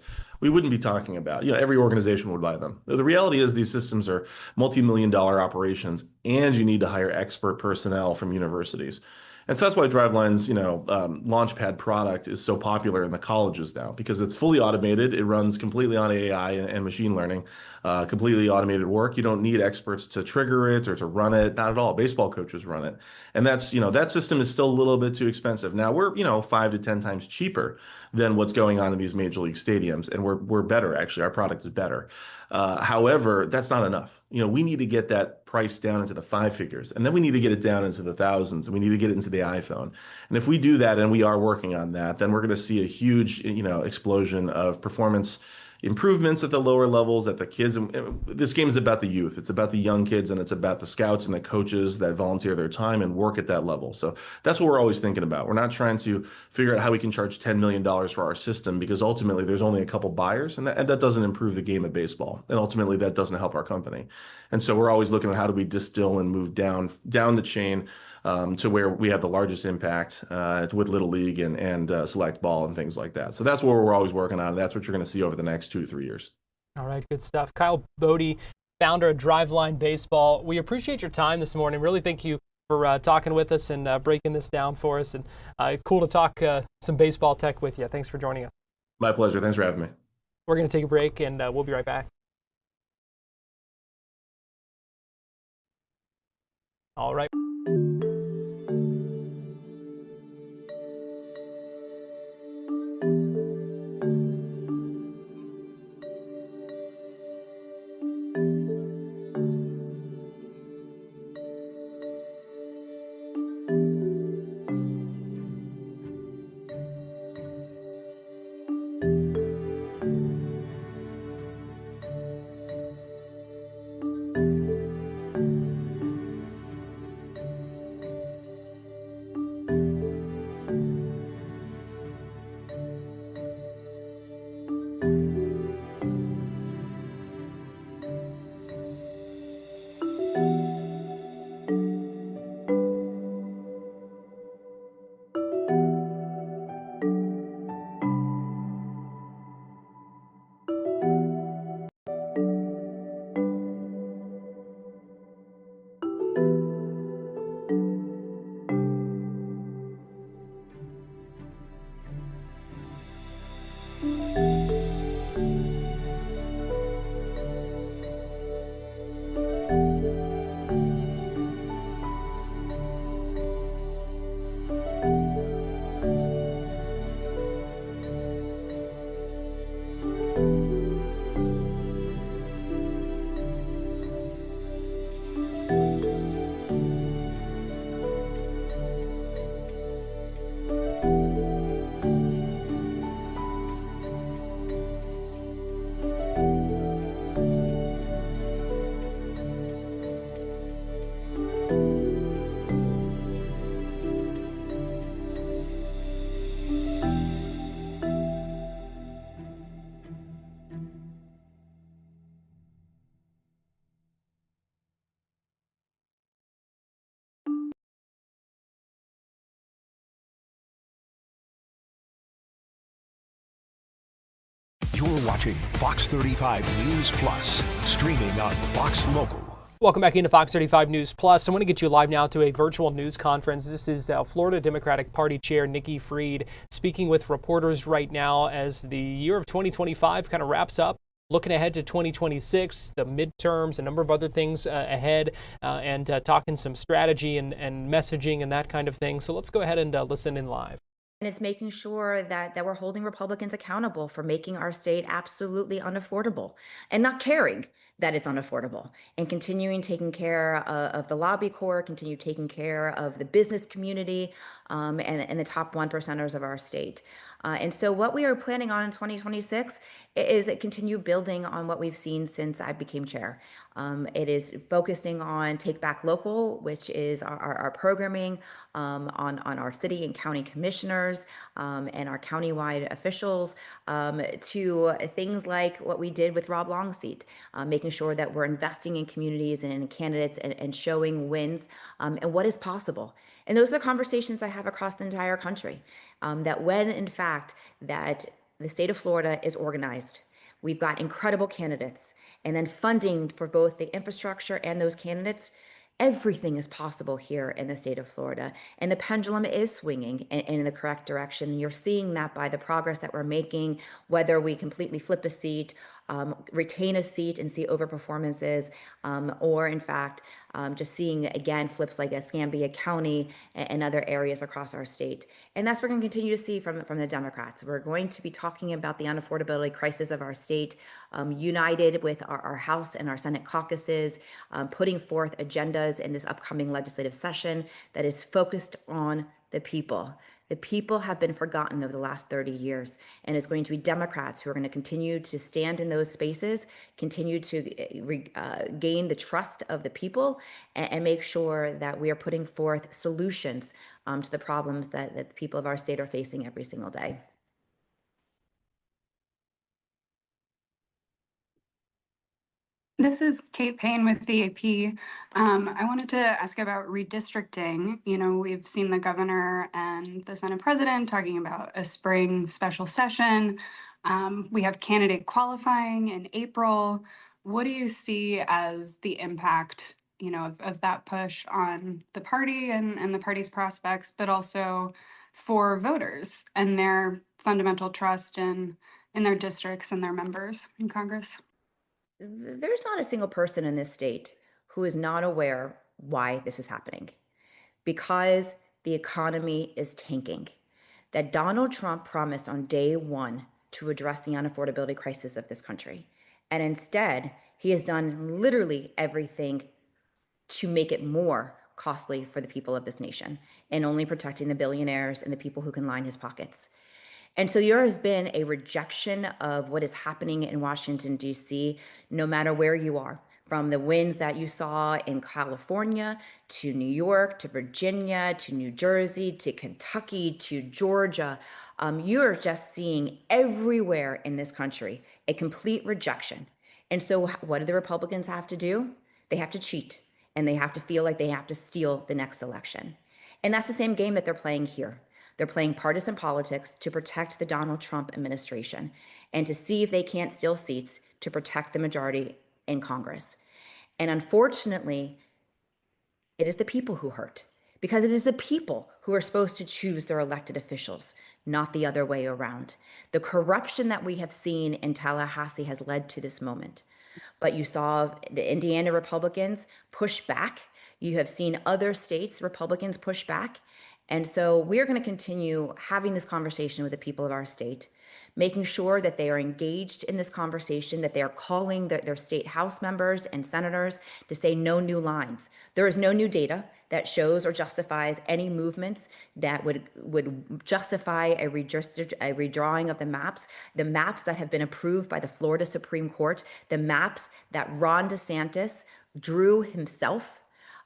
we wouldn't be talking about. Every organization would buy them. The reality is these systems are multi-million-dollar operations, and you need to hire expert personnel from universities. And so that's why Driveline's, Launchpad product is so popular in the colleges now, because it's fully automated. It runs completely on AI and machine learning, completely automated work. You don't need experts to trigger it or to run it. Not at all. Baseball coaches run it. And that's, that system is still a little bit too expensive. Now we're, 5 to 10 times cheaper than what's going on in these major league stadiums. And we're better, actually. Our product is better. However, that's not enough. We need to get that price down into the 5 figures, and then we need to get it down into the thousands, and we need to get it into the iPhone. And if we do that, and we are working on that, then we're going to see a huge, explosion of performance improvements at the lower levels, at the kids. And this game is about the youth. It's about the young kids, and it's about the scouts and the coaches that volunteer their time and work at that level. So that's what we're always thinking about. We're not trying to figure out how we can charge $10 million for our system, because ultimately there's only a couple buyers, and that doesn't improve the game of baseball. And ultimately that doesn't help our company. And so we're always looking at how do we distill and move down the chain to where we have the largest impact with Little League and select ball and things like that. So that's what we're always working on. And that's what you're going to see over the next 2 to 3 years. All right, good stuff. Kyle Bodie, founder of Driveline Baseball. We appreciate your time this morning. Really thank you for talking with us and breaking this down for us. And cool to talk some baseball tech with you. Thanks for joining us. My pleasure. Thanks for having me. We're going to take a break, and we'll be right back. All right. You're watching Fox 35 News Plus, streaming on Fox Local. Welcome back into Fox 35 News Plus. I want to get you live now to a virtual news conference. This is Florida Democratic Party Chair Nikki Fried speaking with reporters right now as the year of 2025 kind of wraps up. Looking ahead to 2026, the midterms, a number of other things ahead, and talking some strategy and messaging and that kind of thing. So let's go ahead and listen in live. And it's making sure that we're holding Republicans accountable for making our state absolutely unaffordable and not caring that it's unaffordable, and continuing taking care of the lobby corps, continue taking care of the business community, and the top 1%ers of our state. And so what we are planning on in 2026 is continue building on what we've seen since I became chair. It is focusing on Take Back Local, which is our programming on our city and county commissioners and our countywide officials, to things like what we did with Rob Longseat, making sure that we're investing in communities and in candidates and showing wins and what is possible. And those are the conversations I have across the entire country, that when in fact that the state of Florida is organized, we've got incredible candidates, and then funding for both the infrastructure and those candidates, everything is possible here in the state of Florida. And the pendulum is swinging in the correct direction. And you're seeing that by the progress that we're making, whether we completely flip a seat, retain a seat and see overperformances, or in fact, just seeing again flips like Escambia County and other areas across our state. And that's what we're going to continue to see from the Democrats. We're going to be talking about the unaffordability crisis of our state, united with our House and our Senate caucuses, putting forth agendas in this upcoming legislative session that is focused on the people. The people have been forgotten over the last 30 years, and it's going to be Democrats who are going to continue to stand in those spaces, continue to gain the trust of the people, and make sure that we are putting forth solutions to the problems that the people of our state are facing every single day. This is Kate Payne with the AP. I wanted to ask about redistricting. You know, we've seen the governor and the Senate president talking about a spring special session. We have candidate qualifying in April. What do you see as the impact of that push on the party and the party's prospects, but also for voters and their fundamental trust in their districts and their members in Congress? There's not a single person in this state who is not aware why this is happening. Because the economy is tanking. That Donald Trump promised on day one to address the unaffordability crisis of this country. And instead, he has done literally everything to make it more costly for the people of this nation and only protecting the billionaires and the people who can line his pockets. And so there has been a rejection of what is happening in Washington, D.C., no matter where you are. From the wins that you saw in California, to New York, to Virginia, to New Jersey, to Kentucky, to Georgia, you are just seeing everywhere in this country a complete rejection. And so what do the Republicans have to do? They have to cheat, and they have to feel like they have to steal the next election. And that's the same game that they're playing here. They're playing partisan politics to protect the Donald Trump administration and to see if they can't steal seats to protect the majority in Congress. And unfortunately, it is the people who hurt, because it is the people who are supposed to choose their elected officials, not the other way around. The corruption that we have seen in Tallahassee has led to this moment. But you saw the Indiana Republicans push back. You have seen other states, Republicans push back. And so we're going to continue having this conversation with the people of our state, making sure that they are engaged in this conversation, that they are calling their state House members and senators to say no new lines. There is no new data that shows or justifies any movements that would justify a redrawing of the maps that have been approved by the Florida Supreme Court, the maps that Ron DeSantis drew himself.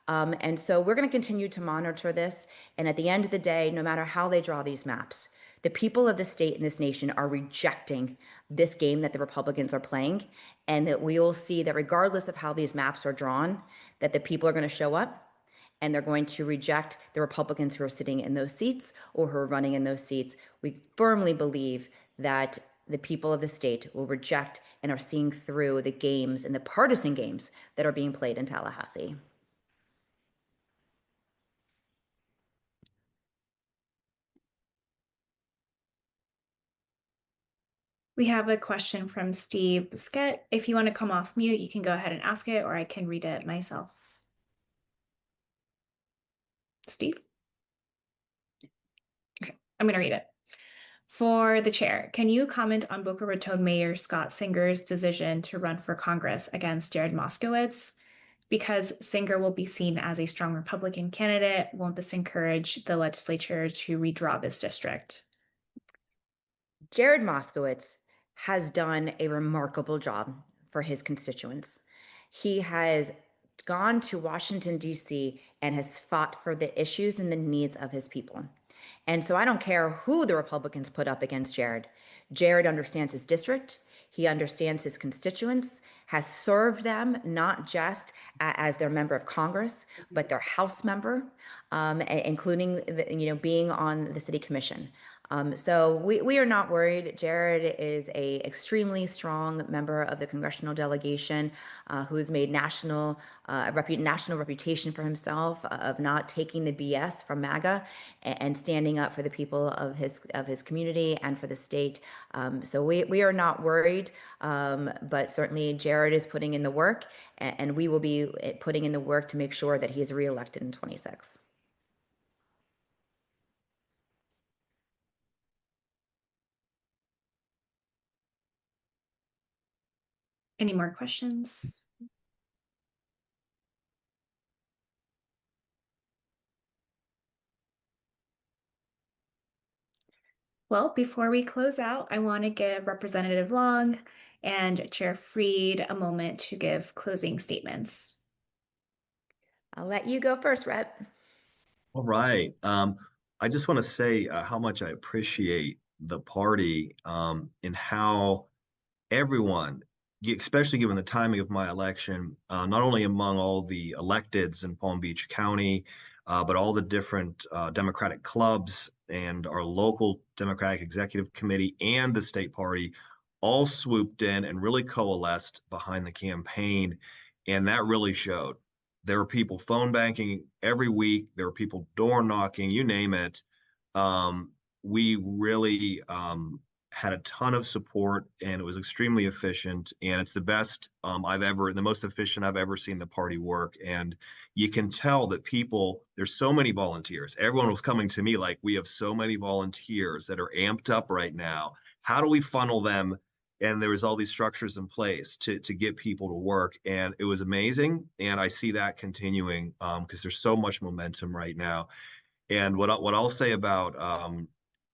And so we're going to continue to monitor this. And at the end of the day, no matter how they draw these maps, the people of the state and this nation are rejecting this game that the Republicans are playing, and that we will see that regardless of how these maps are drawn, that the people are going to show up and they're going to reject the Republicans who are sitting in those seats or who are running in those seats. We firmly believe that the people of the state will reject and are seeing through the games and the partisan games that are being played in Tallahassee. We have a question from Steve Busquet. If you want to come off mute, you can go ahead and ask it, or I can read it myself. Steve? Okay, I'm going to read it. For the chair, can you comment on Boca Raton Mayor Scott Singer's decision to run for Congress against Jared Moskowitz? Because Singer will be seen as a strong Republican candidate, won't this encourage the legislature to redraw this district? Jared Moskowitz has done a remarkable job for his constituents. He has gone to Washington, D.C., and has fought for the issues and the needs of his people. And so I don't care who the Republicans put up against Jared. Jared understands his district. He understands his constituents, has served them not just as their member of Congress, but their House member, including being on the city commission. So we are not worried. Jared is a extremely strong member of the congressional delegation who has made national reputation for himself of not taking the BS from MAGA and standing up for the people of his community and for the state. So we are not worried, but certainly Jared is putting in the work, and we will be putting in the work to make sure that he is reelected in 2026. Any more questions? Well, before we close out, I want to give Representative Long and Chair Freed a moment to give closing statements. I'll let you go first, Rep. All right. I just want to say how much I appreciate the party and how everyone, especially given the timing of my election, not only among all the electeds in Palm Beach County, but all the different Democratic clubs and our local Democratic Executive Committee and the state party all swooped in and really coalesced behind the campaign. And that really showed. There were people phone banking every week. There were people door knocking, you name it. We really had a ton of support, and it was extremely efficient. And it's the best the most efficient I've ever seen the party work. And you can tell that there's so many volunteers. Everyone was coming to me like, we have so many volunteers that are amped up right now. How do we funnel them? And there was all these structures in place to get people to work, and it was amazing. And I see that continuing because there's so much momentum right now. And what I'll say about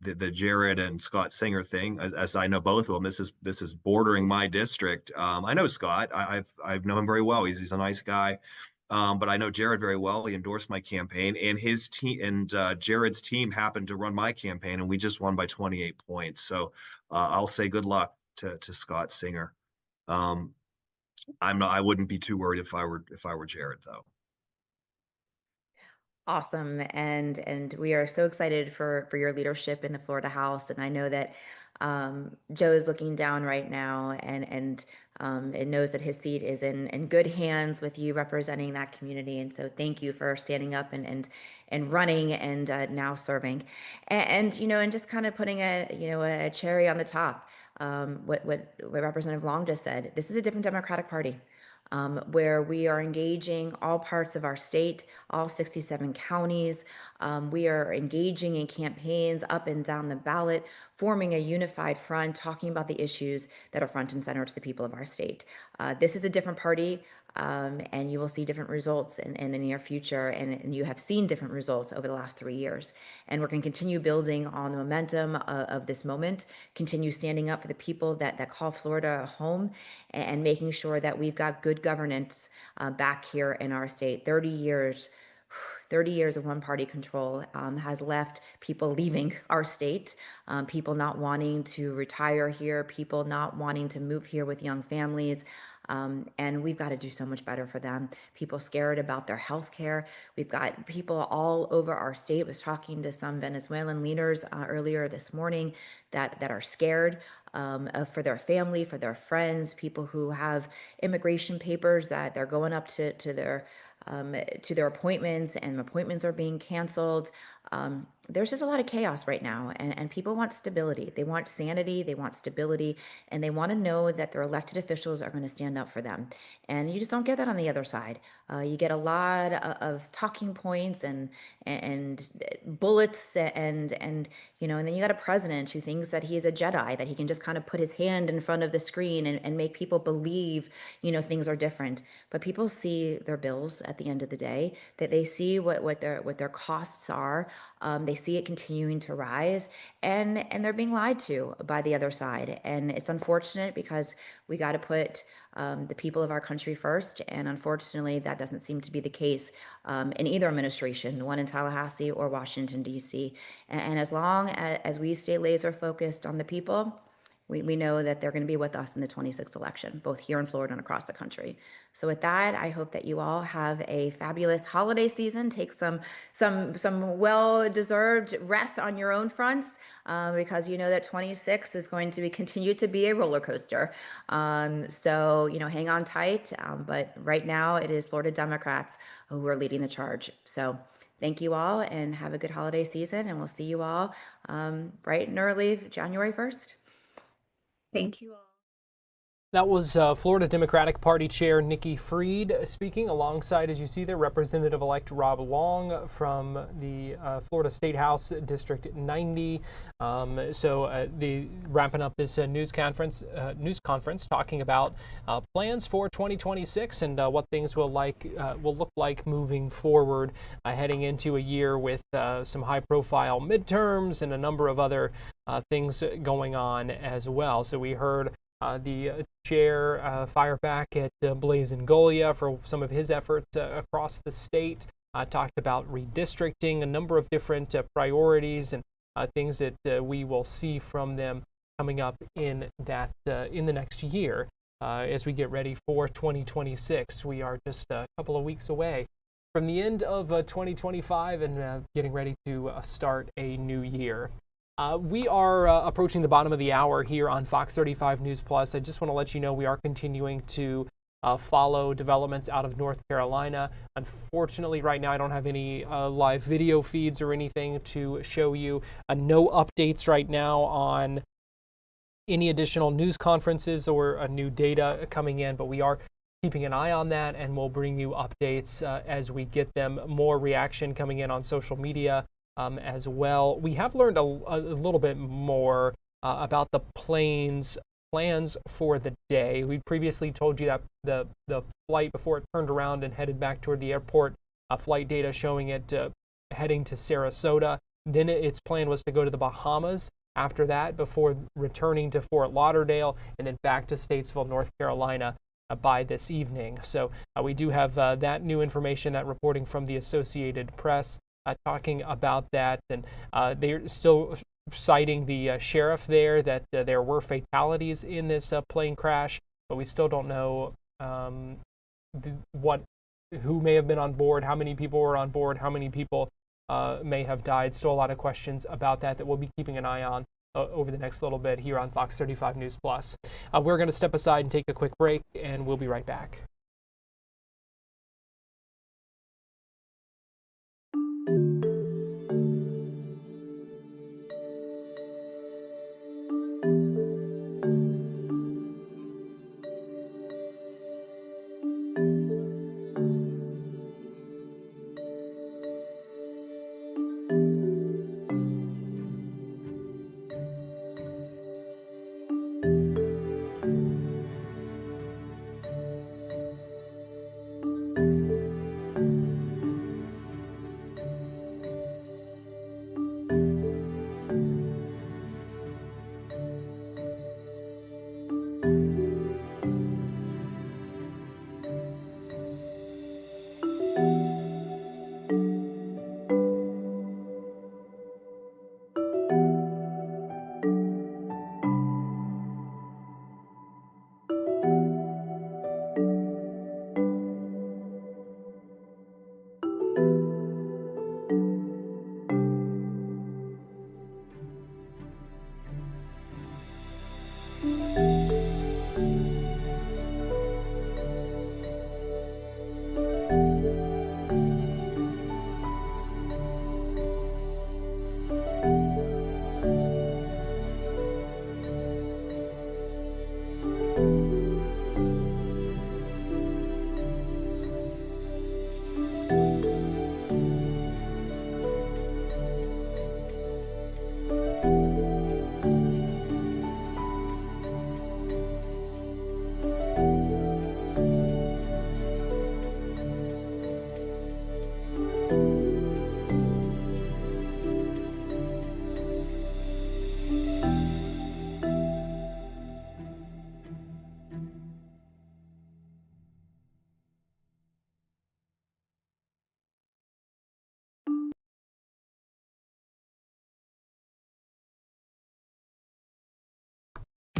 the Jared and Scott Singer thing, as I know both of them, this is bordering my district. I know Scott. I've known him very well. He's a nice guy. But I know Jared very well. He endorsed my campaign, and his team and Jared's team happened to run my campaign, and we just won by 28 points. So I'll say good luck to Scott Singer. I wouldn't be too worried if I were Jared, though. Awesome. And we are so excited for your leadership in the Florida House. And I know that Joe is looking down right now and knows that his seat is in good hands with you representing that community. And so thank you for standing up and running and now serving. And just kind of putting a cherry on the top. What Representative Long just said, this is a different Democratic Party. Where we are engaging all parts of our state, all 67 counties. We are engaging in campaigns up and down the ballot, forming a unified front, talking about the issues that are front and center to the people of our state. This is a different party, and you will see different results in the near future, and you have seen different results over the last 3 years. And we're going to continue building on the momentum of this moment, continue standing up for the people that call Florida home, and making sure that we've got good governance back here in our state. 30 years of one-party control has left people leaving our state, people not wanting to retire here, people not wanting to move here with young families. And we've got to do so much better for them. People scared about their health care. We've got people all over our state. I was talking to some Venezuelan leaders earlier this morning that are scared for their family, for their friends, people who have immigration papers that they're going up to their appointments, and appointments are being canceled. There's just a lot of chaos right now, and people want stability. They want sanity, they want stability, and they want to know that their elected officials are going to stand up for them. And you just don't get that on the other side. You get a lot of talking points and bullets and then you got a president who thinks that he's a Jedi, that he can just kind of put his hand in front of the screen and make people believe, things are different. But people see their bills at the end of the day, that they see what their costs are. They see it continuing to rise, and they're being lied to by the other side. And it's unfortunate because we got to put the people of our country first. And unfortunately, that doesn't seem to be the case in either administration, one in Tallahassee or Washington, D.C. And as long as we stay laser focused on the people, we know that they're going to be with us in the 26th election, both here in Florida and across the country. So with that, I hope that you all have a fabulous holiday season. Take some well-deserved rest on your own fronts, because you know that 26 is going to continue to be a roller coaster. So hang on tight. But right now, it is Florida Democrats who are leading the charge. So thank you all, and have a good holiday season. And we'll see you all bright and early January 1st. Thank you all. That was Florida Democratic Party Chair Nikki Fried speaking, alongside, as you see there, Representative-elect Rob Long from the Florida State House District 90. The wrapping up this news conference, talking about plans for 2026 and what things will look like moving forward, heading into a year with some high-profile midterms and a number of other things going on as well. So we heard the chair fire back at Blaise Ngolea for some of his efforts across the state. Talked about redistricting, a number of different priorities and things that we will see from them coming up in the next year as we get ready for 2026. We are just a couple of weeks away from the end of 2025 and getting ready to start a new year. We are approaching the bottom of the hour here on Fox 35 News Plus. I just want to let you know we are continuing to follow developments out of North Carolina. Unfortunately, right now I don't have any live video feeds or anything to show you. No updates right now on any additional news conferences or new data coming in, but we are keeping an eye on that, and we'll bring you updates as we get them. More reaction coming in on social media as well. We have learned a little bit more about the plane's plans for the day. We previously told you that the flight, before it turned around and headed back toward the airport, flight data showing it heading to Sarasota. Then its plan was to go to the Bahamas after that, before returning to Fort Lauderdale and then back to Statesville, North Carolina by this evening. So we do have that new information, that reporting from the Associated Press talking about that. And they're still citing the sheriff there, that there were fatalities in this plane crash, but we still don't know who may have been on board, how many people were on board, how many people may have died. Still a lot of questions about that we'll be keeping an eye on over the next little bit here on Fox 35 News Plus. We're going to step aside and take a quick break, and we'll be right back.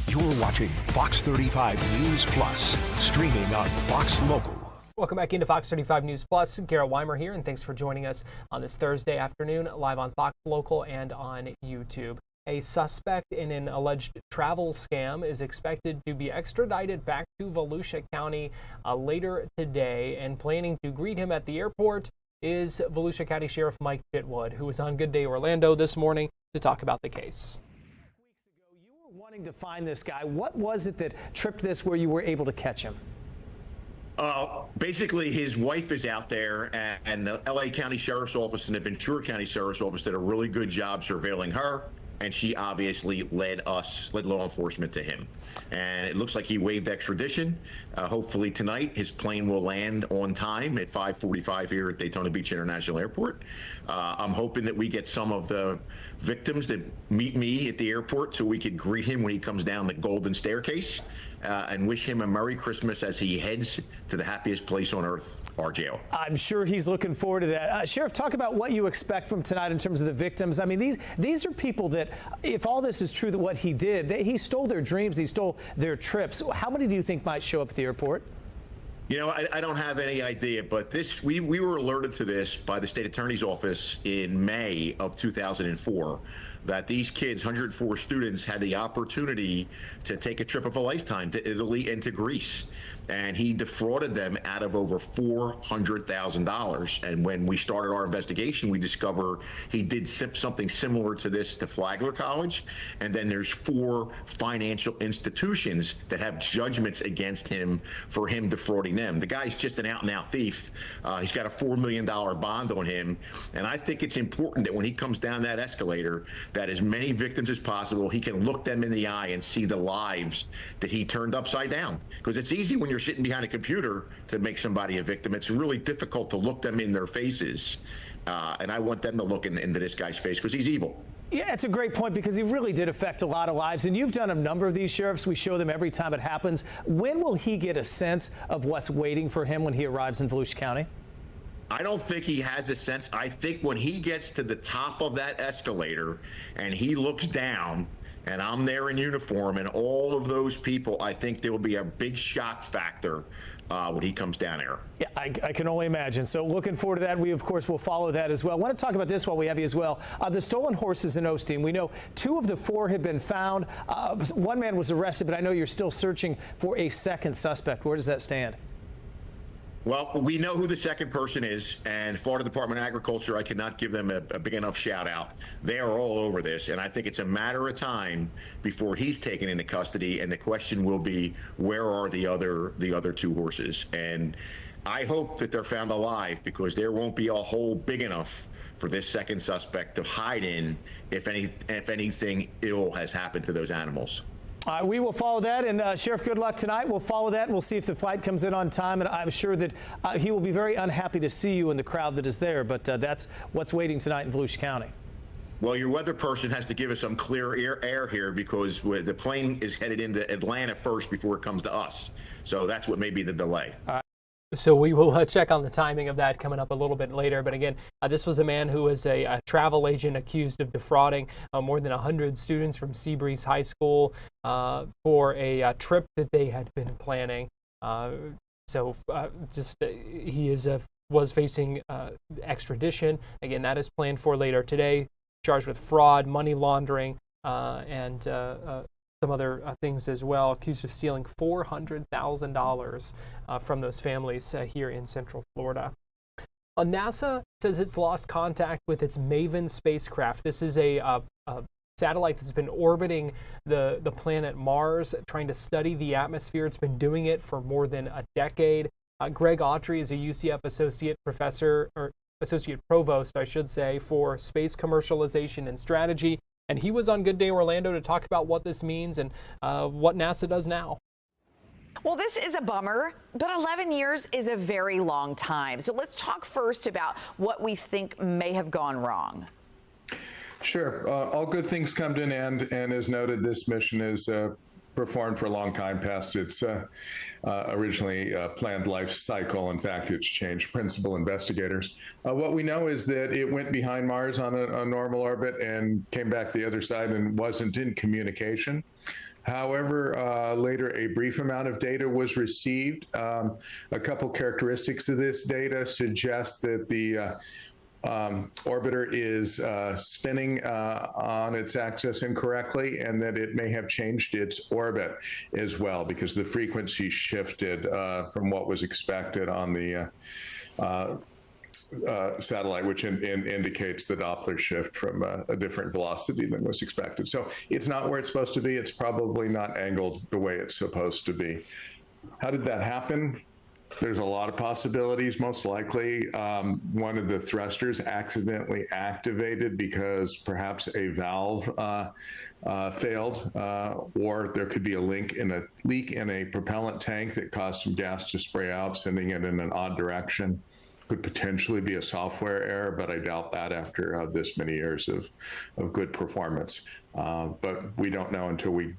You're watching Fox 35 News Plus, streaming on Fox Local. Welcome back into Fox 35 News Plus. Garrett Weimer here, and thanks for joining us on this Thursday afternoon, live on Fox Local and on YouTube. A suspect in an alleged travel scam is expected to be extradited back to Volusia County later today, and planning to greet him at the airport is Volusia County Sheriff Mike Chitwood, who was on Good Day Orlando this morning to talk about the case. Wanting to find this guy, what was it that tripped this where you were able to catch him? Basically, his wife is out there, and the LA County Sheriff's Office and the Ventura County Sheriff's Office did a really good job surveilling her, and she obviously led law enforcement to him. And it looks like he waived extradition. Hopefully tonight his plane will land on time at 5:45 here at Daytona Beach International Airport. I'm hoping that we get some of the victims that meet me at the airport so we could greet him when he comes down the golden staircase and wish him a Merry Christmas as he heads to the happiest place on earth, our jail. I'm sure he's looking forward to that. Sheriff, talk about what you expect from tonight in terms of the victims. I mean, these are people that, if all this is true, that what he did, he stole their dreams, he stole their trips. How many do you think might show up at the airport? You know, I don't have any idea, but we were alerted to this by the state attorney's office in May of 2004 that these kids, 104 students, had the opportunity to take a trip of a lifetime to Italy and to Greece. And he defrauded them out of over $400,000. And when we started our investigation, we discovered he did something similar to this to Flagler College. And then there's 4 financial institutions that have judgments against him for him defrauding them. The guy's just an out-and-out thief. He's got a $4 million bond on him. And I think it's important that when he comes down that escalator, that as many victims as possible, he can look them in the eye and see the lives that he turned upside down. Because it's easy when you're sitting behind a computer to make somebody a victim. It's really difficult to look them in their faces. And I want them to look into this guy's face because he's evil. Yeah, it's a great point because he really did affect a lot of lives. And you've done a number of these, sheriffs. We show them every time it happens. When will he get a sense of what's waiting for him when he arrives in Volusia County? I don't think he has a sense. I think when he gets to the top of that escalator and he looks down, and I'm there in uniform, and all of those people, I think there will be a big shock factor when he comes down there. Yeah, I can only imagine. So looking forward to that. We, of course, will follow that as well. I want to talk about this while we have you as well. The stolen horses in Osteen. We know 2 of the 4 have been found. 1 man was arrested, but I know you're still searching for a second suspect. Where does that stand? Well, we know who the second person is, and Florida Department of Agriculture, I cannot give them a big enough shout out. They are all over this, and I think it's a matter of time before he's taken into custody, and the question will be, where are the other 2 horses? And I hope that they're found alive, because there won't be a hole big enough for this second suspect to hide in if anything ill has happened to those animals. We will follow that, and Sheriff, good luck tonight. We'll follow that, and we'll see if the flight comes in on time, and I'm sure that he will be very unhappy to see you in the crowd that is there, but that's what's waiting tonight in Volusia County. Well, your weather person has to give us some clear air here, because the plane is headed into Atlanta first before it comes to us, so that's what may be the delay. So we will check on the timing of that coming up a little bit later. But again, this was a man who was a travel agent accused of defrauding more than 100 students from Seabreeze High School for a trip that they had been planning. He was facing extradition. Again, that is planned for later today. Charged with fraud, money laundering, and some other things as well, accused of stealing $400,000 from those families here in Central Florida. NASA says it's lost contact with its MAVEN spacecraft. This is a satellite that's been orbiting the planet Mars, trying to study the atmosphere. It's been doing it for more than a decade. Greg Autry is a UCF associate professor, or associate provost, I should say, for space commercialization and strategy. And he was on Good Day Orlando to talk about what this means and what NASA does now. Well, this is a bummer, but 11 years is a very long time. So let's talk first about what we think may have gone wrong. Sure. All good things come to an end. And as noted, this mission is performed for a long time past its originally planned life cycle. In fact, it's changed principal investigators. What we know is that it went behind Mars on a normal orbit and came back the other side and wasn't in communication. However, later a brief amount of data was received. A couple characteristics of this data suggest that the orbiter is spinning on its axis incorrectly, and that it may have changed its orbit as well, because the frequency shifted from what was expected on the satellite, which indicates the Doppler shift from a different velocity than was expected. So it's not where it's supposed to be. It's probably not angled the way it's supposed to be. How did that happen? There's a lot of possibilities. Most likely, one of the thrusters accidentally activated because perhaps a valve failed, or there could be a leak in a propellant tank that caused some gas to spray out, sending it in an odd direction. Could potentially be a software error, but I doubt that after this many years of good performance. But we don't know until we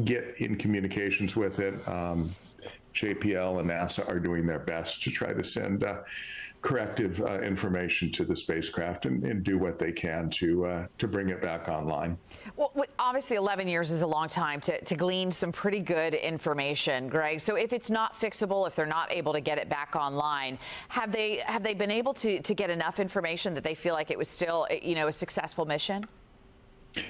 get in communications with it. JPL and NASA are doing their best to try to send corrective information to the spacecraft and do what they can to bring it back online. Well, obviously 11 years is a long time to glean some pretty good information, Greg. So if it's not fixable, if they're not able to get it back online, have they been able to get enough information that they feel like it was still, a successful mission?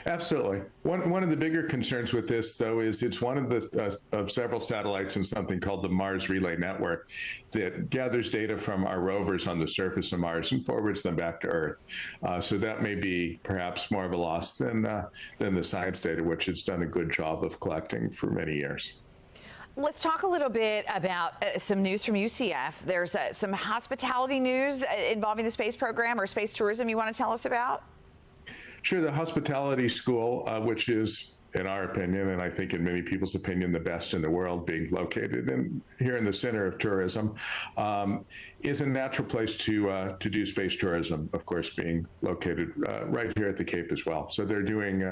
Absolutely. One of the bigger concerns with this, though, is it's one of the of several satellites in something called the Mars Relay Network that gathers data from our rovers on the surface of Mars and forwards them back to Earth. So that may be perhaps more of a loss than the science data, which it's done a good job of collecting for many years. Let's talk a little bit about some news from UCF. There's some hospitality news involving the space program or space tourism you want to tell us about? Sure. The hospitality school, which is, in our opinion, and I think in many people's opinion, the best in the world, being located here in the center of tourism, is a natural place to do space tourism, of course, being located right here at the Cape as well. So they're doing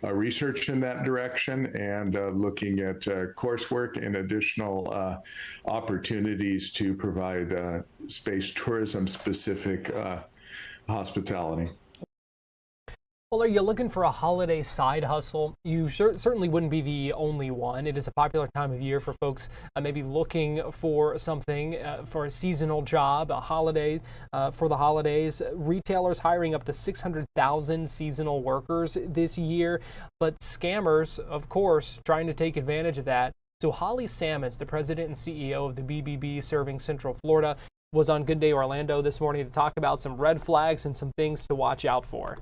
research in that direction and looking at coursework and additional opportunities to provide space tourism specific hospitality. Well, are you looking for a holiday side hustle? You certainly wouldn't be the only one. It is a popular time of year for folks maybe looking for something, for a seasonal job, a holiday, for the holidays. Retailers hiring up to 600,000 seasonal workers this year, but scammers, of course, trying to take advantage of that. So Holly Sammons, the president and CEO of the BBB serving Central Florida, was on Good Day Orlando this morning to talk about some red flags and some things to watch out for.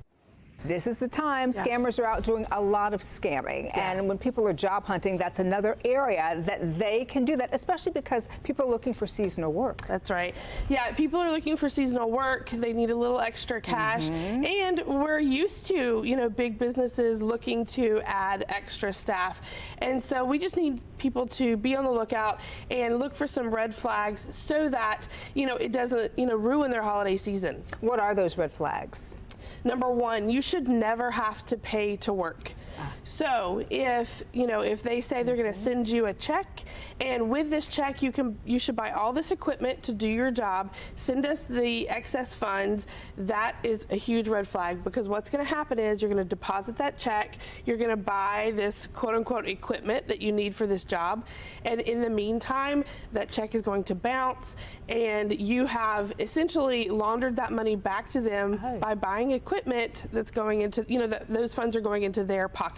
This is the time. Scammers are out doing a lot of scamming. And when people are job hunting, that's another area that they can do that, especially because people are looking for seasonal work. That's right. Yeah, people are looking for seasonal work. They need a little extra cash. And we're used to, big businesses looking to add extra staff. And so we just need people to be on the lookout and look for some red flags so that, it doesn't, ruin their holiday season. What are those red flags? Number one, you should never have to pay to work. So if they say they're going to send you a check, and with this check you should buy all this equipment to do your job, send us the excess funds, that is a huge red flag, because what's going to happen is you're going to deposit that check, you're going to buy this quote unquote equipment that you need for this job, and in the meantime that check is going to bounce, and you have essentially laundered that money back to them by buying equipment that's going into, those funds are going into their pocket.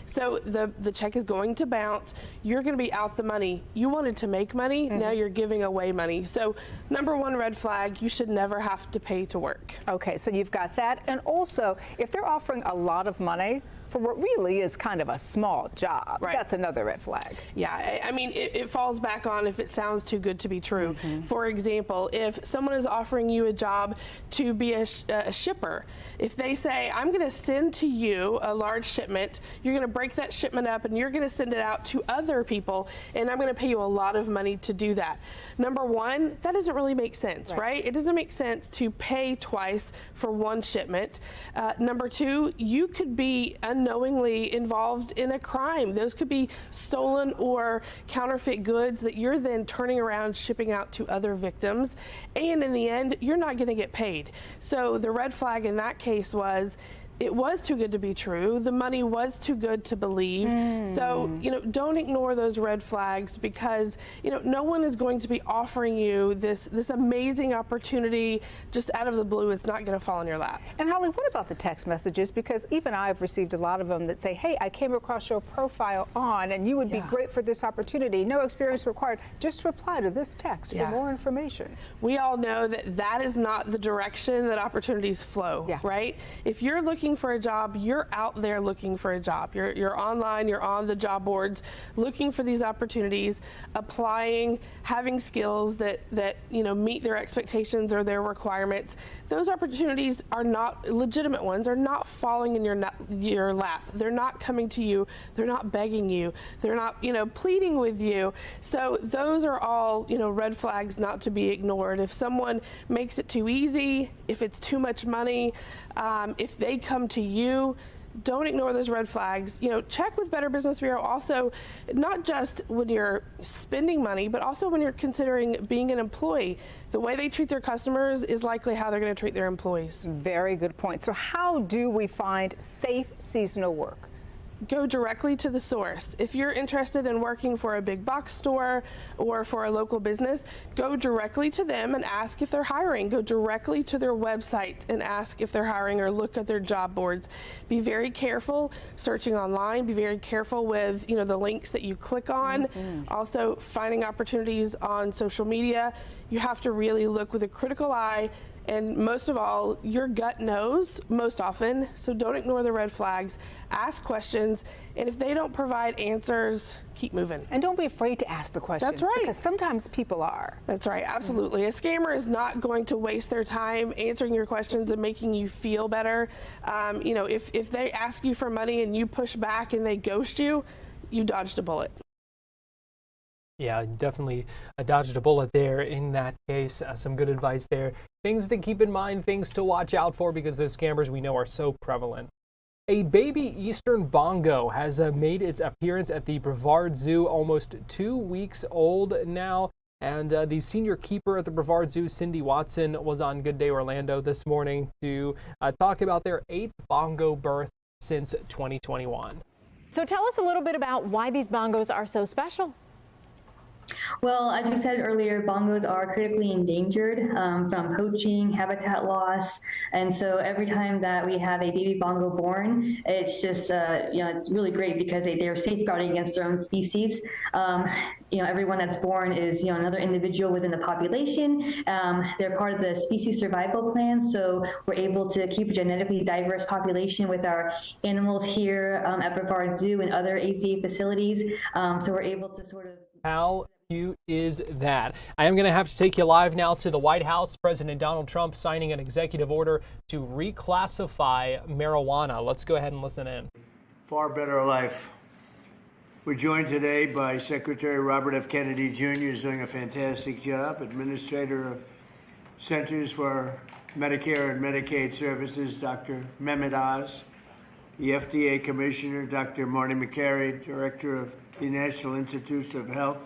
So the check is going to bounce. You're going to be out the money. You wanted to make money. Now you're giving away money. So number one red flag, you should never have to pay to work. Okay, so you've got that. And also, if they're offering a lot of money for what really is kind of a small job, that's another red flag. Yeah, I mean, it falls back on if it sounds too good to be true. For example, if someone is offering you a job to be a shipper, if they say, I'm going to send to you a large shipment, you're going to break that shipment up and you're going to send it out to other people, and I'm going to pay you a lot of money to do that. Number one, that doesn't really make sense, right? It doesn't make sense to pay twice for one shipment. Number two, you could be unknowingly involved in a crime. Those could be stolen or counterfeit goods that you're then turning around shipping out to other victims, and in the end you're not going to get paid. So the red flag in that case was it was too good to be true. The money was too good to believe. So, don't ignore those red flags, because, no one is going to be offering you this amazing opportunity just out of the blue. It's not going to fall in your lap. And Holly, what about the text messages? Because even I've received a lot of them that say, hey, I came across your profile and you would be great for this opportunity. No experience required. Just reply to this text for more information. We all know that is not the direction that opportunities flow, right? If you're looking for a job, you're out there looking for a job. You're online, you're on the job boards looking for these opportunities, applying, having skills that meet their expectations or their requirements. Those opportunities are not legitimate ones, are not falling in your lap. They're not coming to you, they're not begging you, they're not pleading with you. So those are all red flags not to be ignored. If someone makes it too easy, if it's too much money, if they come to you, don't ignore those red flags. Check with Better Business Bureau also, not just when you're spending money, but also when you're considering being an employee. The way they treat their customers is likely how they're going to treat their employees. Very good point. So how do we find safe seasonal work? go directly to the source. If you're interested in working for a big box store or for a local business, go directly to them and ask if they're hiring. Go directly to their website and ask if they're hiring, or look at their job boards. Be very careful searching online. Be very careful with the links that you click on. Also, finding opportunities on social media. You have to really look with a critical eye. And most of all, your gut knows most often, so don't ignore the red flags. Ask questions, and if they don't provide answers, keep moving. And don't be afraid to ask the questions. That's right. Because sometimes people are. That's right, absolutely. A scammer is not going to waste their time answering your questions and making you feel better. If they ask you for money and you push back and they ghost you, you dodged a bullet. Yeah, definitely dodged a bullet there in that case. Some good advice there. Things to keep in mind, things to watch out for, because those scammers we know are so prevalent. A baby eastern bongo has made its appearance at the Brevard Zoo, almost 2 weeks old now. And the senior keeper at the Brevard Zoo, Cindy Watson, was on Good Day Orlando this morning to talk about their 8th bongo birth since 2021. So tell us a little bit about why these bongos are so special. Well, as we said earlier, bongos are critically endangered from poaching, habitat loss, and so every time that we have a baby bongo born, it's just it's really great because they're safeguarding against their own species. Everyone that's born is another individual within the population. They're part of the species survival plan, so we're able to keep a genetically diverse population with our animals here at Brevard Zoo and other AZA facilities. So we're able to sort of. How cute is that? I am going to have to take you live now to the White House. President Donald Trump signing an executive order to reclassify marijuana. Let's go ahead and listen in. Far better life. We're joined today by Secretary Robert F. Kennedy Jr., who's doing a fantastic job, Administrator of Centers for Medicare and Medicaid Services, Dr. Mehmet Oz, the FDA Commissioner, Dr. Marty McCary, Director of the National Institutes of Health,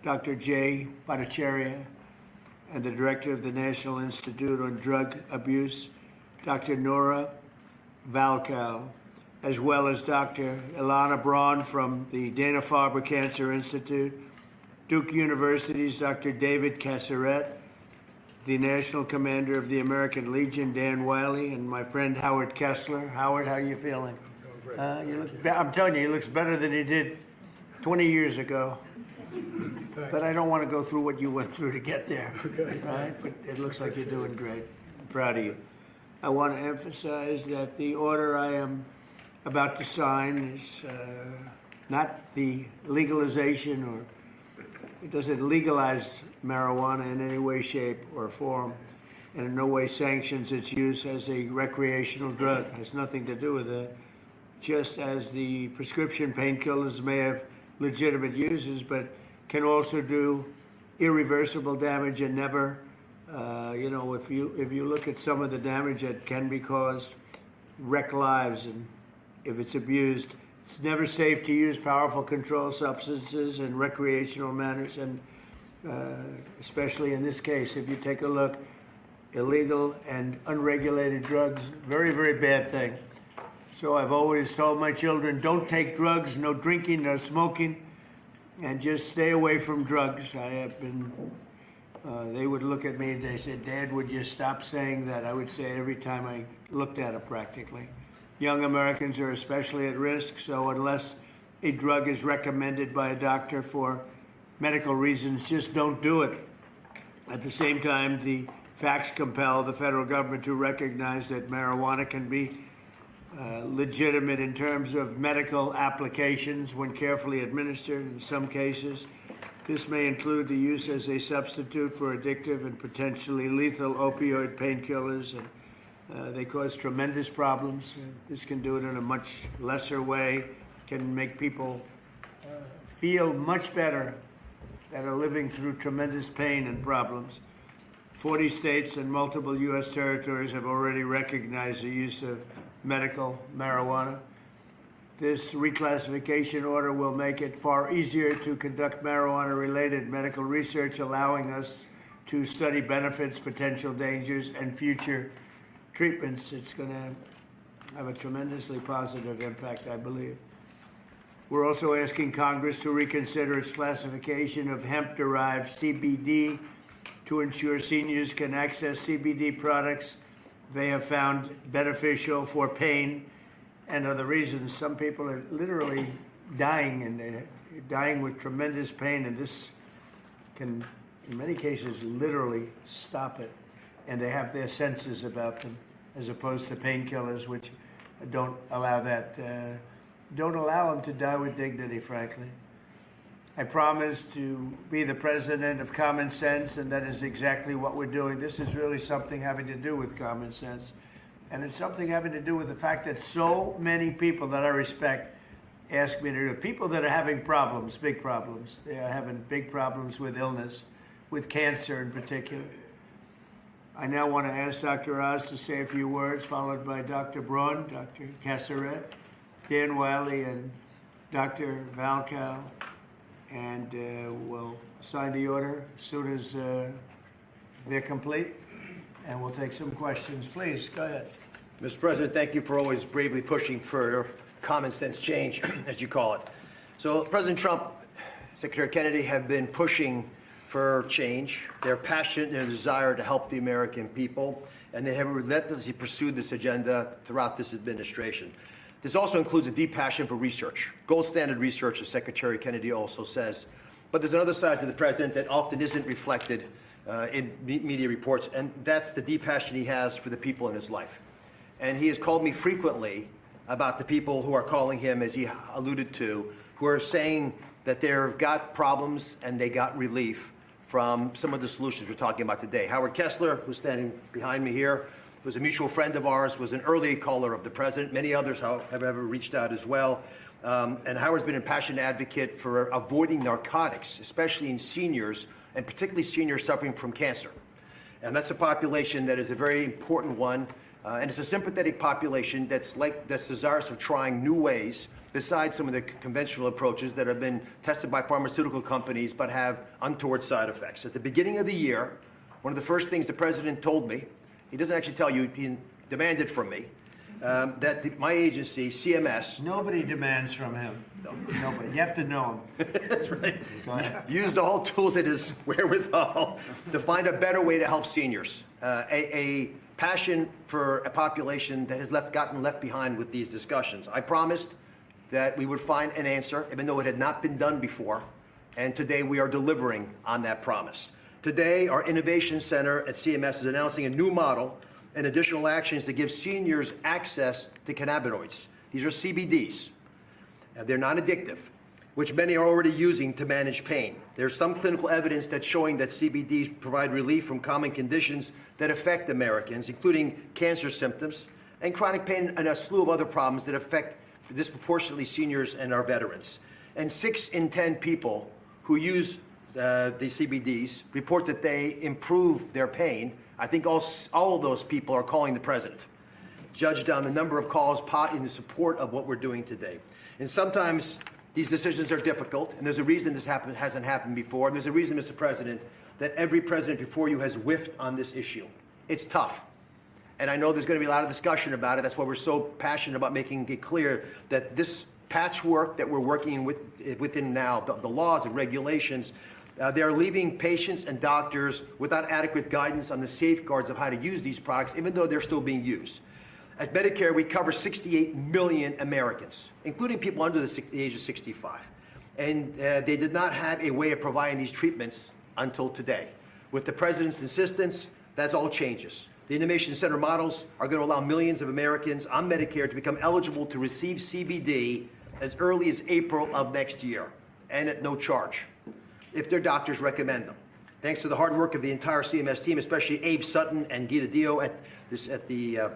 Dr. Jay Bhattacharya, and the Director of the National Institute on Drug Abuse, Dr. Nora Valkow, as well as Dr. Ilana Braun from the Dana-Farber Cancer Institute, Duke University's Dr. David Casseret, the National Commander of the American Legion, Dan Wiley, and my friend Howard Kessler. Howard, how are you feeling? I'm telling you, he looks better than he did 20 years ago. But I don't want to go through what you went through to get there, right? But it looks like you're doing great. I'm proud of you. I want to emphasize that the order I am about to sign is not the legalization, or it doesn't legalize marijuana in any way, shape, or form, and in no way sanctions its use as a recreational drug. It has nothing to do with that. Just as the prescription painkillers may have legitimate uses, but can also do irreversible damage and never, if you look at some of the damage that can be caused, wreck lives, and if it's abused, it's never safe to use powerful controlled substances in recreational manners, and especially in this case, if you take a look, illegal and unregulated drugs, very, very bad thing. So I've always told my children, don't take drugs, no drinking, no smoking, and just stay away from drugs. I have been, they would look at me and they said, Dad, would you stop saying that? I would say it every time I looked at it practically. Young Americans are especially at risk, so unless a drug is recommended by a doctor for medical reasons, just don't do it. At the same time, the facts compel the federal government to recognize that marijuana can be legitimate in terms of medical applications when carefully administered. In some cases, this may include the use as a substitute for addictive and potentially lethal opioid painkillers, and they cause tremendous problems. This can do it in a much lesser way, can make people feel much better that are living through tremendous pain and problems. 40 states and multiple U.S. territories have already recognized the use of medical marijuana. This reclassification order will make it far easier to conduct marijuana-related medical research, allowing us to study benefits, potential dangers, and future treatments. It's going to have a tremendously positive impact, I believe. We're also asking Congress to reconsider its classification of hemp-derived CBD to ensure seniors can access CBD products they have found beneficial for pain and other reasons. Some people are literally dying, and they're dying with tremendous pain, and this can, in many cases, literally stop it. And they have their senses about them, as opposed to painkillers, which don't allow that, don't allow them to die with dignity, frankly. I promise to be the president of common sense, and that is exactly what we're doing. This is really something having to do with common sense. And it's something having to do with the fact that so many people that I respect ask me to do it. People that are having problems, big problems. They are having big problems with illness, with cancer in particular. I now want to ask Dr. Oz to say a few words, followed by Dr. Braun, Dr. Casseret, Dan Wiley, and Dr. Valcow. And we'll sign the order as soon as they're complete. And we'll take some questions. Please, go ahead. Mr. President, thank you for always bravely pushing for common sense change, as you call it. So President Trump, Secretary Kennedy have been pushing for change. They're passionate in their desire to help the American people, and they have relentlessly pursued this agenda throughout this administration. This also includes a deep passion for research, gold standard research, as Secretary Kennedy also says. But there's another side to the president that often isn't reflected in media reports, and that's the deep passion he has for the people in his life. And he has called me frequently about the people who are calling him, as he alluded to, who are saying that they've got problems and they got relief from some of the solutions we're talking about today. Howard Kessler, who's standing behind me here, who's a mutual friend of ours, was an early caller of the president. Many others have ever reached out as well. And Howard's been a passionate advocate for avoiding narcotics, especially in seniors, and particularly seniors suffering from cancer. And that's a population that is a very important one. And it's a sympathetic population that's desirous of trying new ways besides some of the conventional approaches that have been tested by pharmaceutical companies but have untoward side effects. At the beginning of the year, one of the first things the president told me, he doesn't actually tell you, he demanded from me, that my agency, CMS... Nobody demands from him. No. Nobody. You have to know him. That's right. Go ahead. Use the whole tools at his wherewithal to find a better way to help seniors. A passion for a population that has gotten left behind with these discussions. I promised that we would find an answer, even though it had not been done before, and today we are delivering on that promise. Today, our Innovation Center at CMS is announcing a new model and additional actions to give seniors access to cannabinoids. These are CBDs. They're non-addictive, which many are already using to manage pain. There's some clinical evidence that's showing that CBDs provide relief from common conditions that affect Americans, including cancer symptoms and chronic pain and a slew of other problems that affect disproportionately seniors and our veterans. And 6 in 10 people who use the CBDs report that they improve their pain. I think all of those people are calling the president, judged on the number of calls in support of what we're doing today. And sometimes these decisions are difficult, and there's a reason this hasn't happened before. And there's a reason, Mr. President, that every president before you has whiffed on this issue. It's tough. And I know there's going to be a lot of discussion about it. That's why we're so passionate about making it clear that this patchwork that we're working within now, the laws and regulations, they are leaving patients and doctors without adequate guidance on the safeguards of how to use these products, even though they're still being used. At Medicare, we cover 68 million Americans, including people under the age of 65. And they did not have a way of providing these treatments until today. With the president's insistence, that's all changes. The Innovation Center models are going to allow millions of Americans on Medicare to become eligible to receive CBD as early as April of next year, and at no charge, if their doctors recommend them. Thanks to the hard work of the entire CMS team, especially Abe Sutton and Gita Dio at the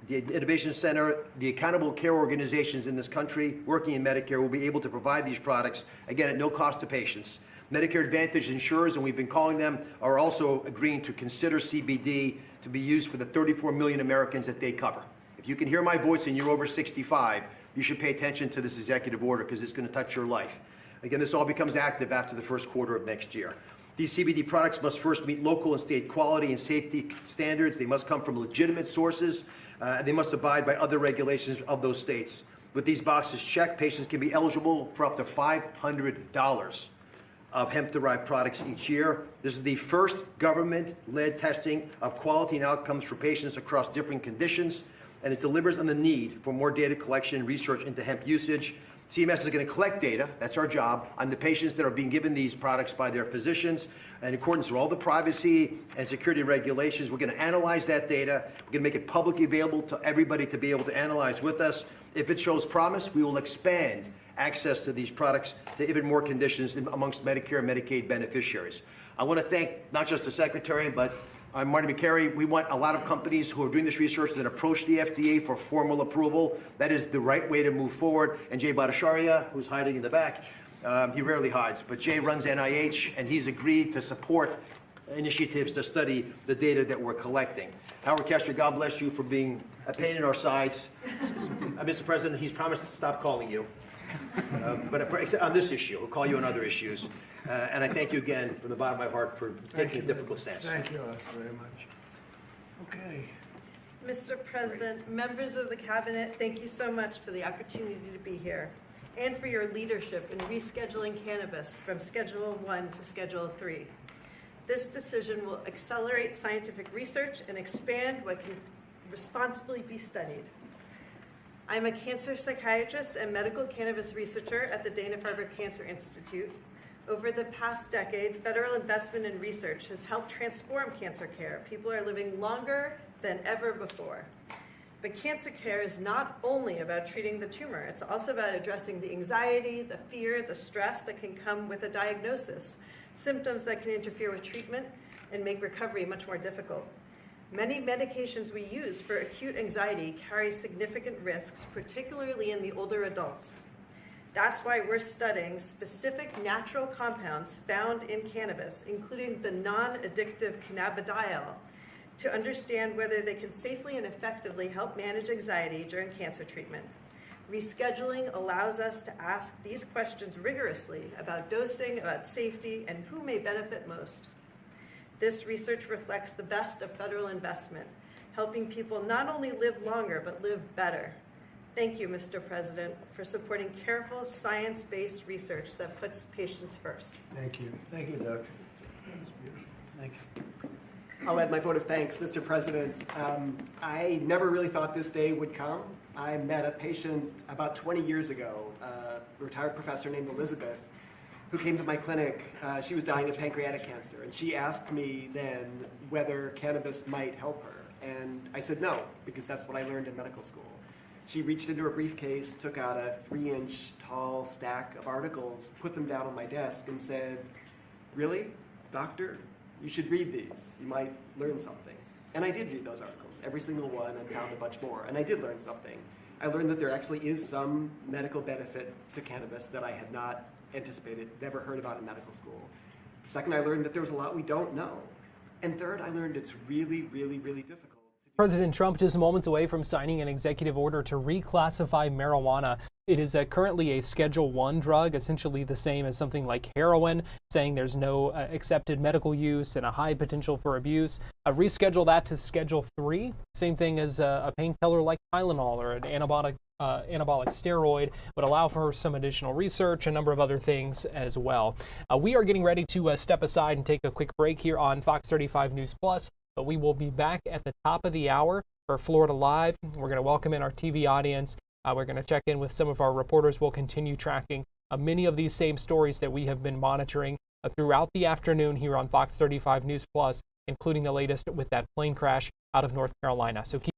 Innovation Center, the accountable care organizations in this country working in Medicare will be able to provide these products, again, at no cost to patients. Medicare Advantage insurers, and we've been calling them, are also agreeing to consider CBD to be used for the 34 million Americans that they cover. If you can hear my voice and you're over 65, you should pay attention to this executive order because it's going to touch your life. Again, this all becomes active after the first quarter of next year. These CBD products must first meet local and state quality and safety standards. They must come from legitimate sources. They must abide by other regulations of those states. With these boxes checked, patients can be eligible for up to $500 of hemp-derived products each year. This is the first government-led testing of quality and outcomes for patients across different conditions, and it delivers on the need for more data collection and research into hemp usage. CMS is going to collect data, that's our job, on the patients that are being given these products by their physicians. In accordance with all the privacy and security regulations, we're going to analyze that data. We're going to make it publicly available to everybody to be able to analyze with us. If it shows promise, we will expand access to these products to even more conditions amongst Medicare and Medicaid beneficiaries. I want to thank not just the Secretary, but Marty McCary. We want a lot of companies who are doing this research that approach the FDA for formal approval. That is the right way to move forward. And Jay Bhattacharya, who's hiding in the back, he rarely hides, but Jay runs NIH, and he's agreed to support initiatives to study the data that we're collecting. Howard Kester, God bless you for being a pain in our sides. Mr. President, he's promised to stop calling you. But on this issue, we'll call you on other issues. And I thank you again from the bottom of my heart for taking a difficult stance. Thank you very much. Okay. Mr. President, members of the Cabinet, thank you so much for the opportunity to be here and for your leadership in rescheduling cannabis from Schedule 1 to Schedule 3. This decision will accelerate scientific research and expand what can responsibly be studied. I'm a cancer psychiatrist and medical cannabis researcher at the Dana-Farber Cancer Institute. Over the past decade, federal investment in research has helped transform cancer care. People are living longer than ever before. But cancer care is not only about treating the tumor, it's also about addressing the anxiety, the fear, the stress that can come with a diagnosis, symptoms that can interfere with treatment and make recovery much more difficult. Many medications we use for acute anxiety carry significant risks, particularly in the older adults. That's why we're studying specific natural compounds found in cannabis, including the non-addictive cannabidiol, to understand whether they can safely and effectively help manage anxiety during cancer treatment. Rescheduling allows us to ask these questions rigorously about dosing, about safety, and who may benefit most. This research reflects the best of federal investment, helping people not only live longer, but live better. Thank you, Mr. President, for supporting careful, science-based research that puts patients first. Thank you. Thank you, Doug. Thank you. I'll add my vote of thanks, Mr. President. I never really thought this day would come. I met a patient about 20 years ago, a retired professor named Elizabeth, who came to my clinic. She was dying of pancreatic cancer, and she asked me then whether cannabis might help her. And I said no, because that's what I learned in medical school. She reached into her briefcase, took out a 3-inch tall stack of articles, put them down on my desk, and said, "Really, doctor? You should read these. You might learn something." And I did read those articles, every single one, and found a bunch more. And I did learn something. I learned that there actually is some medical benefit to cannabis that I had not anticipated, never heard about in medical school. Second, I learned that there was a lot we don't know. And third, I learned it's really, really, really difficult. President Trump just moments away from signing an executive order to reclassify marijuana. It is currently a Schedule 1 drug, essentially the same as something like heroin, saying there's no accepted medical use and a high potential for abuse. Reschedule that to Schedule 3, same thing as a painkiller like Tylenol or an anabolic steroid, would allow for some additional research, a number of other things as well. We are getting ready to step aside and take a quick break here on Fox 35 News Plus, but we will be back at the top of the hour for Florida Live. We're going to welcome in our TV audience. We're going to check in with some of our reporters. We'll continue tracking many of these same stories that we have been monitoring throughout the afternoon here on Fox 35 News Plus, including the latest with that plane crash out of North Carolina. So keep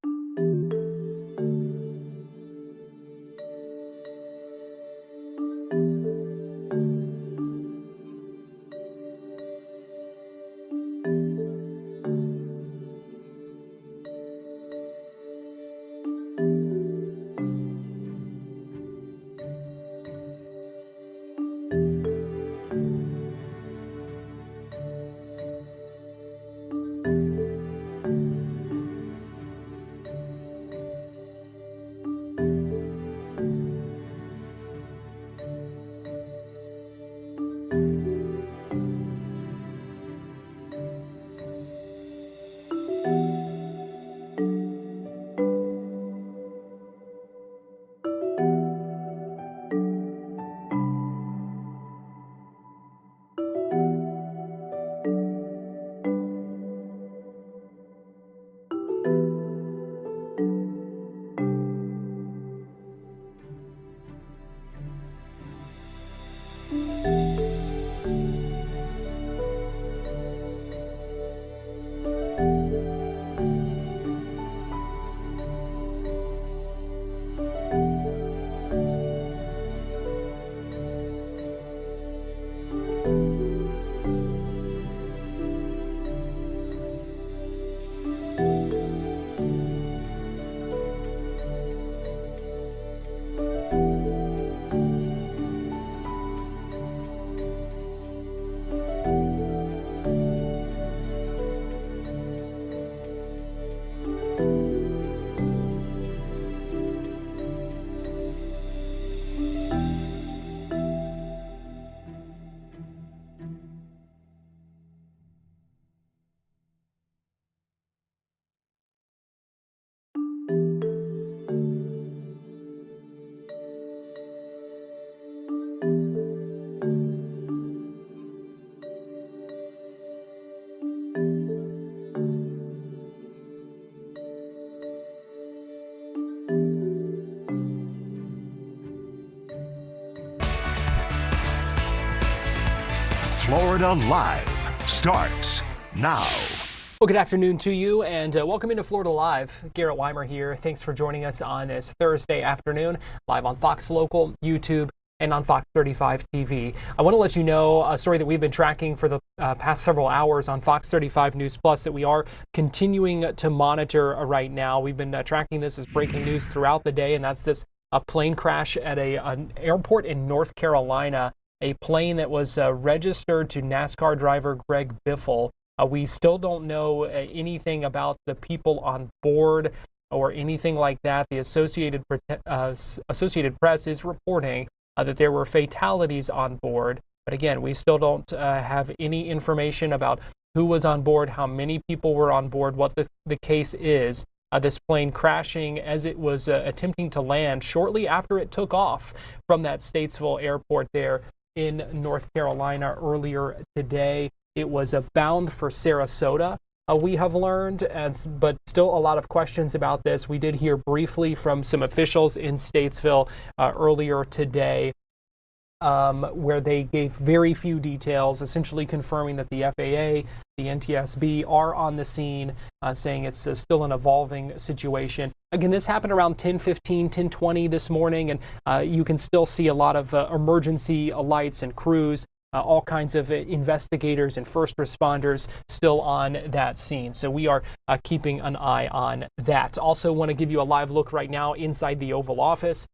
Florida Live starts now. Well, good afternoon to you, and welcome into Florida Live. Garrett Weimer here. Thanks for joining us on this Thursday afternoon, live on Fox Local, YouTube, and on Fox 35 TV. I want to let you know a story that we've been tracking for the past several hours on Fox 35 News Plus that we are continuing to monitor right now. We've been tracking this as breaking news throughout the day, and that's this plane crash at an airport in North Carolina, a plane that was registered to NASCAR driver Greg Biffle. We still don't know anything about the people on board or anything like that. The Associated Press is reporting that there were fatalities on board. But again, we still don't have any information about who was on board, how many people were on board, what the case is. This plane crashing as it was attempting to land shortly after it took off from that Statesville Airport there in North Carolina earlier today. It was bound for Sarasota, we have learned, but still a lot of questions about this. We did hear briefly from some officials in Statesville earlier today where they gave very few details, essentially confirming that the FAA, the NTSB are on the scene, saying it's still an evolving situation. Again, this happened around 10:15, 10:20 this morning, and you can still see a lot of emergency lights and crews. All kinds of investigators and first responders still on that scene. So we are keeping an eye on that. Also want to give you a live look right now inside the Oval Office.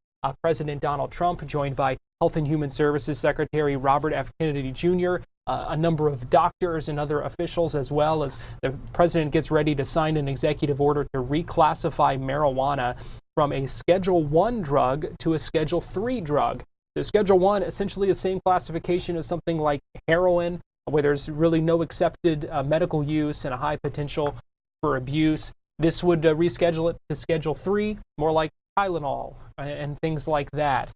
President Donald Trump, joined by Health and Human Services Secretary Robert F. Kennedy Jr., a number of doctors and other officials, as well as the president gets ready to sign an executive order to reclassify marijuana from a Schedule I drug to a Schedule III drug. So Schedule I, essentially the same classification as something like heroin, where there's really no accepted medical use and a high potential for abuse. This would reschedule it to Schedule III, more like Tylenol and things like that,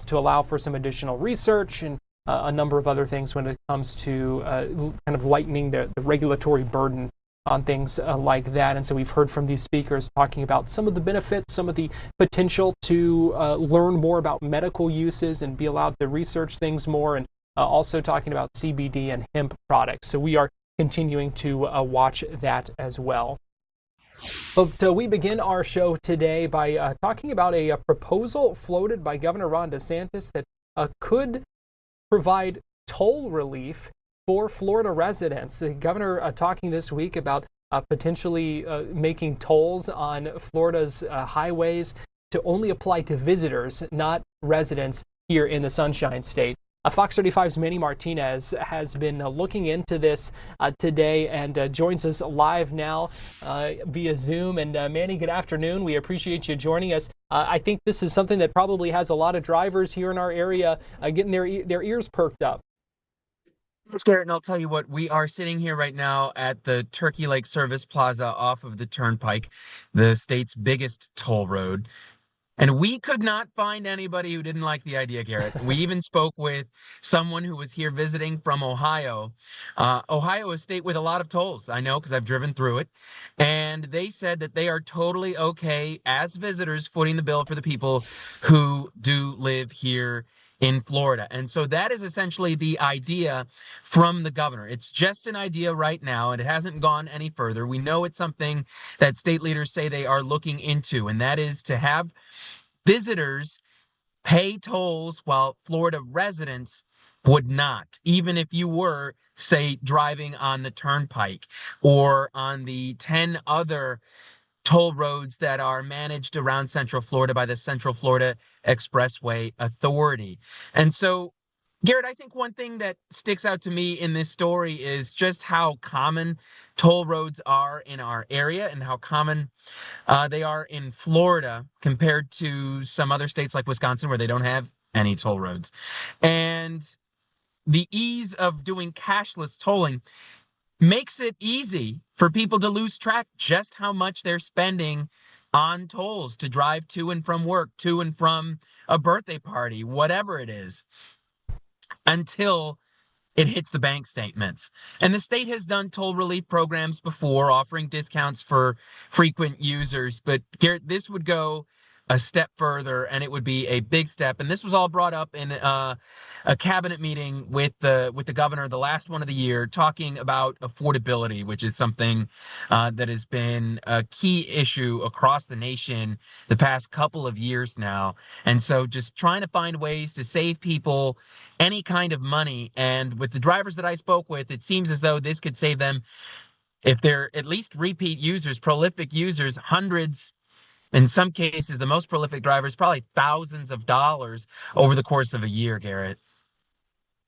to allow for some additional research and a number of other things when it comes to kind of lightening the regulatory burden on things like that. And so we've heard from these speakers talking about some of the benefits, some of the potential to learn more about medical uses and be allowed to research things more, and also talking about CBD and hemp products. So we are continuing to watch that as well. But we begin our show today by talking about a proposal floated by Governor Ron DeSantis that could provide toll relief for Florida residents. The governor talking this week about potentially making tolls on Florida's highways to only apply to visitors, not residents here in the Sunshine State. Fox 35's Manny Martinez has been looking into this today and joins us live now via Zoom. And Manny, good afternoon. We appreciate you joining us. I think this is something that probably has a lot of drivers here in our area getting their ears perked up. Thanks, Garrett, and I'll tell you what, we are sitting here right now at the Turkey Lake Service Plaza off of the Turnpike, the state's biggest toll road. And we could not find anybody who didn't like the idea, Garrett. We even spoke with someone who was here visiting from Ohio. Ohio is a state with a lot of tolls, I know, because I've driven through it. And they said that they are totally okay as visitors footing the bill for the people who do live here in Florida. And so that is essentially the idea from the governor. It's just an idea right now, and it hasn't gone any further. We know it's something that state leaders say they are looking into, and that is to have visitors pay tolls while Florida residents would not, even if you were, say, driving on the Turnpike or on the 10 other toll roads that are managed around Central Florida by the Central Florida Expressway Authority. And so, Garrett, I think one thing that sticks out to me in this story is just how common toll roads are in our area and how common they are in Florida compared to some other states like Wisconsin where they don't have any toll roads. And the ease of doing cashless tolling makes it easy for people to lose track just how much they're spending on tolls to drive to and from work, to and from a birthday party, whatever it is, until it hits the bank statements. And the state has done toll relief programs before, offering discounts for frequent users. But Garrett, this would go a step further, and it would be a big step. And this was all brought up in a cabinet meeting with the governor, the last one of the year, talking about affordability, which is something that has been a key issue across the nation the past couple of years now. And so just trying to find ways to save people any kind of money. And with the drivers that I spoke with, it seems as though this could save them, if they're at least repeat users, prolific users, hundreds, in some cases, the most prolific drivers, probably thousands of dollars over the course of a year, Garrett.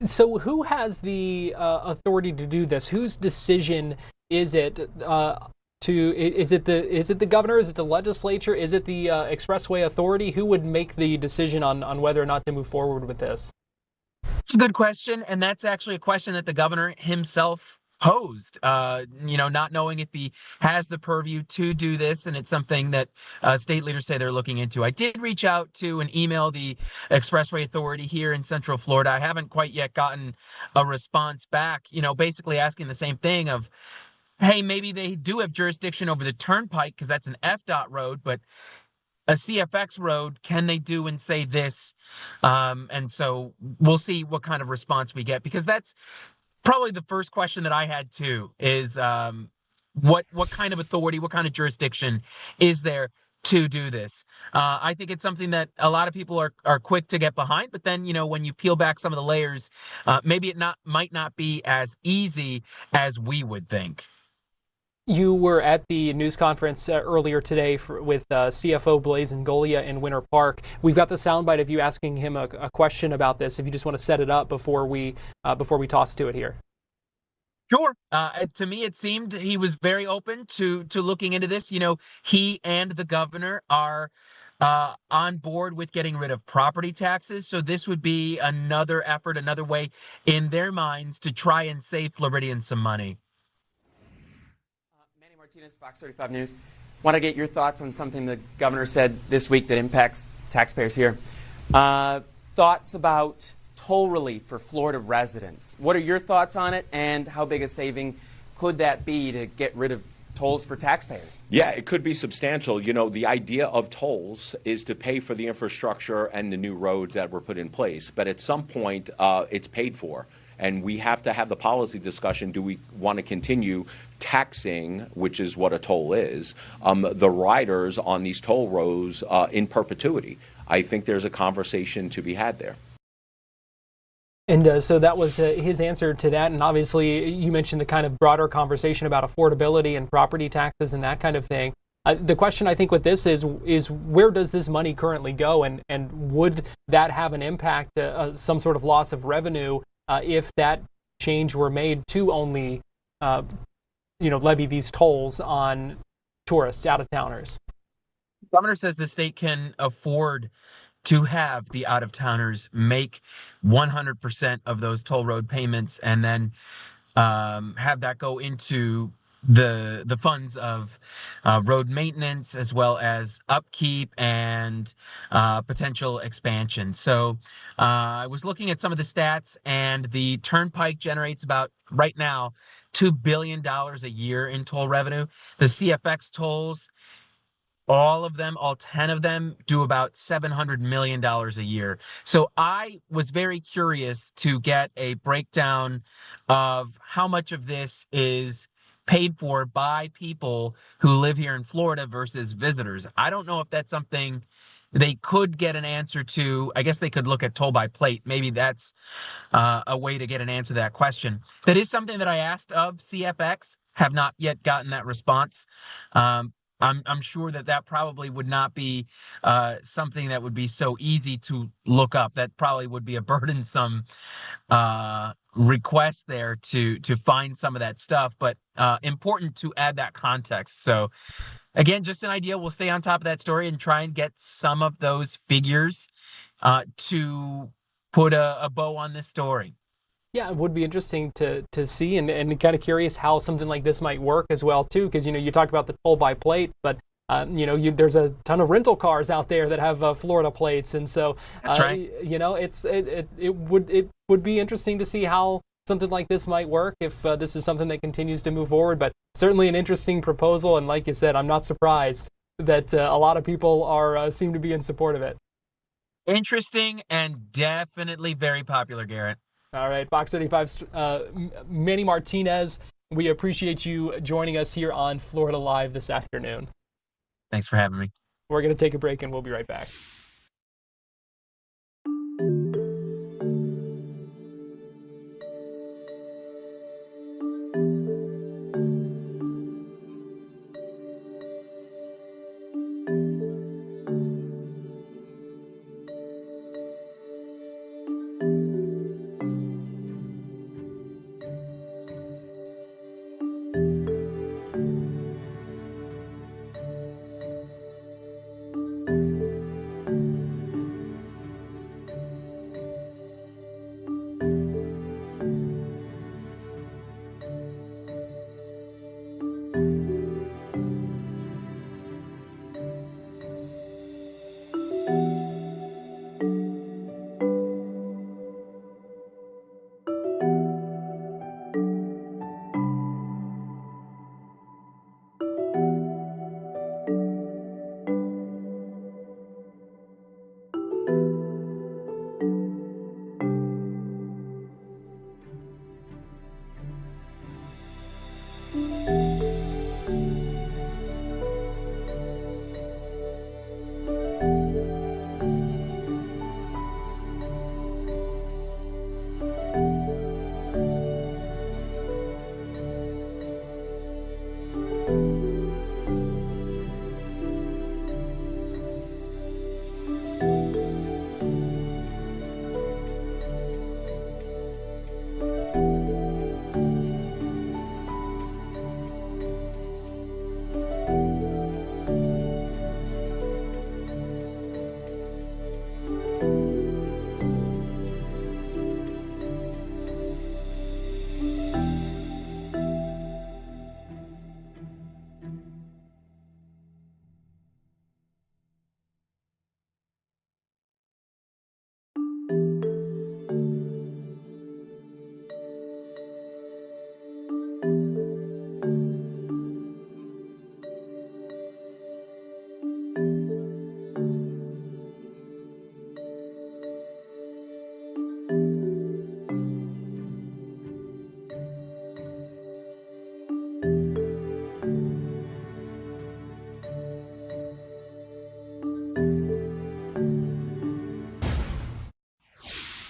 So who has the authority to do this? Whose decision is it is it the governor? Is it the legislature? Is it the Expressway Authority? Who would make the decision on whether or not to move forward with this? It's a good question, and that's actually a question that the governor himself posed, not knowing if he has the purview to do this, and it's something that state leaders say they're looking into. I did reach out to and email the Expressway Authority here in Central Florida. I haven't quite yet gotten a response back, basically asking the same thing of, hey, maybe they do have jurisdiction over the turnpike because that's an FDOT road, but a CFX road, can they do and say this? And so we'll see what kind of response we get, because that's probably the first question that I had too, is what kind of authority, what kind of jurisdiction is there to do this? I think it's something that a lot of people are quick to get behind, but then, when you peel back some of the layers, maybe it might not be as easy as we would think. You were at the news conference earlier today with CFO Blazin Golia in Winter Park. We've got the soundbite of you asking him a question about this. If you just want to set it up before we toss to it here. Sure. To me, it seemed he was very open to looking into this. He and the governor are on board with getting rid of property taxes. So this would be another effort, another way in their minds to try and save Floridians some money. Fox 35 News. Want to get your thoughts on something the governor said this week that impacts taxpayers here. Thoughts about toll relief for Florida residents. What are your thoughts on it, and how big a saving could that be to get rid of tolls for taxpayers? Yeah, it could be substantial. The idea of tolls is to pay for the infrastructure and the new roads that were put in place. But at some point, it's paid for. And we have to have the policy discussion. Do we want to continue taxing, which is what a toll is, the riders on these toll roads in perpetuity? I think there's a conversation to be had there. And so that was his answer to that. And obviously, you mentioned the kind of broader conversation about affordability and property taxes and that kind of thing. The question, I think, with this is where does this money currently go? And would that have an impact, some sort of loss of revenue, if that change were made to only, levy these tolls on tourists, out-of-towners? The governor says the state can afford to have the out-of-towners make 100% of those toll road payments, and then have that go into the funds of road maintenance, as well as upkeep and potential expansion. So I was looking at some of the stats, and the turnpike generates about, right now, $2 billion a year in toll revenue. The CFX tolls, all of them, all 10 of them, do about $700 million a year. So I was very curious to get a breakdown of how much of this is paid for by people who live here in Florida versus visitors. I don't know if that's something they could get an answer to. I guess they could look at toll by plate. Maybe that's a way to get an answer to that question. That is something that I asked of CFX, have not yet gotten that response. I'm sure that probably would not be something that would be so easy to look up. That probably would be a burdensome request there to find some of that stuff, but important to add that context. So again, just an idea. We'll stay on top of that story and try and get some of those figures to put a bow on this story. Yeah, it would be interesting to see, and kind of curious how something like this might work as well too, because you talked about the toll by plate, but there's a ton of rental cars out there that have Florida plates, and so that's right. It would be interesting to see how something like this might work if this is something that continues to move forward. But certainly an interesting proposal, and like you said, I'm not surprised that a lot of people seem to be in support of it. Interesting and definitely very popular, Garrett. All right, Fox 35's Manny Martinez, we appreciate you joining us here on Florida Live this afternoon. Thanks for having me. We're going to take a break and we'll be right back.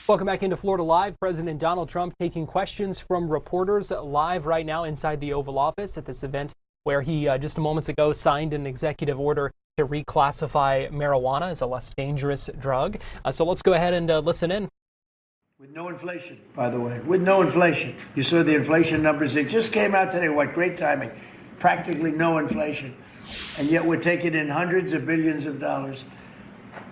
Welcome back into Florida Live. President Donald Trump taking questions from reporters live right now inside the Oval Office at this event where he just moments ago signed an executive order to reclassify marijuana as a less dangerous drug. So let's go ahead and listen in. With no inflation, by the way, with no inflation. You saw the inflation numbers. They just came out today. What great timing. Practically no inflation. And yet we're taking in hundreds of billions of dollars.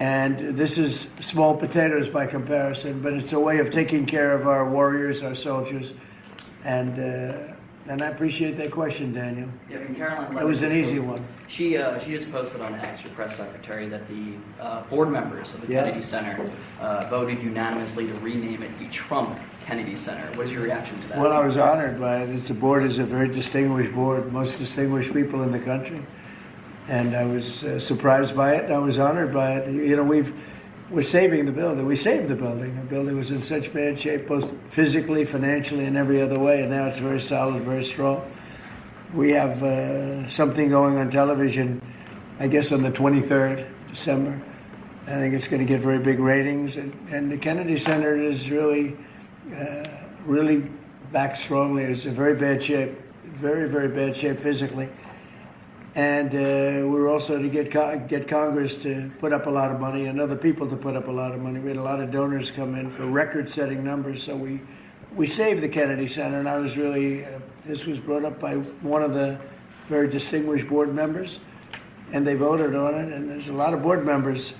And this is small potatoes by comparison, but it's a way of taking care of our warriors, our soldiers. And I appreciate that question, Daniel. Yeah, and Caroline, it was an easy one. She just posted on X, her press secretary, that the board members of the Kennedy Center voted unanimously to rename it the Trump Kennedy Center. What is your reaction to that? Well, I was honored by it. The board is a very distinguished board, most distinguished people in the country. And I was surprised by it. I was honored by it. You know, we're saving the building. We saved the building. The building was in such bad shape, both physically, financially, and every other way. And now it's very solid, very strong. We have something going on television, I guess, on the 23rd December. I think it's going to get very big ratings. And the Kennedy Center is really back strongly. It's in very bad shape, very, very bad shape physically. And we're also to get Congress to put up a lot of money and other people to put up a lot of money. We had a lot of donors come in for record-setting numbers, so we saved the Kennedy Center. And I was really, this was brought up by one of the very distinguished board members, and they voted on it. And there's a lot of board members,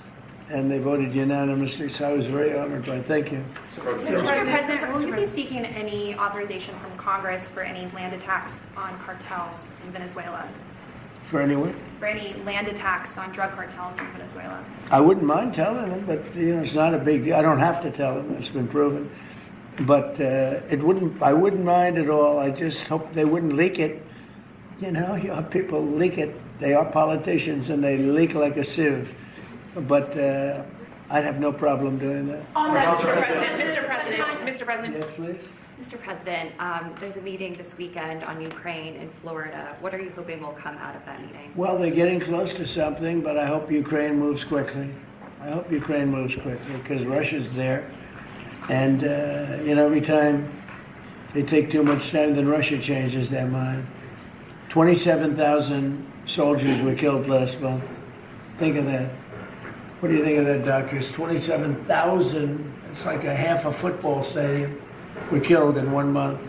and they voted unanimously. So I was very honored by it. Thank you. Mr. President, will you be seeking any authorization from Congress for any land attacks on cartels in Venezuela? For anyone? For any land attacks on drug cartels in Venezuela? I wouldn't mind telling them, but it's not a big deal. I don't have to tell them; it's been proven. But I wouldn't mind at all. I just hope they wouldn't leak it. You know, people leak it. They are politicians, and they leak like a sieve. But I'd have no problem doing that. On that, Mr. President. Yes, please. Mr. President, there's a meeting this weekend on Ukraine in Florida. What are you hoping will come out of that meeting? Well, they're getting close to something, but I hope Ukraine moves quickly. I hope Ukraine moves quickly because Russia's there. And, every time they take too much time, then Russia changes their mind. 27,000 soldiers were killed last month. Think of that. What do you think of that, doctors? 27,000, it's like a half a football stadium, were killed in 1 month.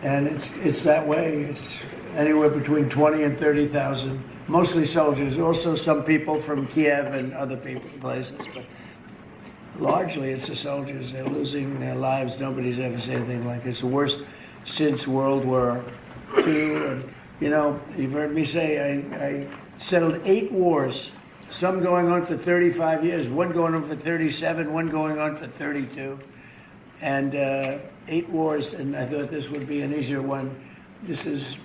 And it's that way. It's anywhere between 20 and 30,000, mostly soldiers. Also some people from Kiev and other places. But largely it's the soldiers. They're losing their lives. Nobody's ever seen anything like it. It's the worst since World War II. And, you've heard me say I settled 8 wars. Some going on for 35 years, one going on for 37, one going on for 32. And 8 wars, and I thought this would be an easier one. This is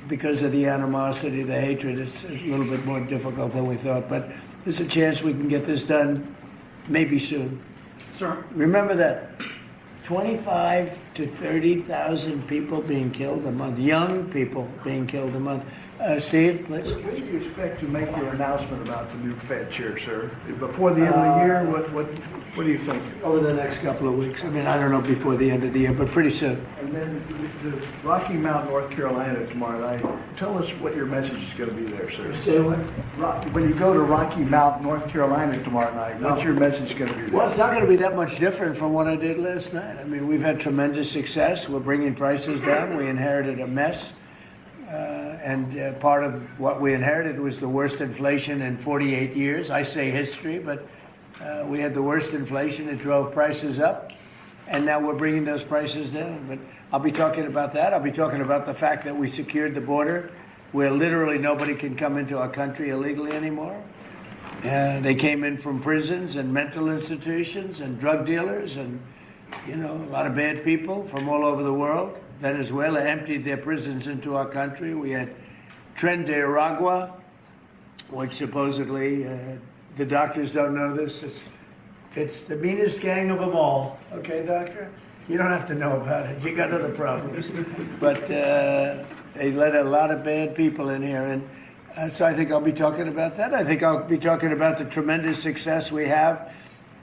because of the animosity, the hatred. It's a little bit more difficult than we thought, but there's a chance we can get this done maybe soon. Sir. Remember that 25 to 30,000 people being killed a month, young people being killed a month. Steve, please. When do you expect to make your announcement about the new Fed chair, sir? Before the end of the year? What do you think? Over the next couple of weeks. I mean, I don't know before the end of the year, but pretty soon. And then the Rocky Mount, North Carolina tomorrow night. Tell us what your message is going to be there, sir. Say what? When you go to Rocky Mount, North Carolina tomorrow night, what's your message going to be there? Well, it's not going to be that much different from what I did last night. I mean, we've had tremendous success. We're bringing prices down. We inherited a mess. And part of what we inherited was the worst inflation in 48 years. I say history, but we had the worst inflation. It drove prices up, and now we're bringing those prices down. But I'll be talking about that. I'll be talking about the fact that we secured the border, where literally nobody can come into our country illegally anymore. They came in from prisons and mental institutions and drug dealers and, a lot of bad people from all over the world. Venezuela emptied their prisons into our country. We had Tren de Aragua, which supposedly, the doctors don't know this, it's the meanest gang of them all. Okay, doctor? You don't have to know about it. You got other problems. But they let a lot of bad people in here. And so I think I'll be talking about that. I think I'll be talking about the tremendous success we have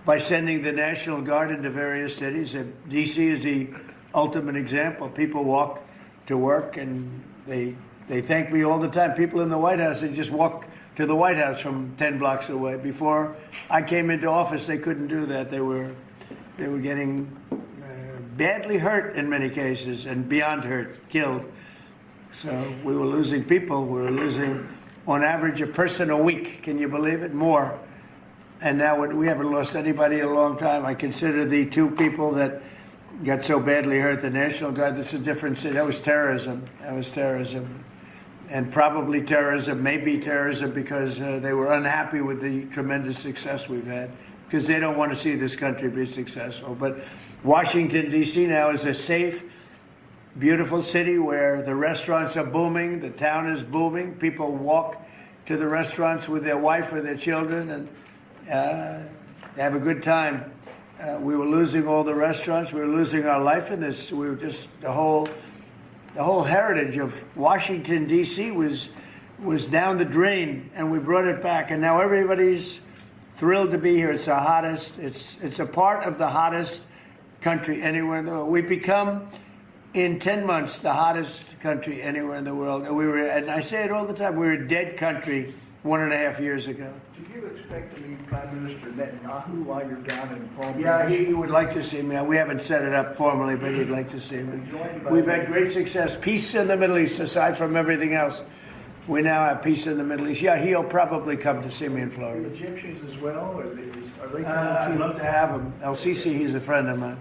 by sending the National Guard into various cities. D.C. is the ultimate example. People walk to work and they thank me all the time. People in the White House, they just walk to the White House from 10 blocks away. Before I came into office, they couldn't do that. They were getting badly hurt in many cases and beyond hurt, killed. So we were losing people. We were losing, on average, a person a week. Can you believe it? More. And now we haven't lost anybody in a long time. I consider the 2 people that got so badly hurt, the National Guard, that's a different city. That was terrorism. And probably terrorism, maybe terrorism, because they were unhappy with the tremendous success we've had, because they don't want to see this country be successful. But Washington, D.C. now is a safe, beautiful city where the restaurants are booming, the town is booming. People walk to the restaurants with their wife or their children and they have a good time. We were losing all the restaurants. We were losing our life in this. We were just the whole heritage of Washington, D.C. was down the drain, and we brought it back. And now everybody's thrilled to be here. It's the hottest. It's a part of the hottest country anywhere in the world. We become, in 10 months, the hottest country anywhere in the world. And I say it all the time, we were a dead country 1.5 years ago. Do you expect to meet Prime Minister Netanyahu while you're down in Palm Beach? Yeah, he would like to see me. We haven't set it up formally, but he'd like to see me. We've had great success. Peace in the Middle East, aside from everything else. We now have peace in the Middle East. Yeah, he'll probably come to see me in Florida. The Egyptians as well? Are they I'd love to have him. El Sisi, he's a friend of mine.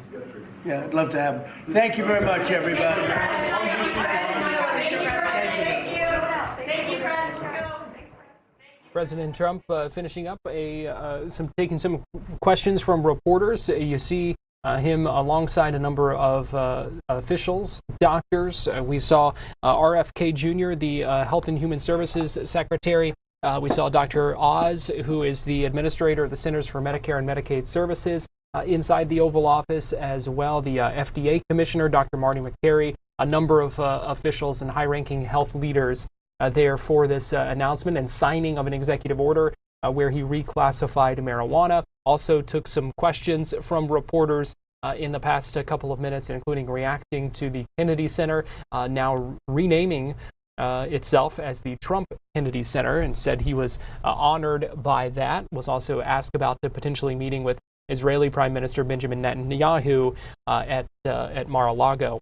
Yeah, I'd love to have him. Thank you very much, everybody. President Trump finishing up taking some questions from reporters. You see him alongside a number of officials, doctors. We saw RFK Jr., the Health and Human Services Secretary, We saw Dr. Oz, who is the administrator of the Centers for Medicare and Medicaid Services, inside the Oval Office as well. The FDA Commissioner, Dr. Marty McCary, a number of officials and high-ranking health leaders there for this announcement and signing of an executive order where he reclassified marijuana. Also took some questions from reporters in the past couple of minutes, including reacting to the Kennedy Center now renaming itself as the Trump Kennedy Center, and said he was honored by that. Was also asked about the potentially meeting with Israeli Prime Minister Benjamin Netanyahu at Mar-a-Lago.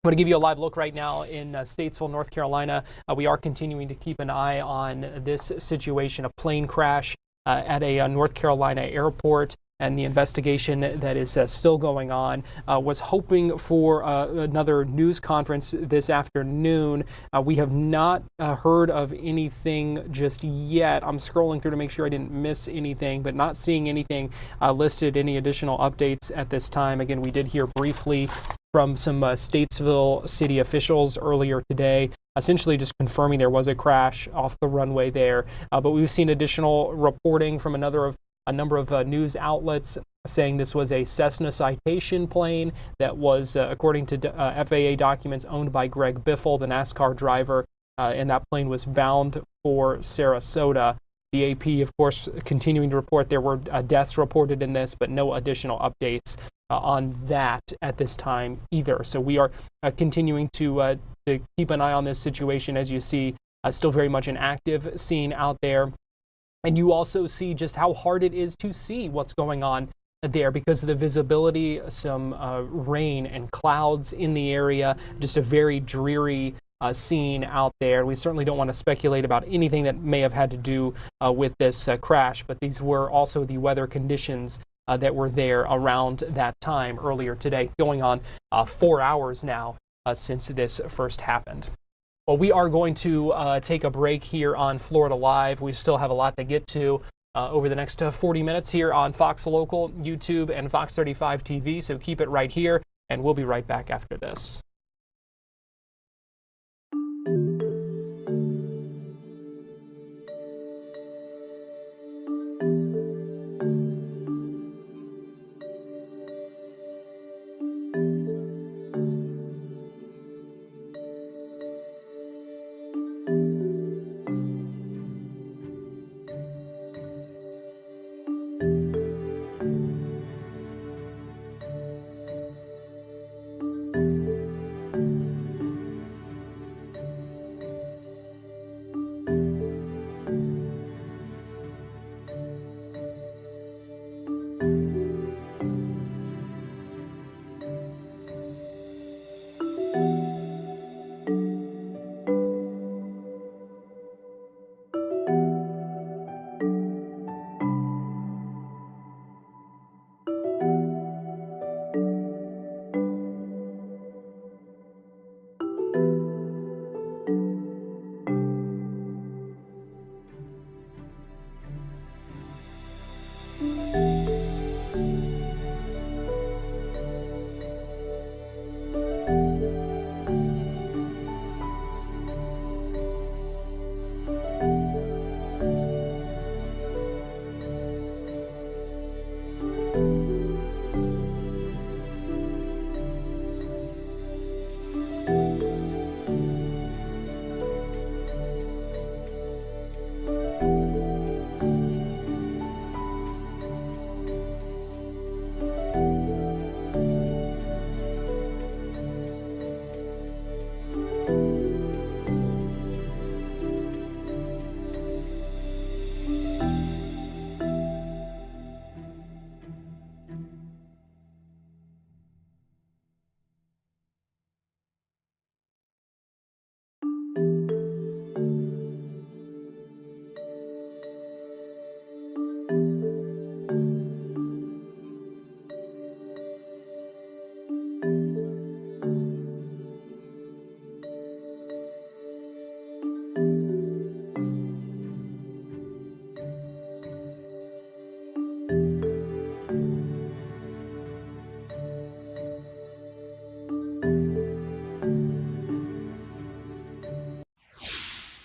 I'm going to give you a live look right now in Statesville, North Carolina. We are continuing to keep an eye on this situation, a plane crash at a North Carolina airport, and the investigation that is still going on. Was hoping for another news conference this afternoon. We have not heard of anything just yet. I'm scrolling through to make sure I didn't miss anything, but not seeing anything listed, any additional updates at this time. Again, we did hear briefly from some Statesville city officials earlier today, essentially just confirming there was a crash off the runway there. But we've seen additional reporting from a number of news outlets saying this was a Cessna Citation plane that was, according to FAA documents, owned by Greg Biffle, the NASCAR driver, and that plane was bound for Sarasota. The AP, of course, continuing to report there were deaths reported in this, but no additional updates on that at this time either. So we are continuing to keep an eye on this situation. As you see, still very much an active scene out there. And you also see just how hard it is to see what's going on there because of the visibility, some rain and clouds in the area, just a very dreary scene out there. We certainly don't want to speculate about anything that may have had to do with this crash, but these were also the weather conditions that were there around that time earlier today, going on 4 hours now since this first happened. Well, we are going to take a break here on Florida Live. We still have a lot to get to over the next 40 minutes here on Fox Local, YouTube, and Fox 35 TV, so keep it right here, and we'll be right back after this.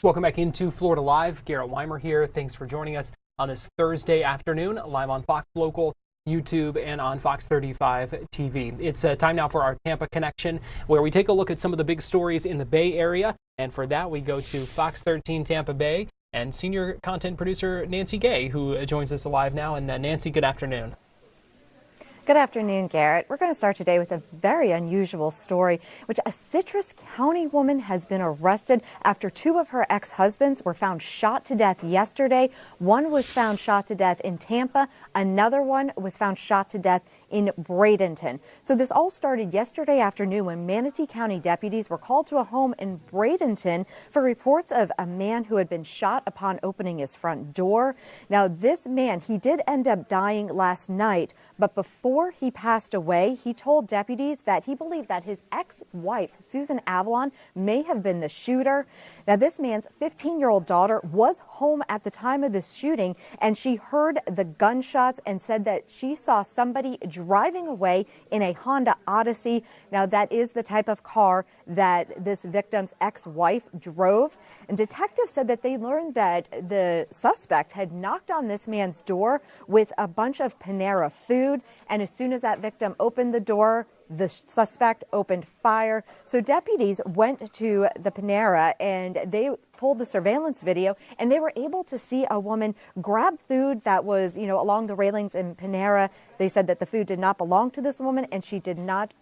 Welcome back into Florida Live. Garrett Weimer here. Thanks for joining us on this Thursday afternoon, live on Fox Local, YouTube, and on Fox 35 TV. It's time now for our Tampa Connection, where we take a look at some of the big stories in the Bay Area. And for that, we go to Fox 13 Tampa Bay and senior content producer Nancy Gay, who joins us live now. And Nancy, good afternoon. Good afternoon, Garrett. We're going to start today with a very unusual story, which a Citrus County woman has been arrested after two of her ex-husbands were found shot to death yesterday. One was found shot to death in Tampa. Another one was found shot to death in Bradenton. So this all started yesterday afternoon when Manatee County deputies were called to a home in Bradenton for reports of a man who had been shot upon opening his front door. Now, this man, he did end up dying last night, but before he passed away, he told deputies that he believed that his ex-wife, Susan Avalon, may have been the shooter. Now, this man's 15-year-old daughter was home at the time of this shooting, and she heard the gunshots and said that she saw somebody driving away in a Honda Odyssey. Now, that is the type of car that this victim's ex-wife drove. And detectives said that they learned that the suspect had knocked on this man's door with a bunch of Panera food, and as soon as that victim opened the door, the suspect opened fire. So deputies went to the Panera and they pulled the surveillance video, and they were able to see a woman grab food that was, along the railings in Panera. They said that the food did not belong to this woman and she did not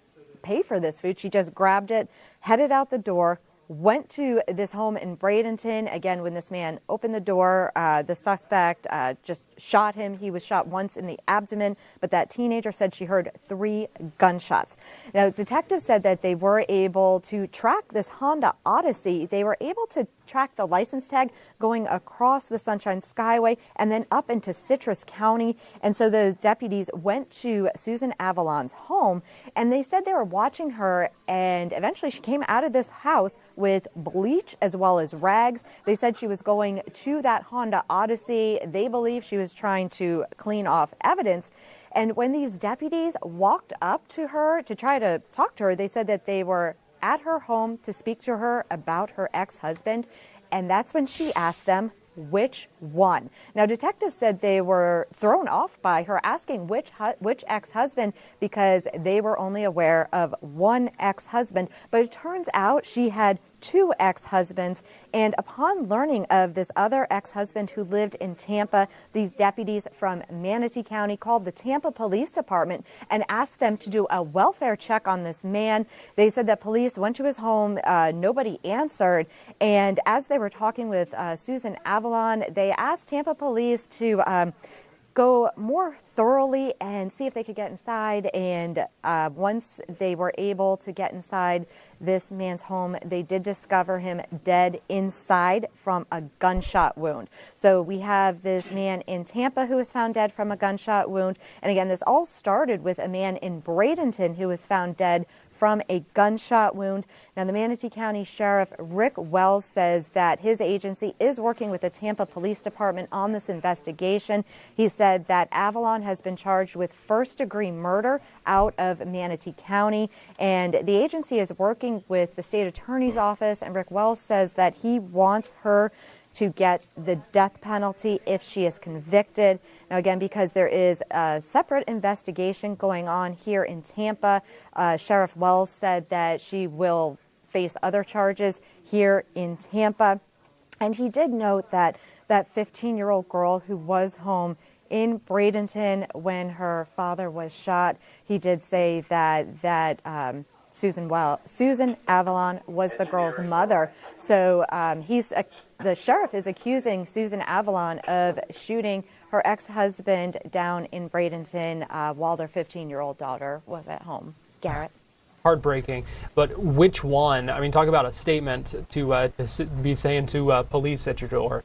pay for this food. She just grabbed it, headed out the door, went to this home in Bradenton. Again, when this man opened the door, the suspect just shot him. He was shot once in the abdomen, but that teenager said she heard 3 gunshots. Now, detectives said that they were able to track this Honda Odyssey. They were able to track the license tag going across the Sunshine Skyway and then up into Citrus County. And so those deputies went to Susan Avalon's home, and they said they were watching her, and eventually she came out of this house with bleach as well as rags. They said she was going to that Honda Odyssey. They believe she was trying to clean off evidence. And when these deputies walked up to her to try to talk to her, they said that they were at her home to speak to her about her ex-husband, and that's when she asked them which one. Now, detectives said they were thrown off by her asking which ex-husband, because they were only aware of one ex-husband, but it turns out she had 2 ex-husbands. And upon learning of this other ex-husband who lived in Tampa, these deputies from Manatee County called the Tampa Police Department and asked them to do a welfare check on this man. They said that police went to his home, nobody answered, and as they were talking with Susan Avalon, they asked Tampa Police to go more thoroughly and see if they could get inside. And once they were able to get inside this man's home, they did discover him dead inside from a gunshot wound. So we have this man in Tampa who was found dead from a gunshot wound. And again, this all started with a man in Bradenton who was found dead from a gunshot wound. Now, the Manatee County Sheriff Rick Wells says that his agency is working with the Tampa Police Department on this investigation. He said that Avalon has been charged with first-degree murder out of Manatee County, and the agency is working with the state attorney's office, and Rick Wells says that he wants her to get the death penalty if she is convicted. Now, again, because there is a separate investigation going on here in Tampa, Sheriff Wells said that she will face other charges here in Tampa. And he did note that that 15-year-old girl who was home in Bradenton when her father was shot, he did say that Susan Avalon was the girl's mother. So the sheriff is accusing Susan Avalon of shooting her ex-husband down in Bradenton while their 15-year-old daughter was at home. Garrett. Heartbreaking, but which one? I mean, talk about a statement to be saying to police at your door.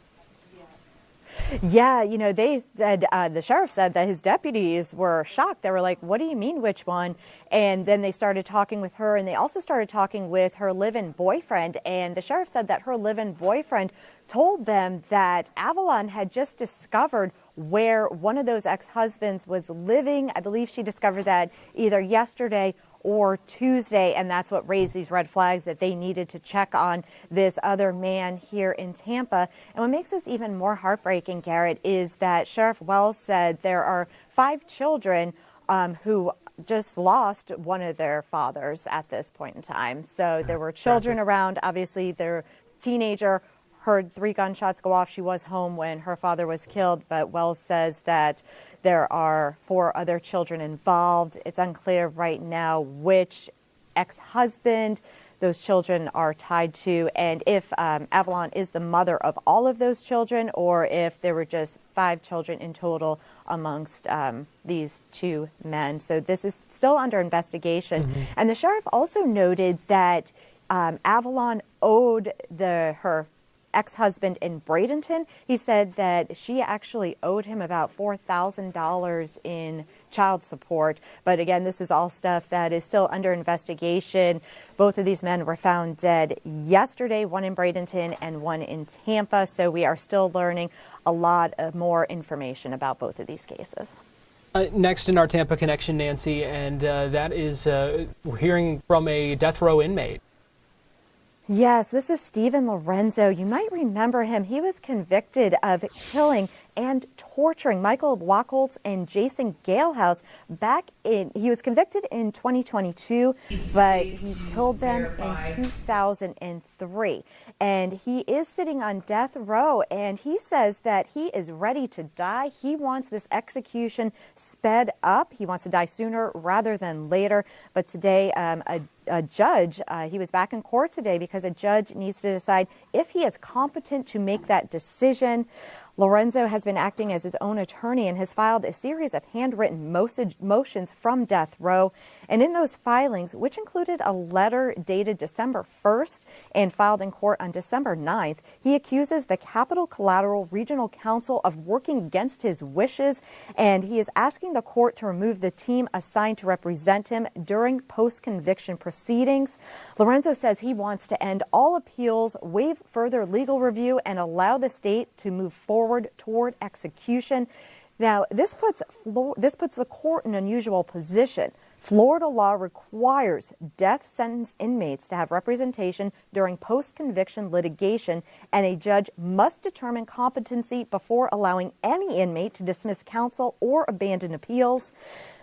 Yeah, they said, the sheriff said that his deputies were shocked. They were like, what do you mean, which one? And then they started talking with her, and they also started talking with her live-in boyfriend. And the sheriff said that her live-in boyfriend told them that Avalon had just discovered where one of those ex-husbands was living. I believe she discovered that either yesterday or Tuesday, and that's what raised these red flags that they needed to check on this other man here in Tampa. And what makes this even more heartbreaking, Garrett, is that Sheriff Wells said there are 5 children who just lost one of their fathers at this point in time. So there were children around. Obviously, their teenager heard 3 gunshots go off. She was home when her father was killed, but Wells says that there are 4 other children involved. It's unclear right now which ex-husband those children are tied to, and if Avalon is the mother of all of those children, or if there were just 5 children in total amongst these 2 men. So this is still under investigation. And the sheriff also noted that Avalon owed her ex-husband in Bradenton. He said that she actually owed him about $4,000 in child support. But again, this is all stuff that is still under investigation. Both of these men were found dead yesterday, one in Bradenton and one in Tampa. So we are still learning a lot of more information about both of these cases. Next in our Tampa connection, Nancy, and that is we're hearing from a death row inmate. Yes, this is Stephen Lorenzo. You might remember him. He was convicted of killing and torturing Michael Wachholtz and Jason Galehouse he was convicted in 2022, but he killed them in 2003. And he is sitting on death row, and he says that he is ready to die. He wants this execution sped up. He wants to die sooner rather than later. But today, a judge, he was back in court today because a judge needs to decide if he is competent to make that decision. Lorenzo has been acting as his own attorney and has filed a series of handwritten motions from death row. And in those filings, which included a letter dated December 1st and filed in court on December 9th, he accuses the Capital Collateral Regional Council of working against his wishes, and he is asking the court to remove the team assigned to represent him during post-conviction proceedings. Lorenzo says he wants to end all appeals, waive further legal review, and allow the state to move forward toward execution. Now, this puts the court in an unusual position. Florida law requires death sentence inmates to have representation during post-conviction litigation, and a judge must determine competency before allowing any inmate to dismiss counsel or abandon appeals.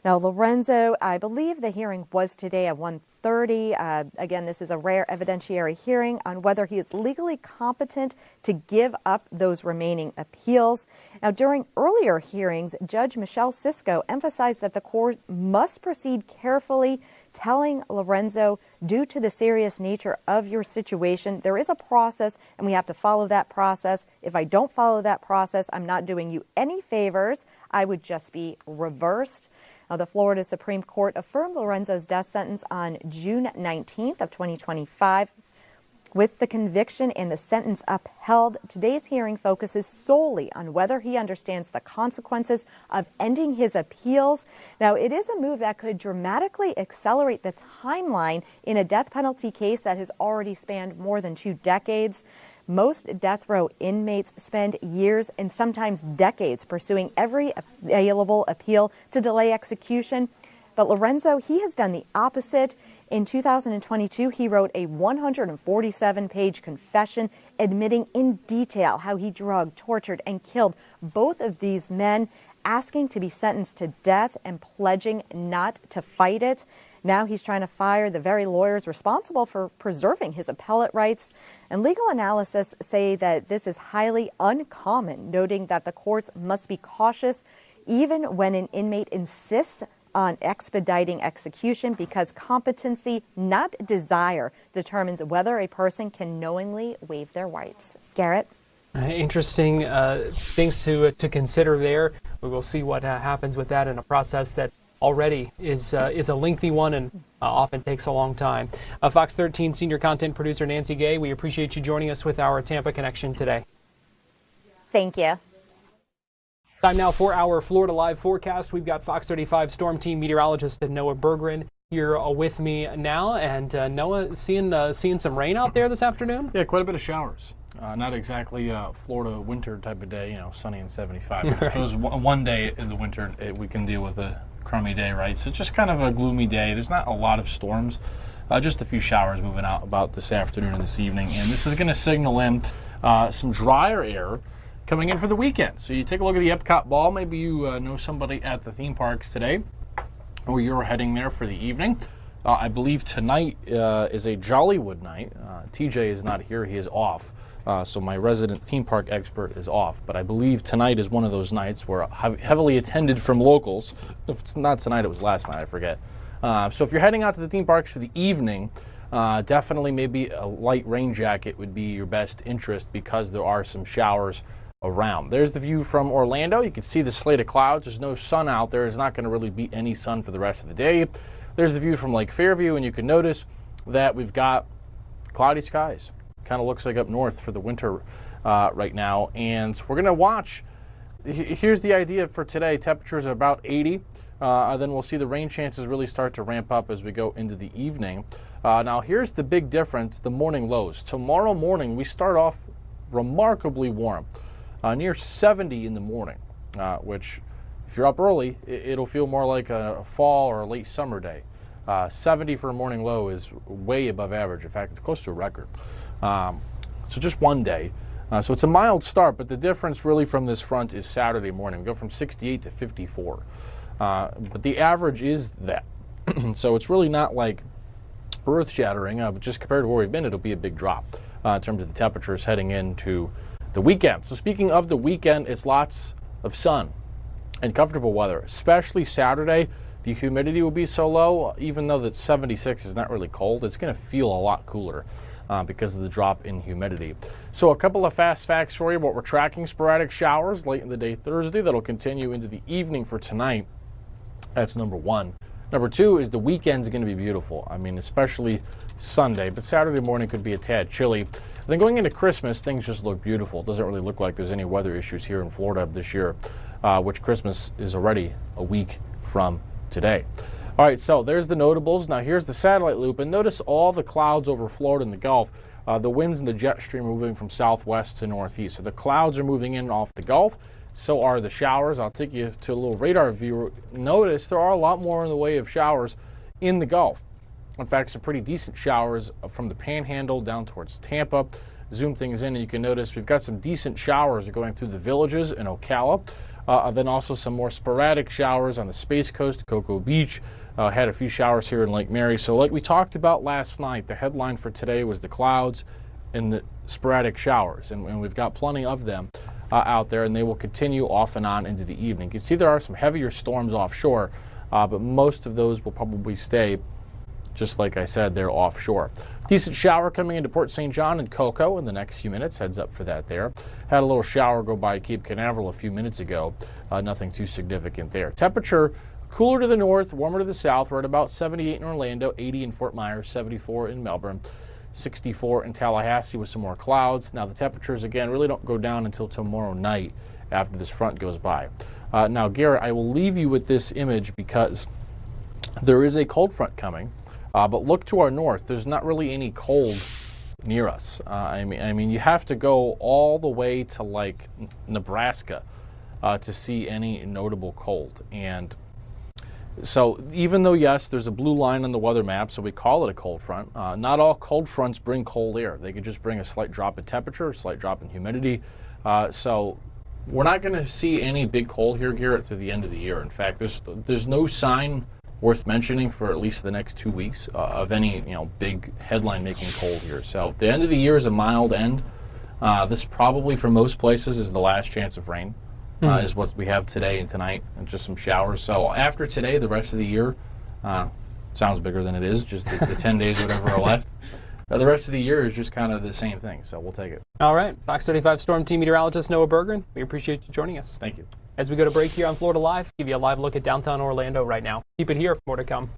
Now, Lorenzo, I believe the hearing was today at 1:30. Again, this is a rare evidentiary hearing on whether he is legally competent to give up those remaining appeals. Now, during earlier hearings, Judge Michelle Cisco emphasized that the court must proceed carefully, telling Lorenzo, due to the serious nature of your situation, there is a process and we have to follow that process. If I don't follow that process, I'm not doing you any favors. I would just be reversed. Now, the Florida Supreme Court affirmed Lorenzo's death sentence on June 19th of 2025. With the conviction and the sentence upheld, today's hearing focuses solely on whether he understands the consequences of ending his appeals. Now, it is a move that could dramatically accelerate the timeline in a death penalty case that has already spanned more than 2 decades. Most death row inmates spend years and sometimes decades pursuing every available appeal to delay execution. But Lorenzo, he has done the opposite. In 2022, he wrote a 147-page confession admitting in detail how he drugged, tortured, and killed both of these men, asking to be sentenced to death and pledging not to fight it. Now he's trying to fire the very lawyers responsible for preserving his appellate rights. And legal analysts say that this is highly uncommon, noting that the courts must be cautious even when an inmate insists on expediting execution, because competency, not desire, determines whether a person can knowingly waive their rights. Garrett? Interesting things to consider there. We will see what happens with that in a process that already is a lengthy one and often takes a long time. Fox 13 senior content producer Nancy Gay, we appreciate you joining us with our Tampa Connection today. Thank you. Time now for our Florida Live forecast. We've got Fox 35 Storm Team meteorologist Noah Berggren here with me now. And Noah, seeing some rain out there this afternoon? Yeah, quite a bit of showers. Not exactly a Florida winter type of day, sunny and 75. I suppose one day in the winter we can deal with a crummy day, right? So just kind of a gloomy day. There's not a lot of storms, just a few showers moving out about this afternoon and this evening. And this is going to signal in some drier air coming in for the weekend. So you take a look at the Epcot Ball. Maybe you know somebody at the theme parks today, or you're heading there for the evening. I believe tonight is a Jollywood night. TJ is not here. He is off. So my resident theme park expert is off. But I believe tonight is one of those nights where heavily attended from locals. If it's not tonight, it was last night. I forget. So if you're heading out to the theme parks for the evening, definitely maybe a light rain jacket would be your best interest because there are some showers around. There's the view from Orlando. You can see the slate of clouds. There's no sun out there. There's not going to really be any sun for the rest of the day. There's the view from Lake Fairview, and you can notice that we've got cloudy skies. Kind of looks like up north for the winter right now. And we're going to watch. Here's the idea for today. Temperatures are about 80. Then we'll see the rain chances really start to ramp up as we go into the evening. Now, here's the big difference, the morning lows. Tomorrow morning, we start off remarkably warm, near 70 in the morning, which if you're up early, it'll feel more like a fall or a late summer day. 70 for a morning low is way above average. In fact, it's close to a record. So just one day. So it's a mild start, but the difference really from this front is Saturday morning. We go from 68 to 54. But the average is that. So it's really not like earth-shattering, but just compared to where we've been, it'll be a big drop in terms of the temperatures heading into the weekend. So speaking of the weekend, it's lots of sun and comfortable weather, especially Saturday. The humidity will be so low, even though that 76 is not really cold, it's going to feel a lot cooler because of the drop in humidity. So a couple of fast facts for you. What we're tracking: sporadic showers late in the day Thursday that'll continue into the evening for tonight. That's number one. Number two is the weekend's going to be beautiful. I mean, especially Sunday, but Saturday morning could be a tad chilly. And then going into Christmas, things just look beautiful. It doesn't really look like there's any weather issues here in Florida this year, which Christmas is already a week from today. All right, so there's the notables. Now here's the satellite loop, and notice all the clouds over Florida and the Gulf. The winds and the jet stream are moving from southwest to northeast. So the clouds are moving in off the Gulf. So are the showers. I'll take you to a little radar view. Notice there are a lot more in the way of showers in the Gulf. In fact, some pretty decent showers from the Panhandle down towards Tampa. Zoom things in and you can notice we've got some decent showers going through the villages in Ocala. Then also some more sporadic showers on the Space Coast, Cocoa Beach. Had a few showers here in Lake Mary. So like we talked about last night, the headline for today was the clouds and the sporadic showers. And we've got plenty of them out there, and they will continue off and on into the evening. You can see there are some heavier storms offshore, but most of those will probably stay, just like I said, they're offshore. Decent shower coming into Port St. John and Cocoa in the next few minutes. Heads up for that there. Had a little shower go by Cape Canaveral a few minutes ago. Nothing too significant there. Temperature cooler to the north, warmer to the south. We're at about 78 in Orlando, 80 in Fort Myers, 74 in Melbourne, 64 in Tallahassee with some more clouds. Now the temperatures again really don't go down until tomorrow night after this front goes by. Now Garrett, I will leave you with this image because there is a cold front coming, but look to our north. There's not really any cold near us. I mean, you have to go all the way to like Nebraska to see any notable cold. And so even though, yes, there's a blue line on the weather map, so we call it a cold front, not all cold fronts bring cold air. They could just bring a slight drop in temperature, a slight drop in humidity. So we're not going to see any big cold here, Garrett, through the end of the year. In fact, there's no sign worth mentioning for at least the next 2 weeks of any big headline-making cold here. So the end of the year is a mild end. This probably for most places is the last chance of rain. Is what we have today and tonight, and just some showers. So after today, the rest of the year sounds bigger than it is, just the 10 days whatever are left. The rest of the year is just kind of the same thing, so we'll take it. All right, Fox 35 Storm Team Meteorologist Noah Berggren, we appreciate you joining us. Thank you. As we go to break here on Florida Live, give you a live look at downtown Orlando right now. Keep it here, more to come.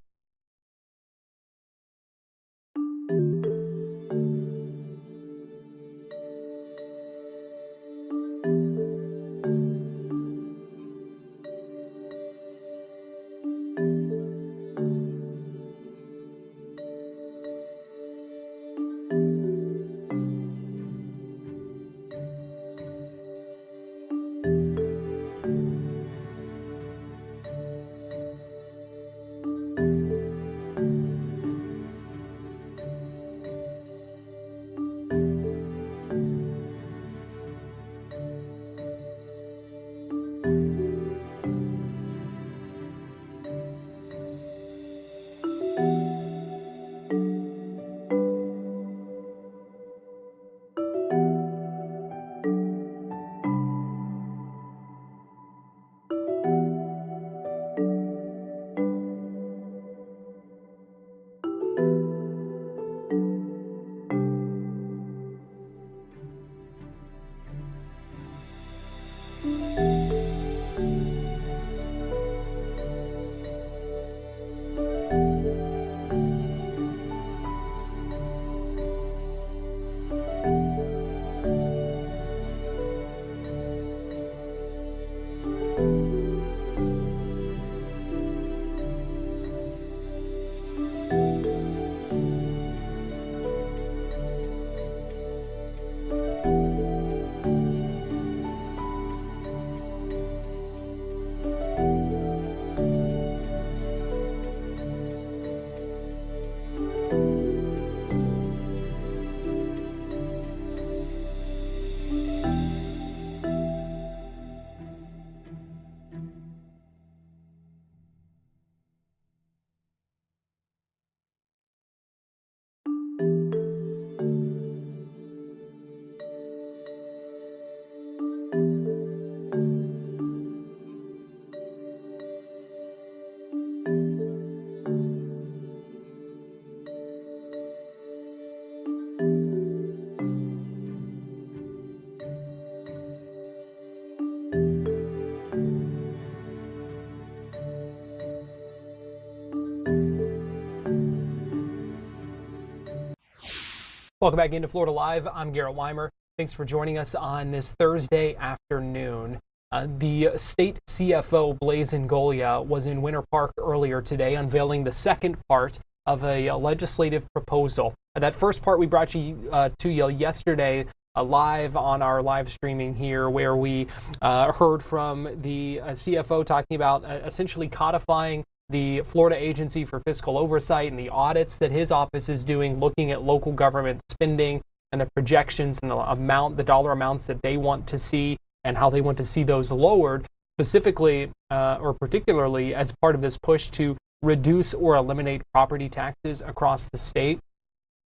Welcome back into Florida Live. I'm Garrett Weimer. Thanks for joining us on this Thursday afternoon. The state CFO, Blazin Golia, was in Winter Park earlier today unveiling the second part of a legislative proposal. That first part we brought to you yesterday live on our live streaming here, where we heard from the CFO talking about essentially codifying the Florida Agency for Fiscal Oversight and the audits that his office is doing, looking at local government spending and the projections and the dollar amounts that they want to see and how they want to see those lowered, specifically or particularly as part of this push to reduce or eliminate property taxes across the state.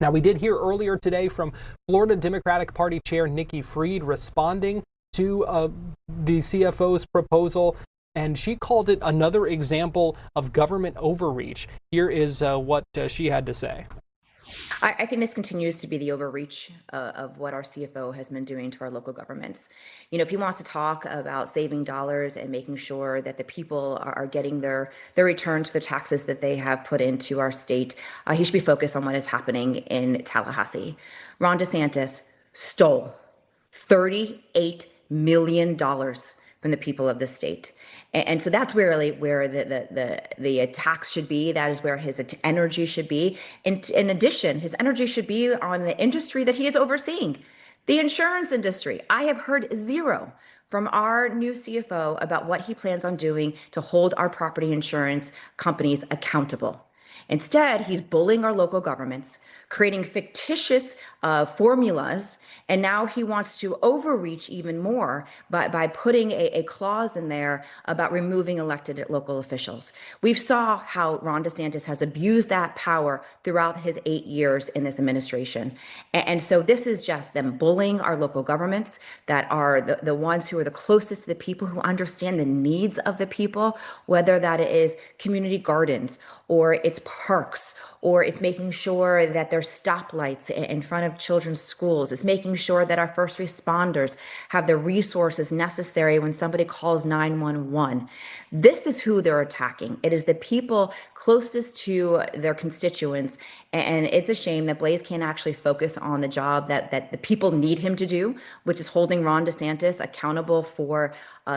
Now, we did hear earlier today from Florida Democratic Party Chair Nikki Fried responding to the CFO's proposal, and she called it another example of government overreach. Here is what she had to say. I think this continues to be the overreach of what our CFO has been doing to our local governments. You know, if he wants to talk about saving dollars and making sure that the people are getting their returns for the taxes that they have put into our state, he should be focused on what is happening in Tallahassee. Ron DeSantis stole $38 million from the people of the state. And so that's really where the tax should be. That is where his energy should be. And in addition, his energy should be on the industry that he is overseeing, the insurance industry. I have heard zero from our new CFO about what he plans on doing to hold our property insurance companies accountable. Instead, he's bullying our local governments, creating fictitious formulas, and now he wants to overreach even more by putting a clause in there about removing elected local officials. We saw how Ron DeSantis has abused that power throughout his 8 years in this administration. And so this is just them bullying our local governments that are the ones who are the closest to the people, who understand the needs of the people, whether that is community gardens or it's parks, or it's making sure that there's stoplights in front of children's schools. It's making sure that our first responders have the resources necessary when somebody calls 911. This is who they're attacking. It is the people closest to their constituents. And it's a shame that Blaze can't actually focus on the job that the people need him to do, which is holding Ron DeSantis accountable for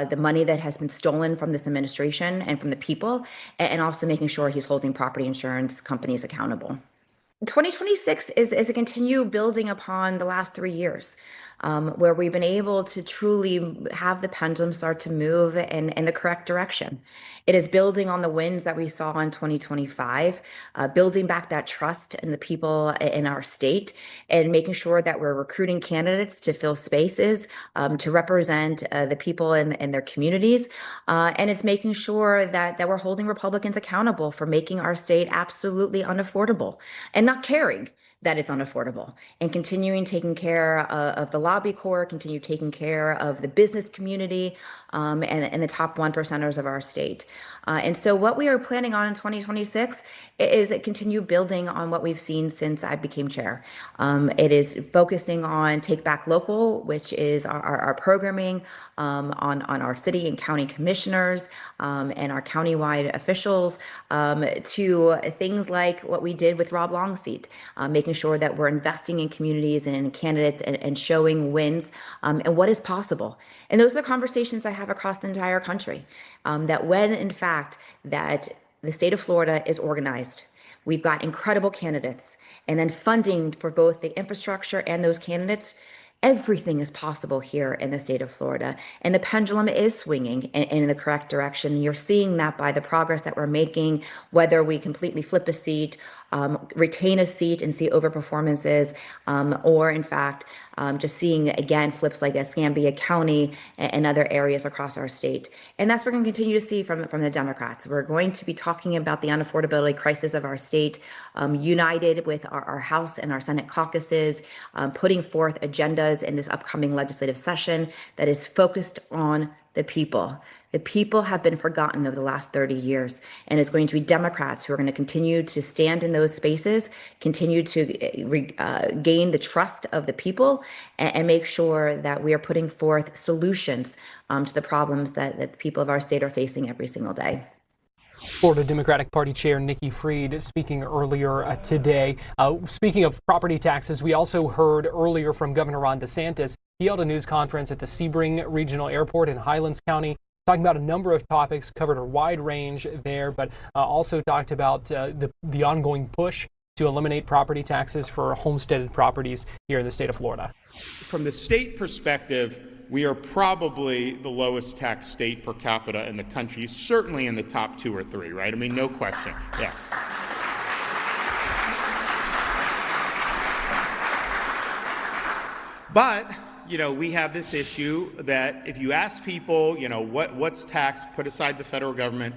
the money that has been stolen from this administration and from the people, and also making sure he's holding property insurance companies accountable. 2026 is a continue building upon the last 3 years, where we've been able to truly have the pendulum start to move in the correct direction. It is building on the wins that we saw in 2025, building back that trust in the people in our state, and making sure that we're recruiting candidates to fill spaces, to represent the people in their communities. And it's making sure that we're holding Republicans accountable for making our state absolutely unaffordable and not caring that it's unaffordable, and continuing taking care of the lobby corps, continue taking care of the business community, and the top 1%ers of our state. And so what we are planning on in 2026 is continue building on what we've seen since I became chair. It is focusing on Take Back Local, which is our programming on our city and county commissioners and our countywide officials, to things like what we did with Rob Longseat, making sure that we're investing in communities and in candidates and showing wins and what is possible. And those are the conversations I have across the entire country, that when, in fact, that the state of Florida is organized, we've got incredible candidates, and then funding for both the infrastructure and those candidates, everything is possible here in the state of Florida. And the pendulum is swinging in the correct direction. You're seeing that by the progress that we're making, whether we completely flip a seat, retain a seat and see overperformances, or in fact, just seeing again flips like Escambia County and other areas across our state. And that's what we're going to continue to see from the Democrats. We're going to be talking about the unaffordability crisis of our state, united with our House and our Senate caucuses, putting forth agendas in this upcoming legislative session that is focused on the people. The people have been forgotten over the last 30 years, and it's going to be Democrats who are going to continue to stand in those spaces, continue to gain the trust of the people, and make sure that we are putting forth solutions to the problems that the people of our state are facing every single day. Florida Democratic Party Chair Nikki Fried speaking earlier today. Speaking of property taxes, we also heard earlier from Governor Ron DeSantis. He held a news conference at the Sebring Regional Airport in Highlands County, talking about a number of topics, covered a wide range there, but also talked about the ongoing push to eliminate property taxes for homesteaded properties here in the state of Florida. From the state perspective, we are probably the lowest tax state per capita in the country, certainly in the top 2 or 3, right? I mean, no question. Yeah. But, we have this issue that if you ask people, what's tax, put aside the federal government,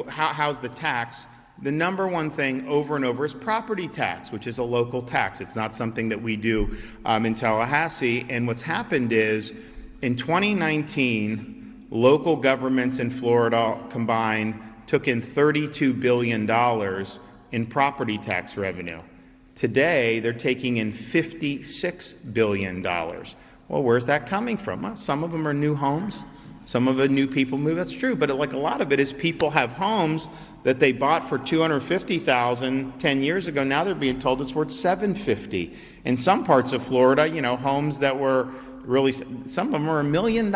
how's the tax? The number one thing over and over is property tax, which is a local tax. It's not something that we do in Tallahassee. And what's happened is in 2019, local governments in Florida combined took in $32 billion in property tax revenue. Today, they're taking in $56 billion. Well, where's that coming from? Well, some of them are new homes. Some of the new people move. That's true. But a lot of it is people have homes that they bought for $250,000 10 years ago. Now they're being told it's worth $750,000. In some parts of Florida, homes that were really, some of them are $1 million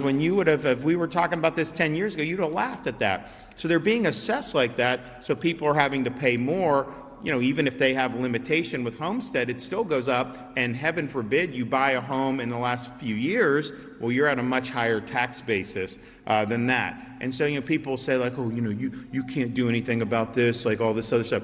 when you would have, if we were talking about this 10 years ago, you'd have laughed at that. So they're being assessed like that. So people are having to pay more. Even if they have a limitation with homestead, it still goes up, and heaven forbid you buy a home in the last few years, well, you're at a much higher tax basis than that. And so, people say like, oh, you can't do anything about this, like all this other stuff.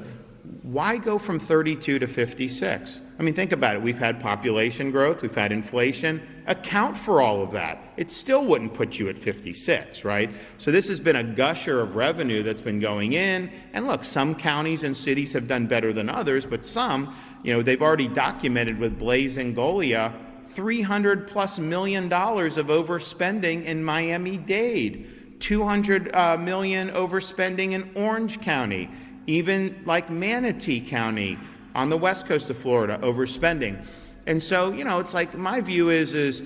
Why go from 32 to 56? I mean, think about it. We've had population growth. We've had inflation. Account for all of that. It still wouldn't put you at 56, right? So this has been a gusher of revenue that's been going in. And look, some counties and cities have done better than others, but some, they've already documented with Blaze and Golia $300+ million of overspending in Miami-Dade, $200 million overspending in Orange County, even like Manatee County on the west coast of Florida, overspending. And so, it's like my view is,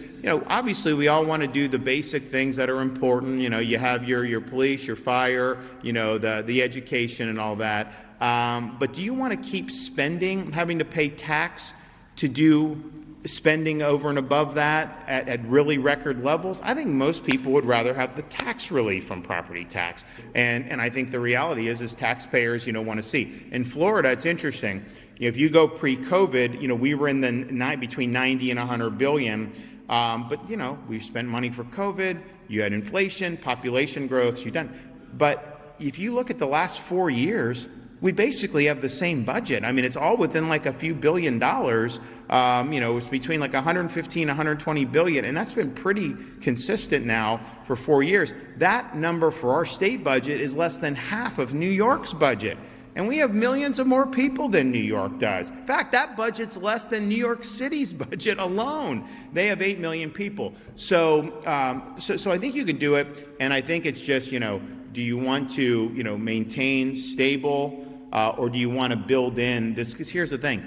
obviously we all want to do the basic things that are important. You have your police, your fire, the education and all that. But do you want to keep spending, having to pay tax to do spending over and above that at really record levels? I think most people would rather have the tax relief from property tax. And I think the reality is taxpayers, want to see. In Florida, it's interesting. If you go pre-COVID, we were in the between 90 and 100 billion. But, we've spent money for COVID. You had inflation, population growth. You've done. But if you look at the last 4 years, we basically have the same budget. I mean, it's all within like a few $1 billion. It's between like 115, 120 billion, and that's been pretty consistent now for 4 years. That number for our state budget is less than half of New York's budget. And we have millions of more people than New York does. In fact, that budget's less than New York City's budget alone. They have 8 million people. So I think you can do it. And I think it's just, do you want to, maintain stable, or do you want to build in this? Because here's the thing.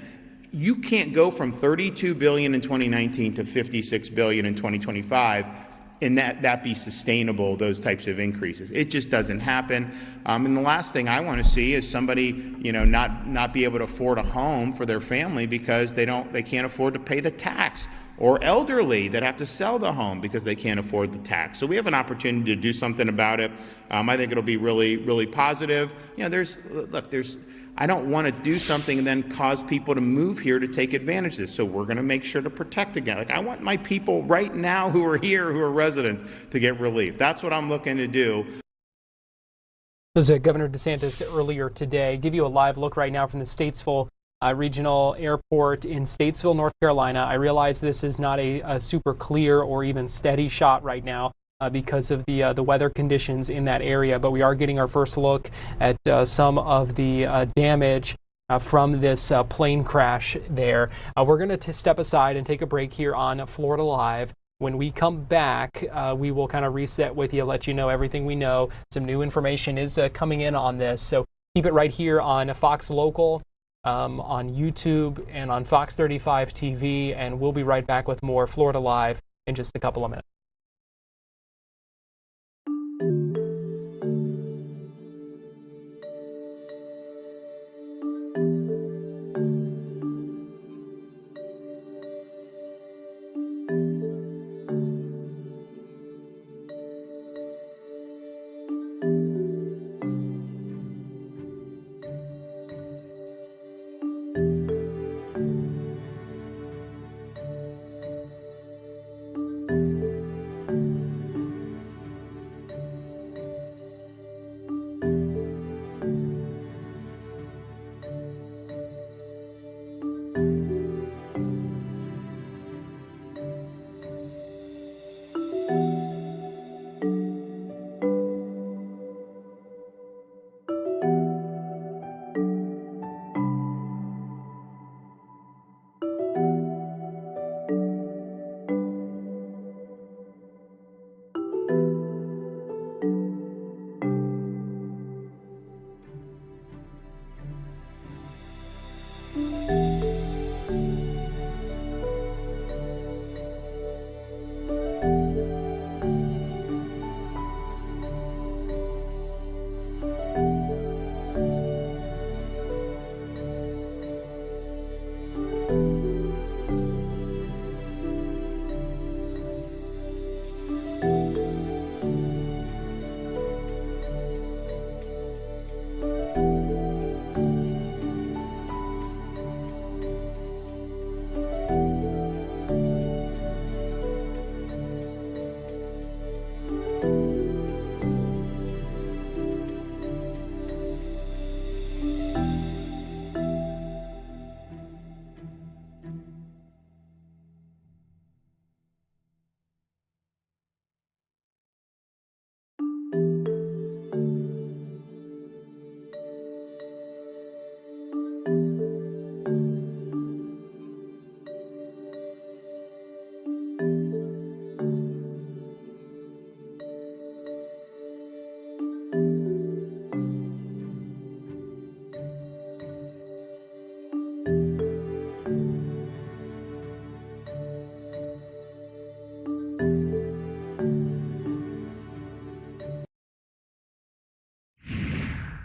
You can't go from 32 billion in 2019 to 56 billion in 2025 and that be sustainable, those types of increases. It just doesn't happen. And the last thing I want to see is somebody, not be able to afford a home for their family because they can't afford to pay the tax, or elderly that have to sell the home because they can't afford the tax. So we have an opportunity to do something about it. I think it'll be really, really positive. I don't want to do something and then cause people to move here to take advantage of this. So we're going to make sure to protect again. Like, I want my people right now who are here, who are residents, to get relief. That's what I'm looking to do. This is Governor DeSantis earlier today. Give you a live look right now from the Statesville Regional Airport in Statesville, North Carolina. I realize this is not a super clear or even steady shot right now because of the weather conditions in that area, but we are getting our first look at some of the damage from this plane crash there. We're going to step aside and take a break here on Florida Live. When we come back, we will kind of reset with you, let you know everything we know. Some new information is coming in on this, so keep it right here on Fox Local, on YouTube, and on Fox 35 TV, and we'll be right back with more Florida Live in just a couple of minutes.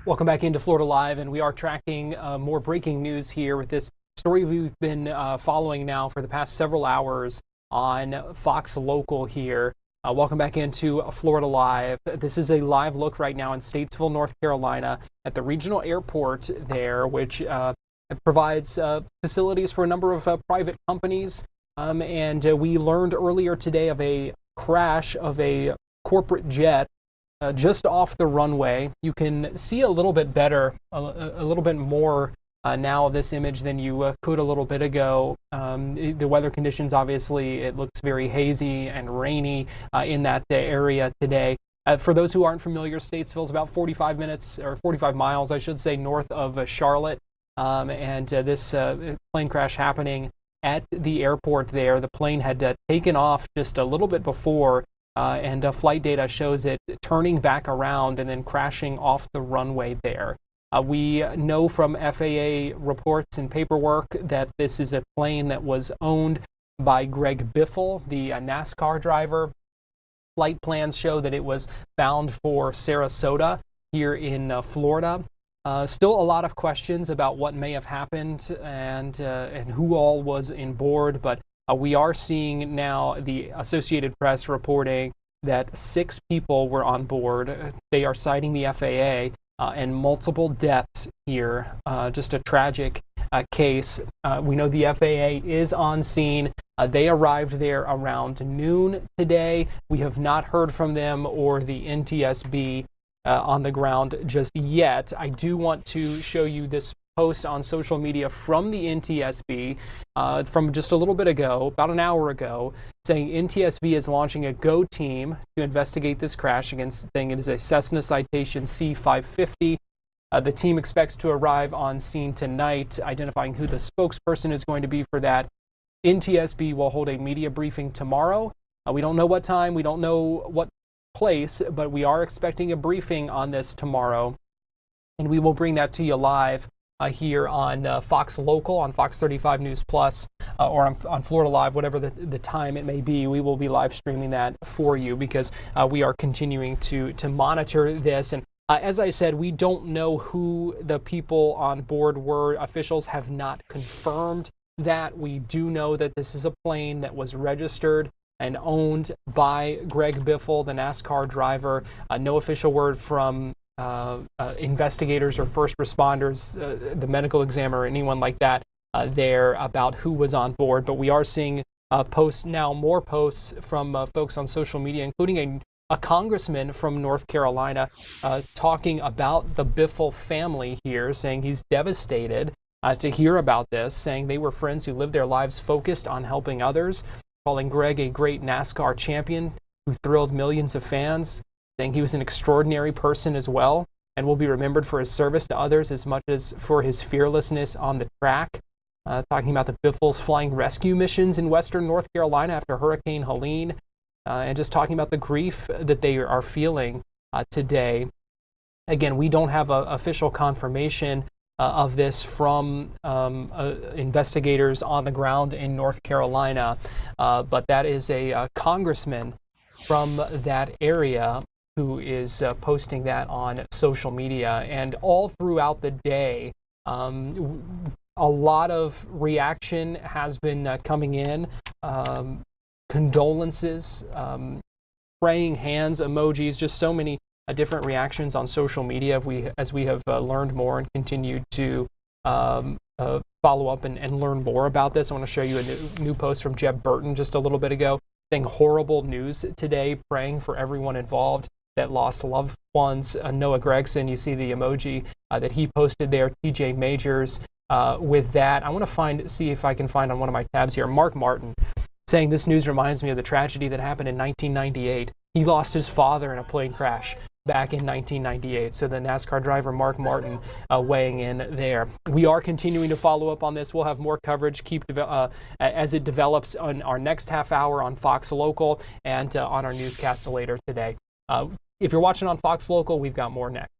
Welcome back into Florida Live, and we are tracking more breaking news here with this story we've been following now for the past several hours on Fox Local here. Welcome back into Florida Live. This is a live look right now in Statesville, North Carolina, at the regional airport there, which provides facilities for a number of private companies. And we learned earlier today of a crash of a corporate jet just off the runway. You can see a little bit better, a little bit more now of this image than you could a little bit ago. The weather conditions, obviously, it looks very hazy and rainy in that area today. For those who aren't familiar, Statesville is about 45 minutes, or 45 miles, I should say, north of Charlotte. And this plane crash happening at the airport there. The plane had taken off just a little bit before, and flight data shows it turning back around and then crashing off the runway there. We know from FAA reports and paperwork that this is a plane that was owned by Greg Biffle, the NASCAR driver. Flight plans show that it was bound for Sarasota here in Florida. Still a lot of questions about what may have happened and who all was in board, but we are seeing now the Associated Press reporting that 6 people were on board. They are citing the FAA and multiple deaths here. Just a tragic case. We know the FAA is on scene. They arrived there around noon today. We have not heard from them or the NTSB on the ground just yet. I do want to show you this post on social media from the NTSB from just a little bit ago, about an hour ago, saying NTSB is launching a GO team to investigate this crash against the thing. It is a Cessna Citation C550. The team expects to arrive on scene tonight, identifying who the spokesperson is going to be for that. NTSB will hold a media briefing tomorrow. We don't know what time, we don't know what place, but we are expecting a briefing on this tomorrow, and we will bring that to you live here on Fox Local, on Fox 35 News Plus, or on Florida Live, whatever the time it may be. We will be live streaming that for you because we are continuing to monitor this. And as I said, we don't know who the people on board were. Officials have not confirmed that. We do know that this is a plane that was registered and owned by Greg Biffle, the NASCAR driver. No official word from investigators or first responders, the medical examiner, anyone like that there about who was on board. But we are seeing posts now, more posts from folks on social media, including a congressman from North Carolina talking about the Biffle family here, saying he's devastated to hear about this, saying they were friends who lived their lives focused on helping others, calling Greg a great NASCAR champion who thrilled millions of fans, saying he was an extraordinary person as well and will be remembered for his service to others as much as for his fearlessness on the track. Talking about the Biffles flying rescue missions in western North Carolina after Hurricane Helene, and just talking about the grief that they are feeling today. Again, we don't have official confirmation of this from investigators on the ground in North Carolina, but that is a congressman from that area who is posting that on social media. And all throughout the day, a lot of reaction has been coming in. Condolences, praying hands emojis, just so many different reactions on social media as we have learned more and continued to follow up and learn more about this. I want to show you a new post from Jeb Burton just a little bit ago, saying horrible news today, praying for everyone involved that lost loved ones. Noah Gregson, you see the emoji that he posted there, TJ Majors with that. I want to see if I can find on one of my tabs here, Mark Martin, saying this news reminds me of the tragedy that happened in 1998. He lost his father in a plane crash back in 1998. So the NASCAR driver Mark Martin weighing in there. We are continuing to follow up on this. We'll have more coverage as it develops on our next half hour on Fox Local and on our newscast later today. If you're watching on Fox Local, we've got more next.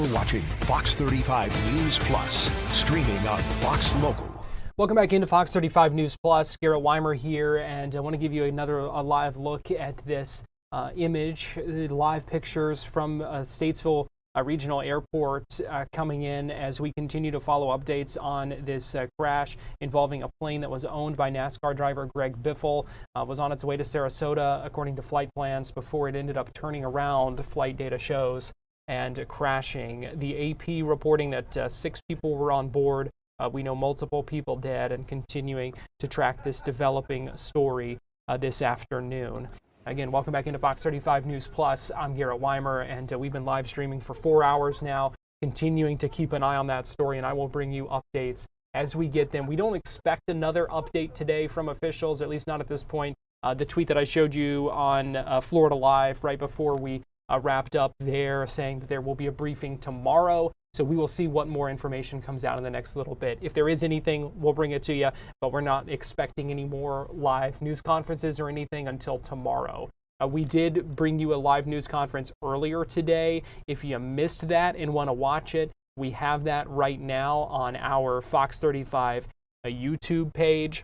You're watching Fox 35 News Plus, streaming on Fox Local. Welcome back into Fox 35 News Plus. Garrett Weimer here, and I want to give you a live look at this image, live pictures from Statesville Regional Airport coming in as we continue to follow updates on this crash involving a plane that was owned by NASCAR driver Greg Biffle. Was on its way to Sarasota according to flight plans before it ended up turning around, flight data shows, and crashing. The AP reporting that 6 people were on board. We know multiple people dead, and continuing to track this developing story this afternoon. Again, welcome back into Fox 35 News Plus. I'm Garrett Weimer, and we've been live streaming for 4 hours now, continuing to keep an eye on that story, and I will bring you updates as we get them. We don't expect another update today from officials, at least not at this point. The tweet that I showed you on Florida Live right before we wrapped up there, saying that there will be a briefing tomorrow. So we will see what more information comes out in the next little bit. If there is anything, we'll bring it to you, but we're not expecting any more live news conferences or anything until tomorrow. We did bring you a live news conference earlier today. If you missed that and want to watch it, we have that right now on our Fox 35 YouTube page,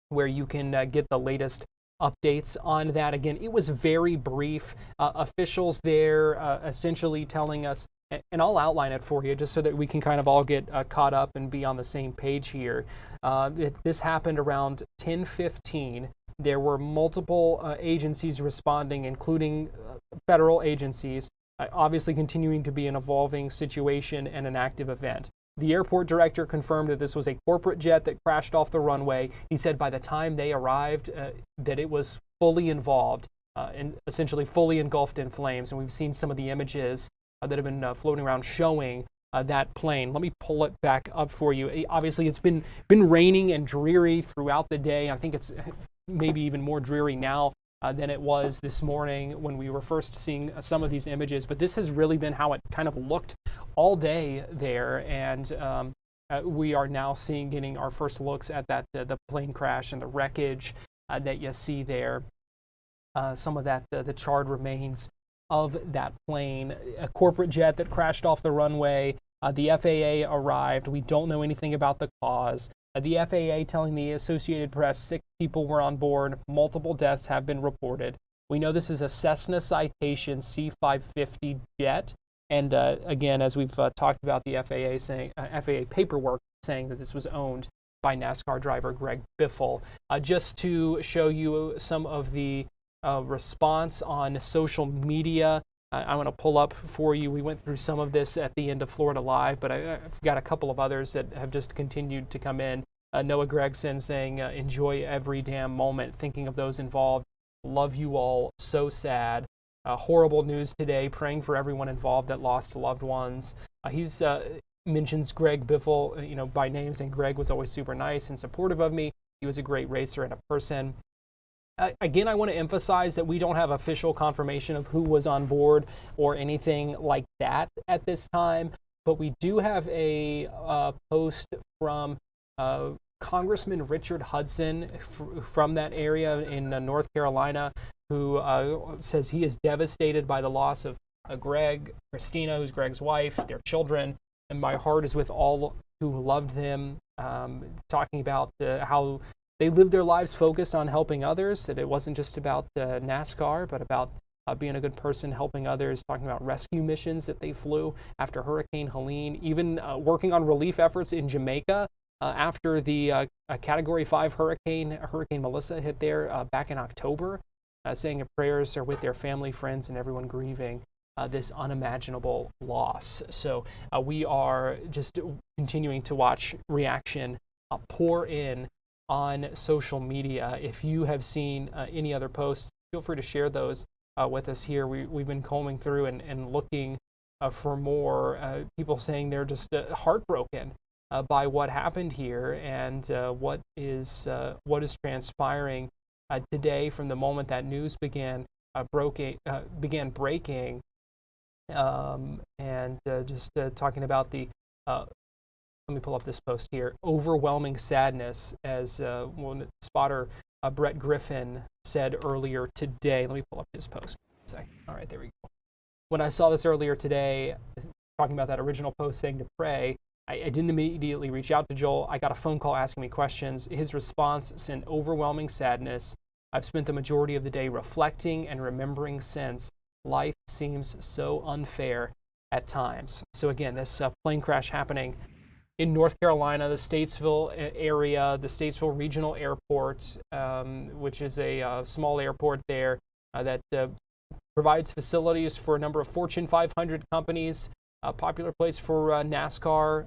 where you can get the latest updates on that. Again, it was very brief. Officials there essentially telling us, and I'll outline it for you just so that we can kind of all get caught up and be on the same page here. This happened around 10:15. There were multiple agencies responding, including federal agencies, obviously continuing to be an evolving situation and an active event. The airport director confirmed that this was a corporate jet that crashed off the runway. He said by the time they arrived that it was fully involved and essentially fully engulfed in flames. And we've seen some of the images that have been floating around showing that plane. Let me pull it back up for you. Obviously, it's been raining and dreary throughout the day. I think it's maybe even more dreary now than it was this morning when we were first seeing some of these images. But this has really been how it kind of looked all day there. And we are now getting our first looks at that the plane crash and the wreckage that you see there. Some of that, the charred remains of that plane, a corporate jet that crashed off the runway. The FAA arrived. We don't know anything about the cause. The FAA telling the Associated Press 6 people were on board. Multiple deaths have been reported. We know this is a Cessna Citation C-550 jet. And again, as we've talked about, the FAA saying FAA paperwork saying that this was owned by NASCAR driver Greg Biffle. Just to show you some of the response on social media, I want to pull up for you. We went through some of this at the end of Florida Live, but I've got a couple of others that have just continued to come in. Noah Gregson saying, enjoy every damn moment, thinking of those involved. Love you all, so sad. Horrible news today, praying for everyone involved that lost loved ones. He's mentions Greg Biffle, by name, saying Greg was always super nice and supportive of me. He was a great racer and a person. Again, I want to emphasize that we don't have official confirmation of who was on board or anything like that at this time, but we do have a post from Congressman Richard Hudson from that area in North Carolina, who says he is devastated by the loss of Greg, Christina, who's Greg's wife, their children, and my heart is with all who loved them, talking about how they lived their lives focused on helping others, that it wasn't just about NASCAR, but about being a good person, helping others, talking about rescue missions that they flew after Hurricane Helene, even working on relief efforts in Jamaica after the Category 5 Hurricane Melissa hit there back in October, saying that prayers are with their family, friends, and everyone grieving this unimaginable loss. So we are just continuing to watch reaction pour in on social media. If you have seen any other posts, feel free to share those with us here. We've been combing through and looking for more people saying they're just heartbroken by what happened here and what is transpiring today from the moment that news began breaking, and just talking about the let me pull up this post here. Overwhelming sadness, as spotter Brett Griffin said earlier today. Let me pull up his post. All right, there we go. When I saw this earlier today, talking about that original post saying to pray, I didn't immediately reach out to Joel. I got a phone call asking me questions. His response sent overwhelming sadness. I've spent the majority of the day reflecting and remembering since. Life seems so unfair at times. So again, this plane crash happening in North Carolina, the Statesville area, the Statesville Regional Airport, which is a small airport there that provides facilities for a number of Fortune 500 companies, a popular place for NASCAR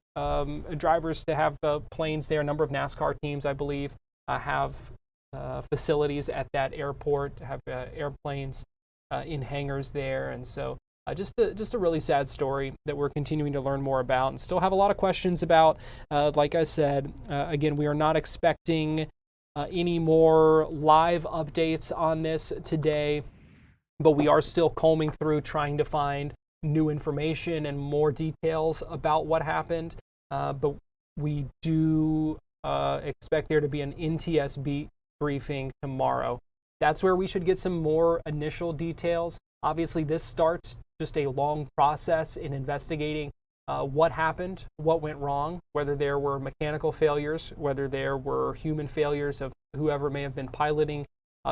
drivers to have planes there. A number of NASCAR teams, I believe, have facilities at that airport, have airplanes in hangars there. And so just a really sad story that we're continuing to learn more about and still have a lot of questions about. Like I said, again, we are not expecting any more live updates on this today, but we are still combing through trying to find new information and more details about what happened. But we do expect there to be an NTSB briefing tomorrow. That's where we should get some more initial details. Obviously, this starts just a long process in investigating what happened, what went wrong, whether there were mechanical failures, whether there were human failures of whoever may have been piloting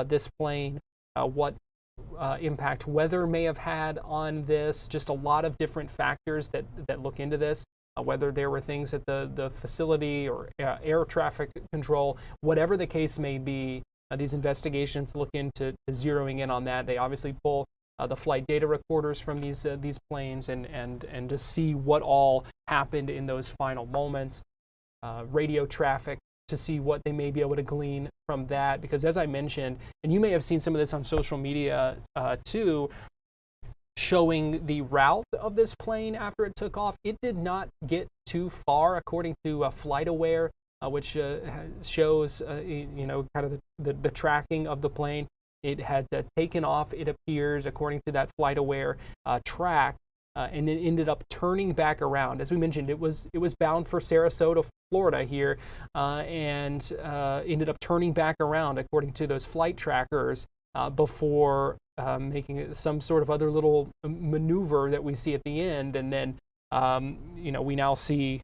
this plane, what impact weather may have had on this, just a lot of different factors that look into this, whether there were things at the facility or air traffic control, whatever the case may be. These investigations look into zeroing in on that. They obviously pull the flight data recorders from these planes and to see what all happened in those final moments, radio traffic, to see what they may be able to glean from that. Because as I mentioned, and you may have seen some of this on social media too, showing the route of this plane after it took off, it did not get too far, according to FlightAware, which shows kind of the tracking of the plane. It had taken off, it appears, according to that FlightAware track, and it ended up turning back around. As we mentioned, it was bound for Sarasota, Florida here, and ended up turning back around, according to those flight trackers, before making some sort of other little maneuver that we see at the end. And then, we now see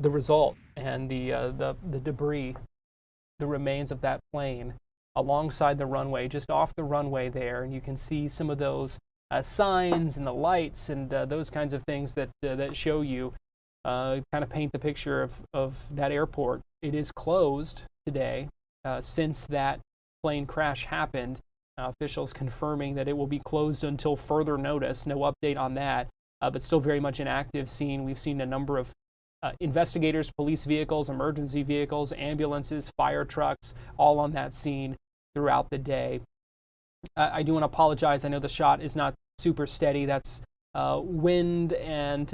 the result and the debris, the remains of that plane alongside the runway, just off the runway there. And you can see some of those signs and the lights and those kinds of things that show you, kind of paint the picture of that airport. It is closed today since that plane crash happened. Officials confirming that it will be closed until further notice. No update on that, but still very much an active scene. We've seen a number of investigators, police vehicles, emergency vehicles, ambulances, fire trucks, all on that scene throughout the day. I do want to apologize. I know the shot is not super steady. That's wind and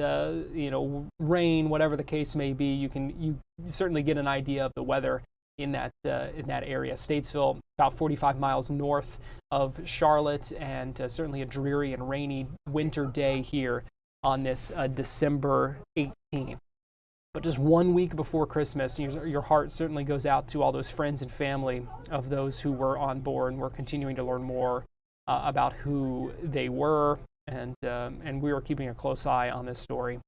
rain, whatever the case may be. You certainly get an idea of the weather in that area. Statesville, about 45 miles north of Charlotte, and certainly a dreary and rainy winter day here on this December 18th. But just 1 week before Christmas, your heart certainly goes out to all those friends and family of those who were on board, and we're continuing to learn more about who they were, and we are keeping a close eye on this story.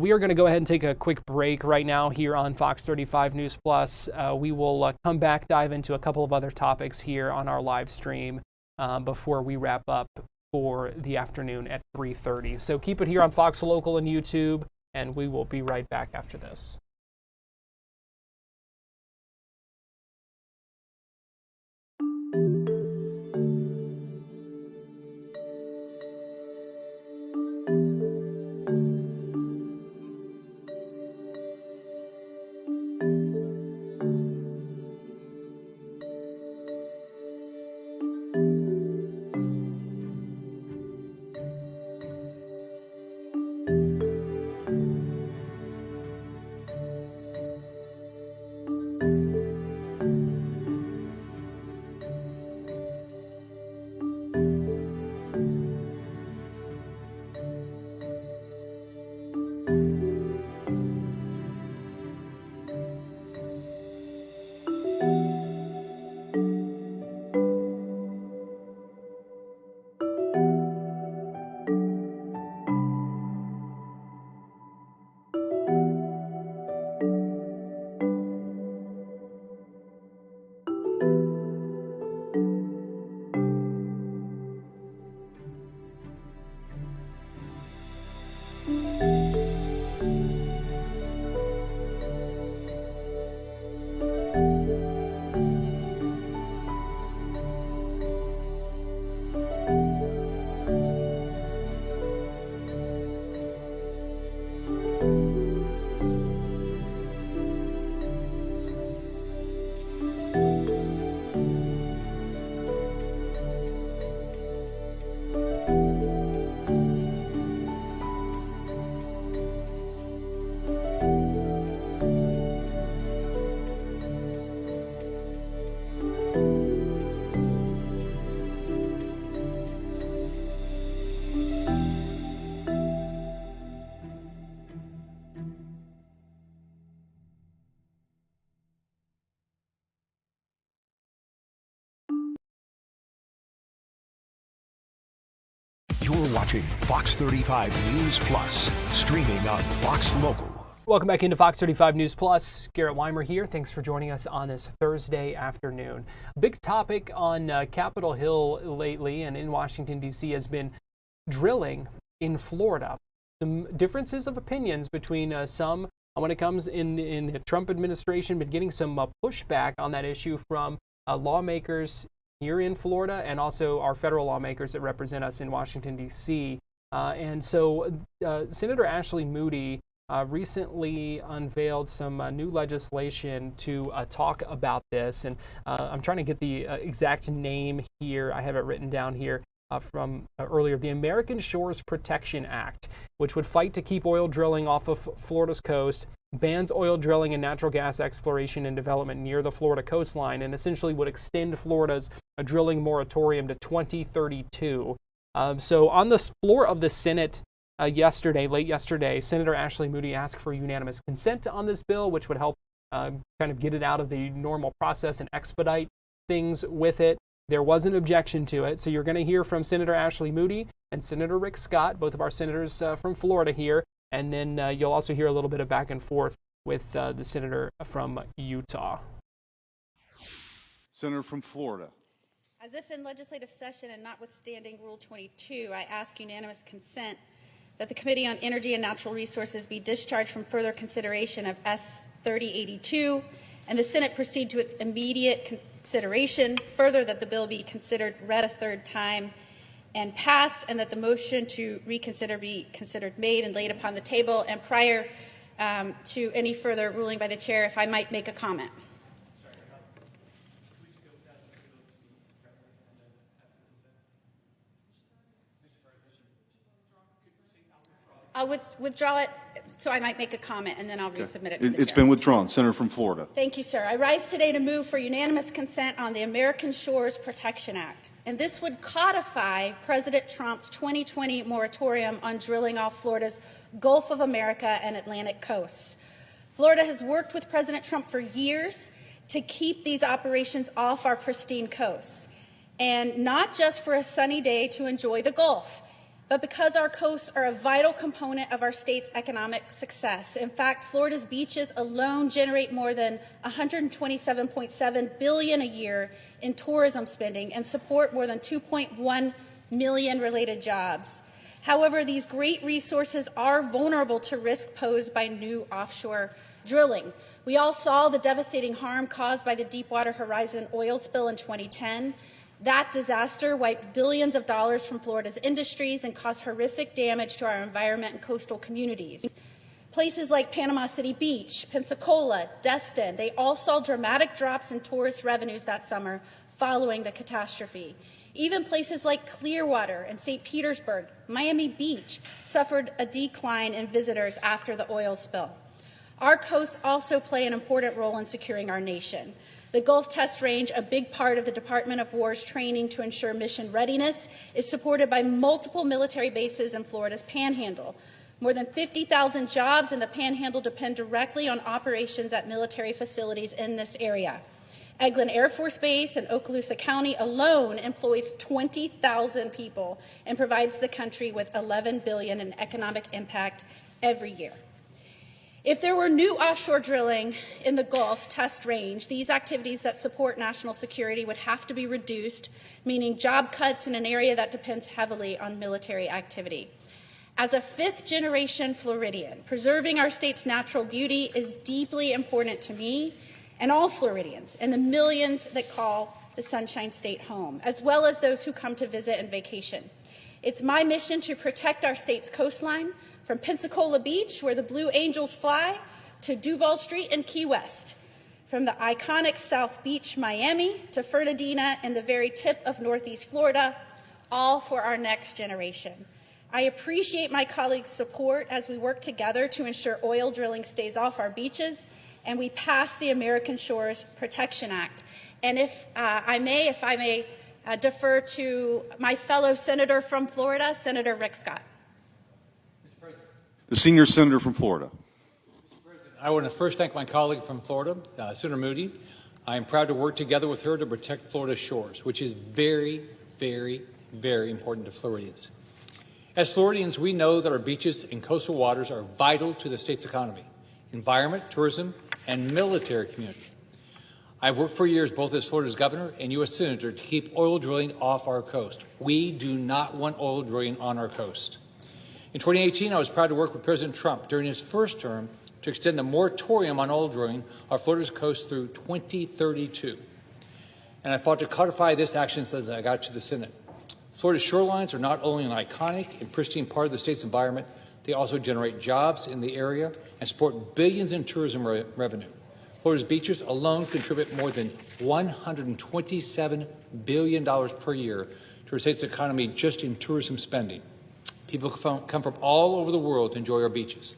We are going to go ahead and take a quick break right now here on Fox 35 News Plus. We will come back, dive into a couple of other topics here on our live stream before we wrap up for the afternoon at 3:30. So keep it here on Fox Local and YouTube, and we will be right back after this. You're watching Fox 35 News Plus, streaming on Fox Local. Welcome back into Fox 35 News Plus. Garrett Weimer here. Thanks for joining us on this Thursday afternoon. Big topic on Capitol Hill lately and in Washington, D.C. has been drilling in Florida. Some differences of opinions between some when it comes in the Trump administration, been getting some pushback on that issue from lawmakers here in Florida and also our federal lawmakers that represent us in Washington, D.C. And so Senator Ashley Moody recently unveiled some new legislation to talk about this. And I'm trying to get the exact name here. I have it written down here from earlier. The American Shores Protection Act, which would fight to keep oil drilling off of Florida's coast, bans oil drilling and natural gas exploration and development near the Florida coastline, and essentially would extend Florida's drilling moratorium to 2032. So on the floor of the Senate late yesterday, Senator Ashley Moody asked for unanimous consent on this bill, which would help kind of get it out of the normal process and expedite things with it. There was an objection to it, so you're going to hear from Senator Ashley Moody and Senator Rick Scott, both of our senators from Florida here, and then you'll also hear a little bit of back and forth with the senator from Utah. Senator from Florida. As if in legislative session and notwithstanding Rule 22, I ask unanimous consent that the Committee on Energy and Natural Resources be discharged from further consideration of S. 3082, and the Senate proceed to its immediate consideration. Further, that the bill be considered read a third time and passed, and that the motion to reconsider be considered made and laid upon the table. And prior to any further ruling by the chair, if I might make a comment. I'll withdraw it, so I might make a comment, and then I'll resubmit it to the It's chair. been withdrawn. Senator from Florida. Thank you, sir. I rise today to move for unanimous consent on the American Shores Protection Act. And this would codify President Trump's 2020 moratorium on drilling off Florida's Gulf of America and Atlantic coasts. Florida has worked with President Trump for years to keep these operations off our pristine coasts, and not just for a sunny day to enjoy the Gulf, but because our coasts are a vital component of our state's economic success. In fact, Florida's beaches alone generate more than $127.7 billion a year in tourism spending and support more than 2.1 million related jobs. However, these great resources are vulnerable to risk posed by new offshore drilling. We all saw the devastating harm caused by the Deepwater Horizon oil spill in 2010. That disaster wiped billions of dollars from Florida's industries and caused horrific damage to our environment and coastal communities. Places like Panama City Beach, Pensacola, Destin, they all saw dramatic drops in tourist revenues that summer following the catastrophe. Even places like Clearwater and St. Petersburg, Miami Beach suffered a decline in visitors after the oil spill. Our coasts also play an important role in securing our nation. The Gulf Test Range, a big part of the Department of War's training to ensure mission readiness, is supported by multiple military bases in Florida's Panhandle. More than 50,000 jobs in the Panhandle depend directly on operations at military facilities in this area. Eglin Air Force Base in Okaloosa County alone employs 20,000 people and provides the country with $11 billion in economic impact every year. If there were new offshore drilling in the Gulf Test Range, these activities that support national security would have to be reduced, meaning job cuts in an area that depends heavily on military activity. As a fifth-generation Floridian, preserving our state's natural beauty is deeply important to me and all Floridians and the millions that call the Sunshine State home, as well as those who come to visit and vacation. It's my mission to protect our state's coastline, from Pensacola Beach, where the Blue Angels fly, to Duval Street in Key West, from the iconic South Beach, Miami, to Fernandina and the very tip of Northeast Florida, all for our next generation. I appreciate my colleagues' support as we work together to ensure oil drilling stays off our beaches and we pass the American Shores Protection Act. And if I may defer to my fellow senator from Florida, Senator Rick Scott. The senior senator from Florida. I want to first thank my colleague from Florida, Senator Moody. I am proud to work together with her to protect Florida's shores, which is very, very, very important to Floridians. As Floridians, we know that our beaches and coastal waters are vital to the state's economy, environment, tourism, and military community. I've worked for years both as Florida's governor and U.S. Senator to keep oil drilling off our coast. We do not want oil drilling on our coast. In 2018, I was proud to work with President Trump during his first term to extend the moratorium on oil drilling off Florida's coast through 2032. And I fought to codify this action as I got to the Senate. Florida's shorelines are not only an iconic and pristine part of the state's environment, they also generate jobs in the area and support billions in tourism revenue. Florida's beaches alone contribute more than $127 billion per year to our state's economy just in tourism spending. People come from all over the world to enjoy our beaches.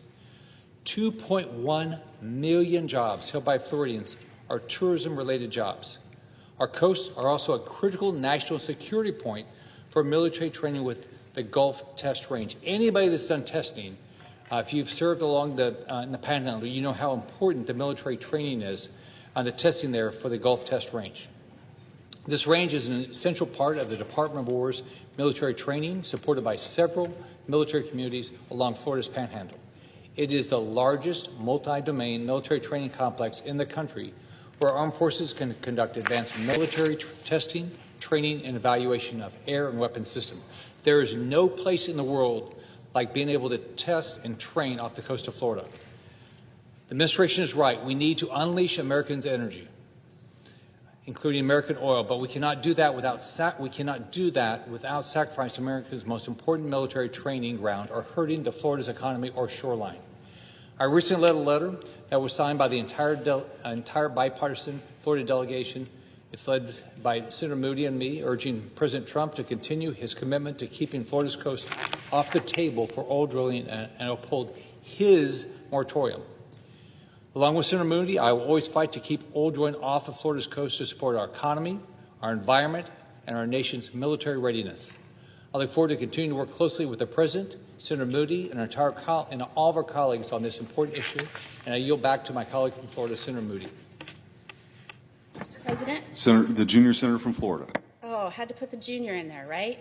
2.1 million jobs held by Floridians are tourism-related jobs. Our coasts are also a critical national security point for military training with the Gulf Test Range. Anybody that's done testing, if you've served along in the Panhandle, you know how important the military training is on the testing there for the Gulf Test Range. This range is an essential part of the Department of War's military training, supported by several military communities along Florida's Panhandle. It is the largest multi-domain military training complex in the country where armed forces can conduct advanced military testing, training, and evaluation of air and weapons systems. There is no place in the world like being able to test and train off the coast of Florida. The administration is right. We need to unleash Americans' energy, including American oil, but we cannot do that without sacrificing America's most important military training ground or hurting the Florida's economy or shoreline. I recently led a letter that was signed by the entire bipartisan Florida delegation. It's led by Senator Moody and me, urging President Trump to continue his commitment to keeping Florida's coast off the table for oil drilling and uphold his moratorium. Along with Senator Moody, I will always fight to keep oil drilling off of Florida's coast to support our economy, our environment, and our nation's military readiness. I look forward to continuing to work closely with the President, Senator Moody, and all of our colleagues on this important issue. And I yield back to my colleague from Florida, Senator Moody. Mr. President? The junior senator from Florida. Oh, had to put the junior in there, right?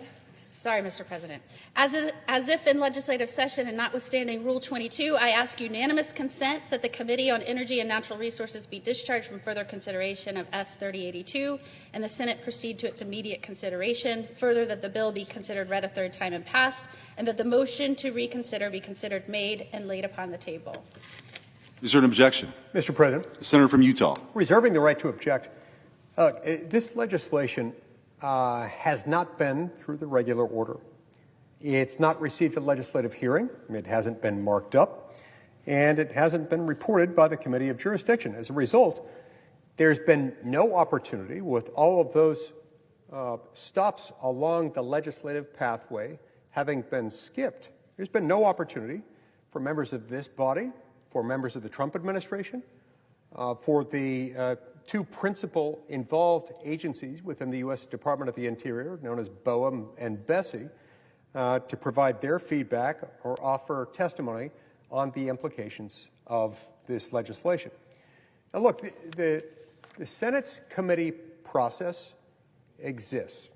Sorry, Mr. President. As if in legislative session and notwithstanding Rule 22, I ask unanimous consent that the Committee on Energy and Natural Resources be discharged from further consideration of S. 3082 and the Senate proceed to its immediate consideration. Further, that the bill be considered read a third time and passed, and that the motion to reconsider be considered made and laid upon the table. Is there an objection? Mr. President. The senator from Utah. Reserving the right to object. This legislation has not been through the regular order. It's not received a legislative hearing. It hasn't been marked up, and it hasn't been reported by the Committee of Jurisdiction. As a result, there's been no opportunity, with all of those stops along the legislative pathway having been skipped, there's been no opportunity for members of this body, for members of the Trump administration, for the two principal involved agencies within the U.S. Department of the Interior, known as BOEM and Bessie, to provide their feedback or offer testimony on the implications of this legislation. Now, look, the Senate's committee process exists,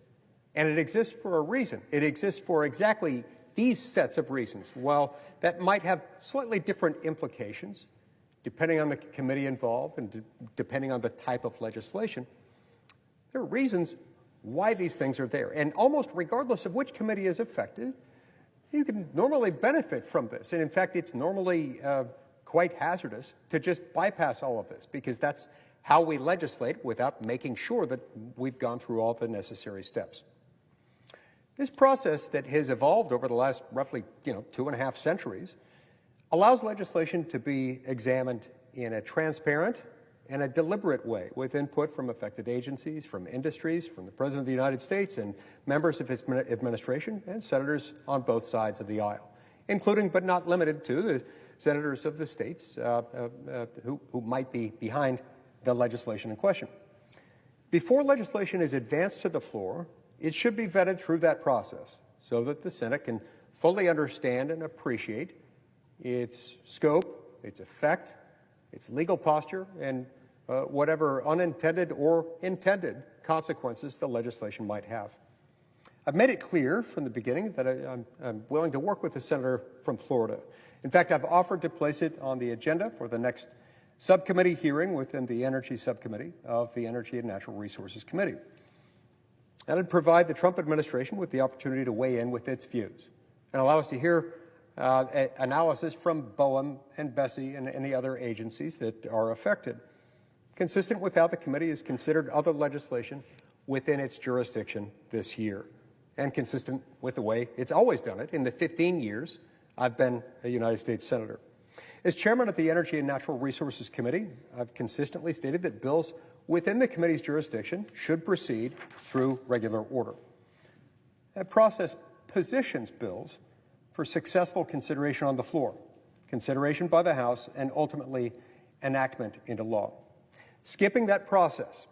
and it exists for a reason. It exists for exactly these sets of reasons. While that might have slightly different implications, depending on the committee involved and depending on the type of legislation, there are reasons why these things are there. And almost regardless of which committee is affected, you can normally benefit from this. And in fact, it's normally quite hazardous to just bypass all of this, because that's how we legislate without making sure that we've gone through all the necessary steps. This process that has evolved over the last roughly 2.5 centuries allows legislation to be examined in a transparent and a deliberate way, with input from affected agencies, from industries, from the President of the United States and members of his administration and senators on both sides of the aisle, including but not limited to the senators of the states who might be behind the legislation in question. Before legislation is advanced to the floor, it should be vetted through that process so that the Senate can fully understand and appreciate its scope, its effect, its legal posture, and whatever unintended or intended consequences the legislation might have. I've made it clear from the beginning that I'm willing to work with the senator from Florida. In fact, I've offered to place it on the agenda for the next subcommittee hearing within the Energy Subcommittee of the Energy and Natural Resources Committee. That would provide the Trump administration with the opportunity to weigh in with its views and allow us to hear analysis from BOEM and Bessie and any other agencies that are affected, consistent with how the committee has considered other legislation within its jurisdiction this year, and consistent with the way it's always done it in the 15 years I've been a United States Senator. As chairman of the Energy and Natural Resources Committee, I've consistently stated that bills within the committee's jurisdiction should proceed through regular order. That process positions bills for successful consideration on the floor, consideration by the House, and ultimately enactment into law. Skipping that process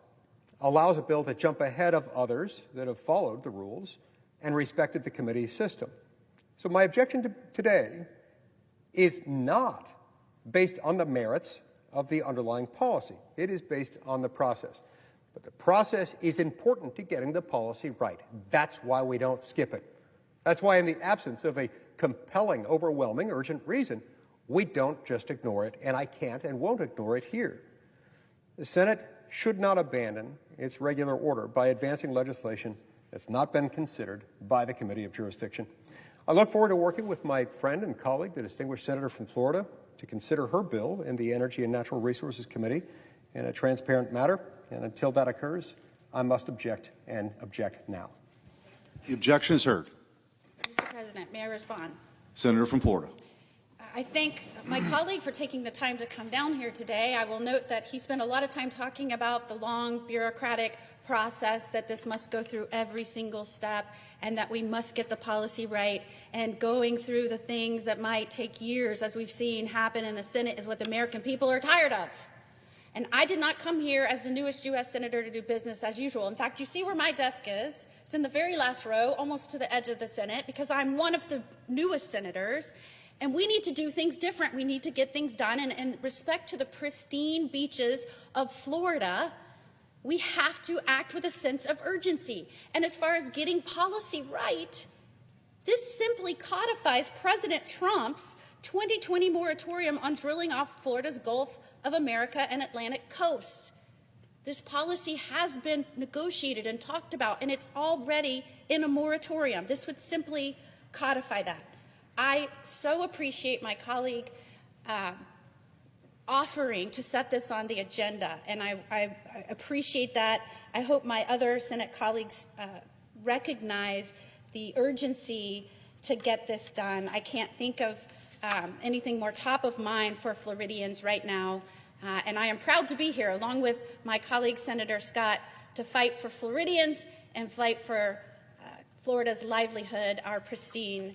allows a bill to jump ahead of others that have followed the rules and respected the committee system. So my objection today is not based on the merits of the underlying policy. It is based on the process. But the process is important to getting the policy right. That's why we don't skip it. That's why, in the absence of a compelling, overwhelming, urgent reason, we don't just ignore it, and I can't and won't ignore it here. The Senate should not abandon its regular order by advancing legislation that's not been considered by the Committee of Jurisdiction. I look forward to working with my friend and colleague, the distinguished senator from Florida, to consider her bill in the Energy and Natural Resources Committee in a transparent manner. And until that occurs, I must object and object now. The objection is heard. Mr. President, may I respond? Senator from Florida. I thank my colleague for taking the time to come down here today. I will note that he spent a lot of time talking about the long bureaucratic process that this must go through every single step, and that we must get the policy right, and going through the things that might take years, as we've seen happen in the Senate, is what the American people are tired of. And I did not come here as the newest U.S. Senator to do business as usual. In fact, you see where my desk is. It's in the very last row, almost to the edge of the Senate, because I'm one of the newest senators. And we need to do things different. We need to get things done. And in respect to the pristine beaches of Florida, we have to act with a sense of urgency. And as far as getting policy right, this simply codifies President Trump's 2020 moratorium on drilling off Florida's Gulf of America and Atlantic coast. This policy has been negotiated and talked about, and it's already in a moratorium. This would simply codify that. I so appreciate my colleague offering to set this on the agenda, and I appreciate that. I hope my other Senate colleagues recognize the urgency to get this done. I can't think of anything more top of mind for Floridians right now, and I am proud to be here, along with my colleague Senator Scott, to fight for Floridians and fight for Florida's livelihood, our pristine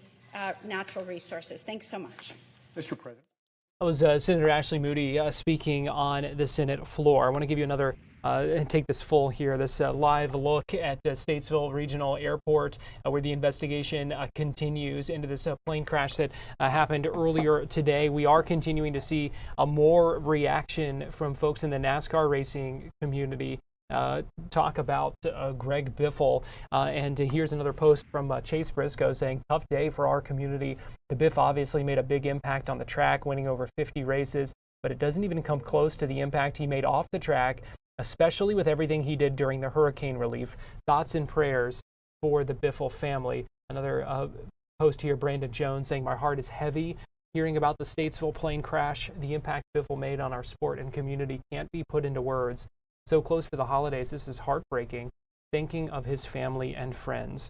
natural resources. Thanks so much. Mr. President. That was Senator Ashley Moody speaking on the Senate floor. I want to give you another and take this full here, this live look at Statesville Regional Airport, where the investigation continues into this plane crash that happened earlier today. We are continuing to see more reaction from folks in the NASCAR racing community. Talk about Greg Biffle. And here's another post from Chase Briscoe saying, tough day for our community. The Biff obviously made a big impact on the track, winning over 50 races, but it doesn't even come close to the impact he made off the track, especially with everything he did during the hurricane relief. Thoughts and prayers for the Biffle family. Another post here, Brandon Jones saying, my heart is heavy hearing about the Statesville plane crash. The impact Biffle made on our sport and community can't be put into words. So close to the holidays, this is heartbreaking, thinking of his family and friends.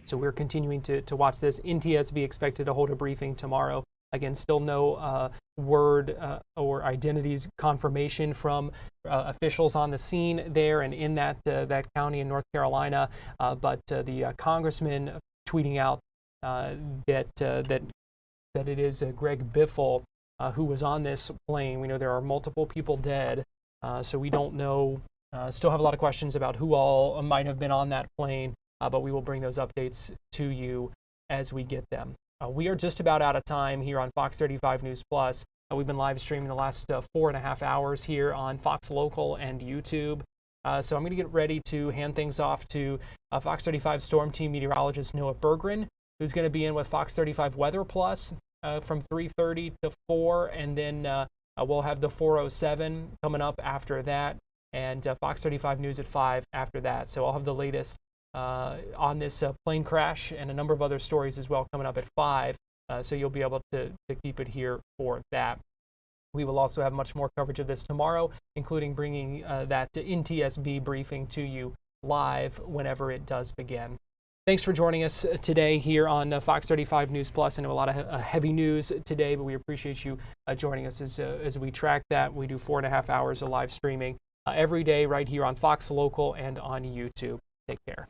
So we're continuing to watch this. NTSB expected to hold a briefing tomorrow. Again, still no word or identities confirmation from officials on the scene there and in that county in North Carolina. But the congressman tweeting out that it is Greg Biffle who was on this plane. We know there are multiple people dead. So we don't know, still have a lot of questions about who all might have been on that plane, but we will bring those updates to you as we get them. We are just about out of time here on Fox 35 News Plus. We've been live streaming the last 4.5 hours here on Fox Local and YouTube. So I'm going to get ready to hand things off to Fox 35 Storm Team meteorologist Noah Berggren, who's going to be in with Fox 35 Weather Plus from 3:30 to 4, and then we'll have the 407 coming up after that, and Fox 35 News at 5 after that. So I'll have the latest on this plane crash and a number of other stories as well coming up at 5, so you'll be able to keep it here for that. We will also have much more coverage of this tomorrow, including bringing that NTSB briefing to you live whenever it does begin. Thanks for joining us today here on Fox 35 News Plus. I know a lot of heavy news today, but we appreciate you joining us as we track that. We do 4.5 hours of live streaming every day right here on Fox Local and on YouTube. Take care.